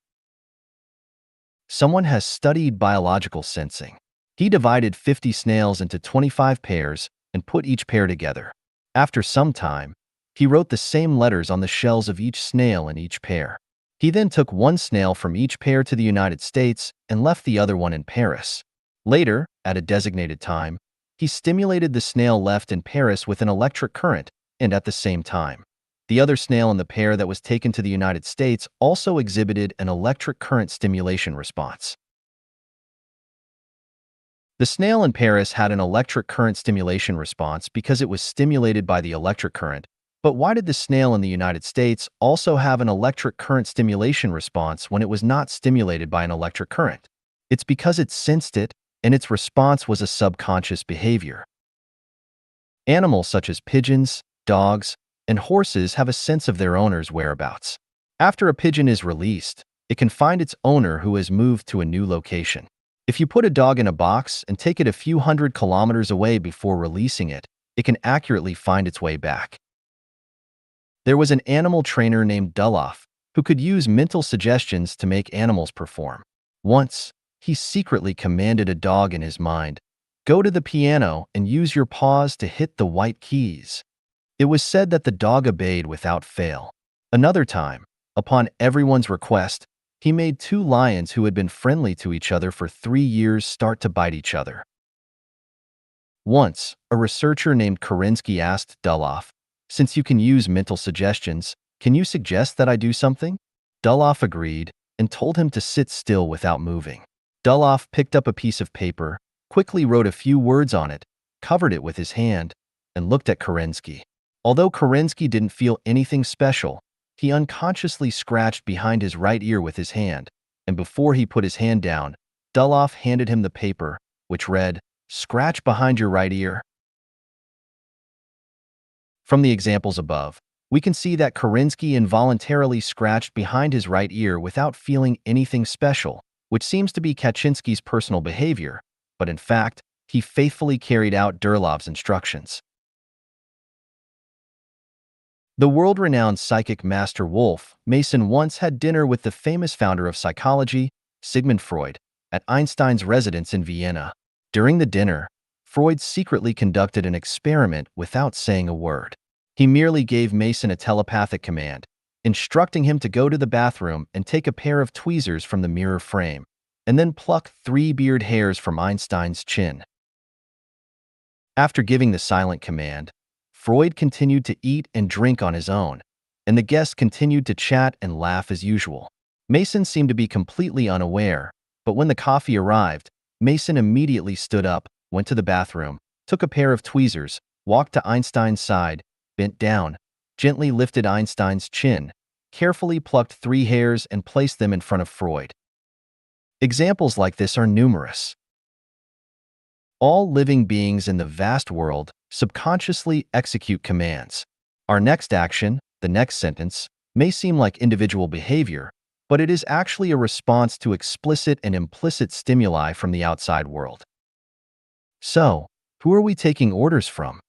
Someone has studied biological sensing. He divided 50 snails into 25 pairs and put each pair together. After some time, he wrote the same letters on the shells of each snail in each pair. He then took one snail from each pair to the United States and left the other one in Paris. Later, at a designated time, he stimulated the snail left in Paris with an electric current, and at the same time, the other snail in the pair that was taken to the United States also exhibited an electric current stimulation response. The snail in Paris had an electric current stimulation response because it was stimulated by the electric current, but why did the snail in the United States also have an electric current stimulation response when it was not stimulated by an electric current? It's because it sensed it, and its response was a subconscious behavior. Animals such as pigeons, dogs, and horses have a sense of their owner's whereabouts. After a pigeon is released, it can find its owner who has moved to a new location. If you put a dog in a box and take it a few hundred kilometers away before releasing it, it can accurately find its way back. There was an animal trainer named Duluth who could use mental suggestions to make animals perform. Once, he secretly commanded a dog in his mind, "Go to the piano and use your paws to hit the white keys." It was said that the dog obeyed without fail. Another time, upon everyone's request, he made 2 lions who had been friendly to each other for 3 years start to bite each other. Once, a researcher named Kerensky asked Duluth, "Since you can use mental suggestions, can you suggest that I do something?" Duluth agreed and told him to sit still without moving. Doloff picked up a piece of paper, quickly wrote a few words on it, covered it with his hand, and looked at Kerensky. Although Kerensky didn't feel anything special, he unconsciously scratched behind his right ear with his hand, and before he put his hand down, Doloff handed him the paper, which read, "Scratch behind your right ear." From the examples above, we can see that Kerensky involuntarily scratched behind his right ear without feeling anything special, which seems to be Kaczynski's personal behavior, but in fact, he faithfully carried out Durlov's instructions. The world-renowned psychic master Wolf Mason once had dinner with the famous founder of psychology, Sigmund Freud, at Einstein's residence in Vienna. During the dinner, Freud secretly conducted an experiment without saying a word. He merely gave Mason a telepathic command, instructing him to go to the bathroom and take a pair of tweezers from the mirror frame, and then pluck 3 beard hairs from Einstein's chin. After giving the silent command, Freud continued to eat and drink on his own, and the guests continued to chat and laugh as usual. Mason seemed to be completely unaware, but when the coffee arrived, Mason immediately stood up, went to the bathroom, took a pair of tweezers, walked to Einstein's side, bent down, gently lifted Einstein's chin, carefully plucked 3 hairs and placed them in front of Freud. Examples like this are numerous. All living beings in the vast world subconsciously execute commands. Our next action, the next sentence, may seem like individual behavior, but it is actually a response to explicit and implicit stimuli from the outside world. So, who are we taking orders from?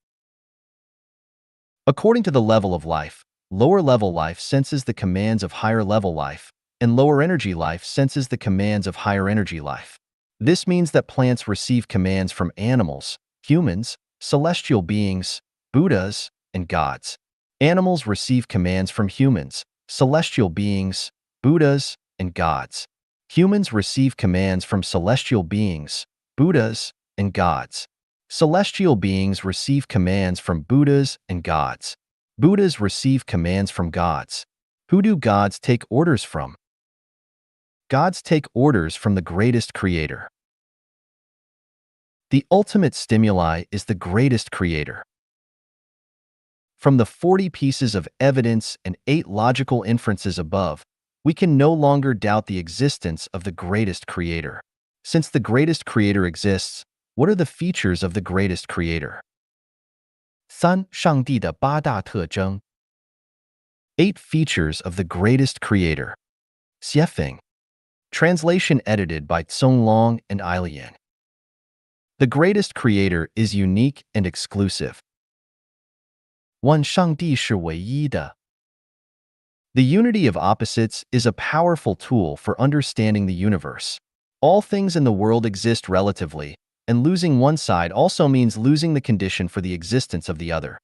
According to the level of life, lower-level life senses the commands of higher-level life, and lower-energy life senses the commands of higher-energy life. This means that plants receive commands from animals, humans, celestial beings, Buddhas, and gods. Animals receive commands from humans, celestial beings, Buddhas, and gods. Humans receive commands from celestial beings, Buddhas, and gods. Celestial beings receive commands from Buddhas and gods. Buddhas receive commands from gods. Who do gods take orders from? Gods take orders from the greatest creator. The ultimate stimuli is the greatest creator. From the 40 pieces of evidence and 8 logical inferences above, we can no longer doubt the existence of the greatest creator. Since the greatest creator exists, what are the features of the greatest creator? 3. 上帝的8大特征 8 features of the greatest creator. Xiefeng. Translation edited by Tsong Long and Ailian. The greatest creator is unique and exclusive. 1. 上帝是唯一的 The unity of opposites is a powerful tool for understanding the universe. All things in the world exist relatively, and losing one side also means losing the condition for the existence of the other.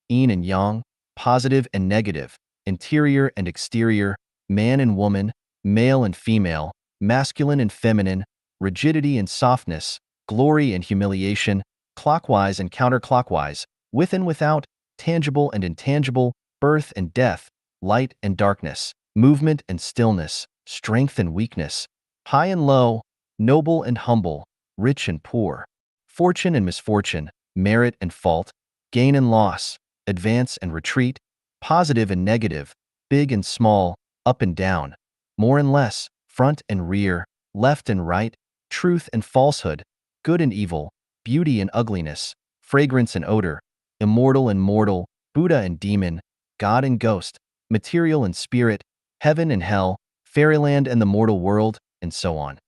Yin and yang, positive and negative, interior and exterior, man and woman, male and female, masculine and feminine, rigidity and softness, glory and humiliation, clockwise and counterclockwise, with and without, tangible and intangible, birth and death, light and darkness, movement and stillness, strength and weakness, high and low, noble and humble, rich and poor, fortune and misfortune, merit and fault, gain and loss, advance and retreat, positive and negative, big and small, up and down, more and less, front and rear, left and right, truth and falsehood, good and evil, beauty and ugliness, fragrance and odor, immortal and mortal, Buddha and demon, God and ghost, material and spirit, heaven and hell, fairyland and the mortal world, and so on.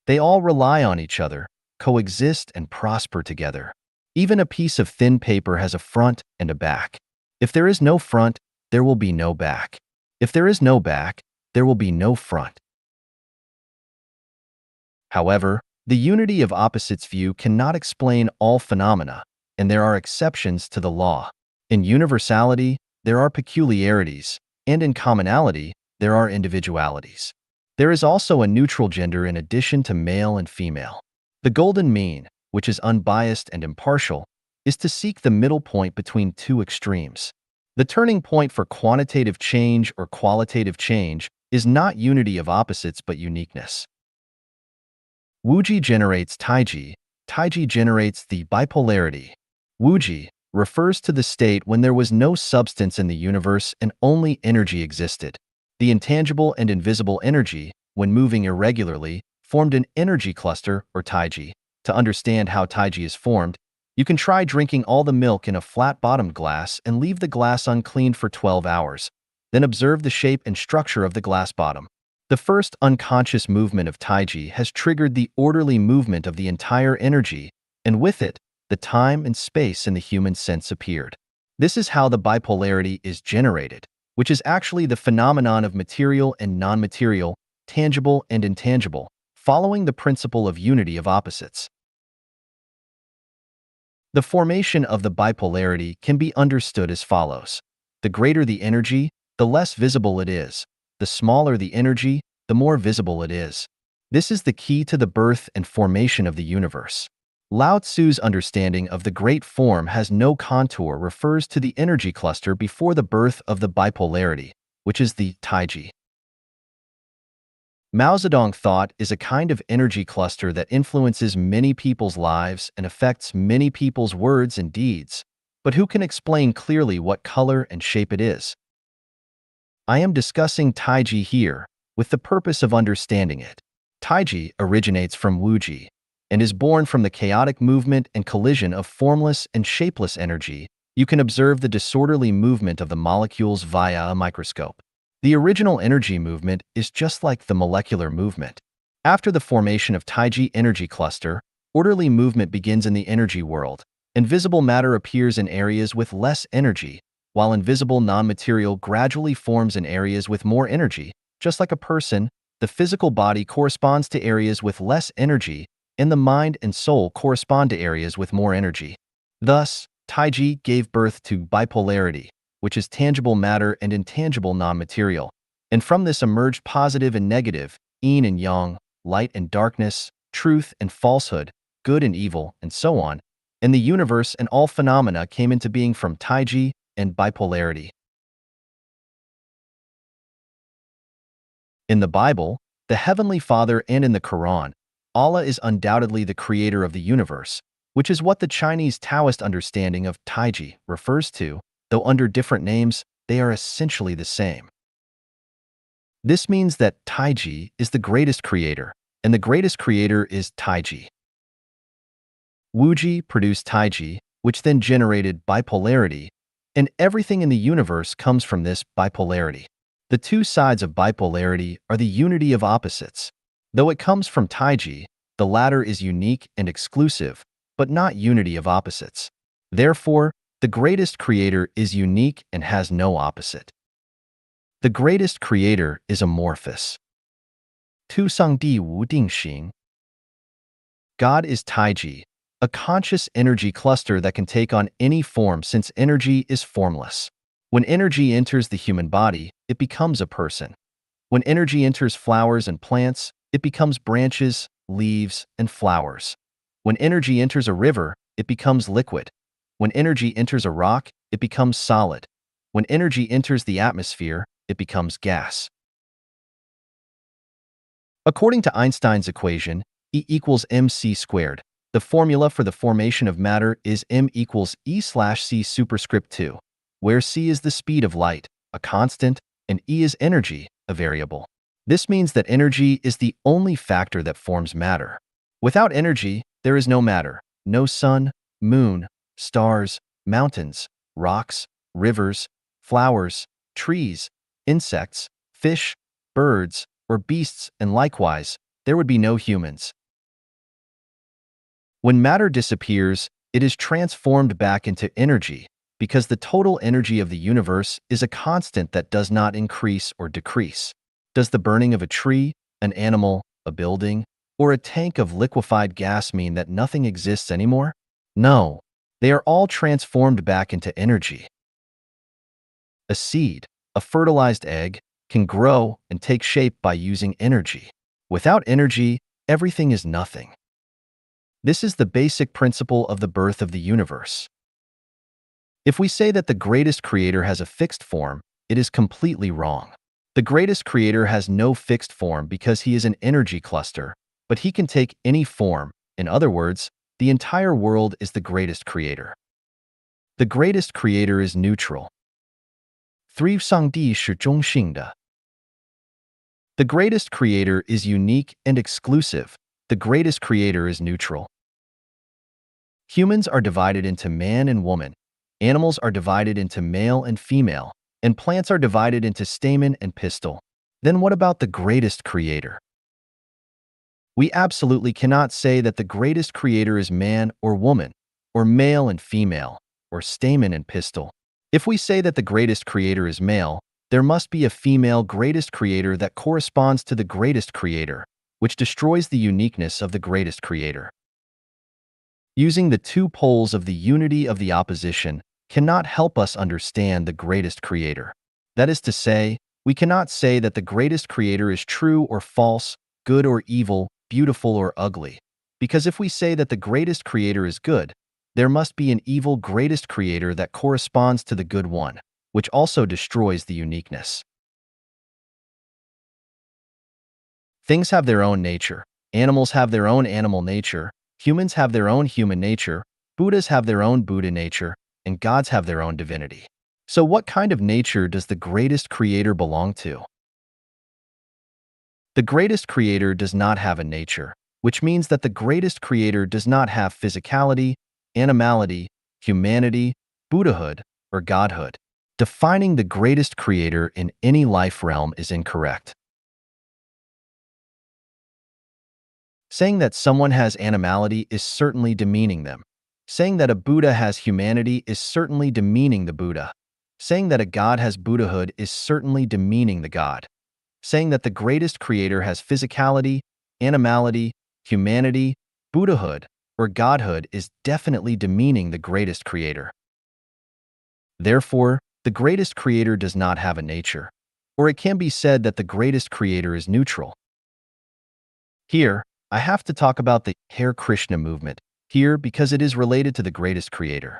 They all rely on each other, coexist and prosper together. Even a piece of thin paper has a front and a back. If there is no front, there will be no back. If there is no back, there will be no front. However, the unity of opposites view cannot explain all phenomena, and there are exceptions to the law. In universality, there are peculiarities, and in commonality, there are individualities. There is also a neutral gender in addition to male and female. The golden mean, which is unbiased and impartial, is to seek the middle point between 2 extremes. The turning point for quantitative change or qualitative change is not unity of opposites but uniqueness. Wuji generates Taiji. Taiji generates the bipolarity. Wuji refers to the state when there was no substance in the universe and only energy existed. The intangible and invisible energy, when moving irregularly, formed an energy cluster, or Taiji. To understand how Taiji is formed, you can try drinking all the milk in a flat-bottomed glass and leave the glass uncleaned for 12 hours. Then observe the shape and structure of the glass bottom. The first unconscious movement of Taiji has triggered the orderly movement of the entire energy, and with it, the time and space in the human sense appeared. This is how the bipolarity is generated, which is actually the phenomenon of material and non-material, tangible and intangible, following the principle of unity of opposites. The formation of the bipolarity can be understood as follows. The greater the energy, the less visible it is. The smaller the energy, the more visible it is. This is the key to the birth and formation of the universe. Lao Tzu's understanding of the great form has no contour refers to the energy cluster before the birth of the bipolarity, which is the Taiji. Mao Zedong thought is a kind of energy cluster that influences many people's lives and affects many people's words and deeds, but who can explain clearly what color and shape it is? I am discussing Taiji here, with the purpose of understanding it. Taiji originates from Wuji, and is born from the chaotic movement and collision of formless and shapeless energy. You can observe the disorderly movement of the molecules via a microscope. The original energy movement is just like the molecular movement. After the formation of Taiji energy cluster, orderly movement begins in the energy world. Invisible matter appears in areas with less energy, while invisible non-material gradually forms in areas with more energy. Just like a person, the physical body corresponds to areas with less energy, and the mind and soul correspond to areas with more energy. Thus, Taiji gave birth to bipolarity, which is tangible matter and intangible non-material. And from this emerged positive and negative, yin and yang, light and darkness, truth and falsehood, good and evil, and so on. And the universe and all phenomena came into being from Taiji and bipolarity. In the Bible, the Heavenly Father, and in the Quran, Allah is undoubtedly the creator of the universe, which is what the Chinese Taoist understanding of Taiji refers to, though under different names, they are essentially the same. This means that Taiji is the greatest creator, and the greatest creator is Taiji. Wuji produced Taiji, which then generated bipolarity, and everything in the universe comes from this bipolarity. The two sides of bipolarity are the unity of opposites. Though it comes from Taiji, the latter is unique and exclusive, but not unity of opposites. Therefore, the greatest creator is unique and has no opposite. The greatest creator is amorphous. Tu Sang Di Wu Ding Xing. God is Taiji, a conscious energy cluster that can take on any form since energy is formless. When energy enters the human body, it becomes a person. When energy enters flowers and plants, it becomes branches, leaves, and flowers. When energy enters a river, it becomes liquid. When energy enters a rock, it becomes solid. When energy enters the atmosphere, it becomes gas. According to Einstein's equation, E equals mc squared, the formula for the formation of matter is m equals E/c superscript 2, where c is the speed of light, a constant, and E is energy, a variable. This means that energy is the only factor that forms matter. Without energy, there is no matter, no sun, moon, stars, mountains, rocks, rivers, flowers, trees, insects, fish, birds, or beasts, and likewise, there would be no humans. When matter disappears, it is transformed back into energy, because the total energy of the universe is a constant that does not increase or decrease. Does the burning of a tree, an animal, a building, or a tank of liquefied gas mean that nothing exists anymore? No. They are all transformed back into energy. A seed, a fertilized egg, can grow and take shape by using energy. Without energy, everything is nothing. This is the basic principle of the birth of the universe. If we say that the greatest creator has a fixed form, it is completely wrong. The greatest creator has no fixed form because he is an energy cluster, but he can take any form. In other words, the entire world is the greatest creator. The greatest creator is neutral. 3. 上帝是中性的. The greatest creator is unique and exclusive. The greatest creator is neutral. Humans are divided into man and woman. Animals are divided into male and female. And plants are divided into stamen and pistil. Then what about the greatest creator? We absolutely cannot say that the greatest creator is man or woman, or male and female, or stamen and pistil. If we say that the greatest creator is male, there must be a female greatest creator that corresponds to the greatest creator, which destroys the uniqueness of the greatest creator. Using the two poles of the unity of the opposition cannot help us understand the greatest creator. That is to say, we cannot say that the greatest creator is true or false, good or evil, beautiful or ugly. Because if we say that the greatest creator is good, there must be an evil greatest creator that corresponds to the good one, which also destroys the uniqueness. Things have their own nature. Animals have their own animal nature. Humans have their own human nature. Buddhas have their own Buddha nature. And gods have their own divinity. So what kind of nature does the greatest creator belong to? The greatest creator does not have a nature, which means that the greatest creator does not have physicality, animality, humanity, Buddhahood, or godhood. Defining the greatest creator in any life realm is incorrect. Saying that someone has animality is certainly demeaning them. Saying that a Buddha has humanity is certainly demeaning the Buddha. Saying that a god has Buddhahood is certainly demeaning the god. Saying that the greatest creator has physicality, animality, humanity, Buddhahood, or godhood is definitely demeaning the greatest creator. Therefore, the greatest creator does not have a nature, or it can be said that the greatest creator is neutral. Here, I have to talk about the Hare Krishna movement here because it is related to the greatest creator.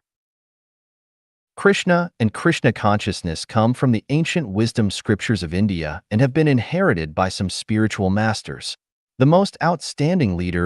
Krishna and Krishna consciousness come from the ancient wisdom scriptures of India and have been inherited by some spiritual masters. The most outstanding leader of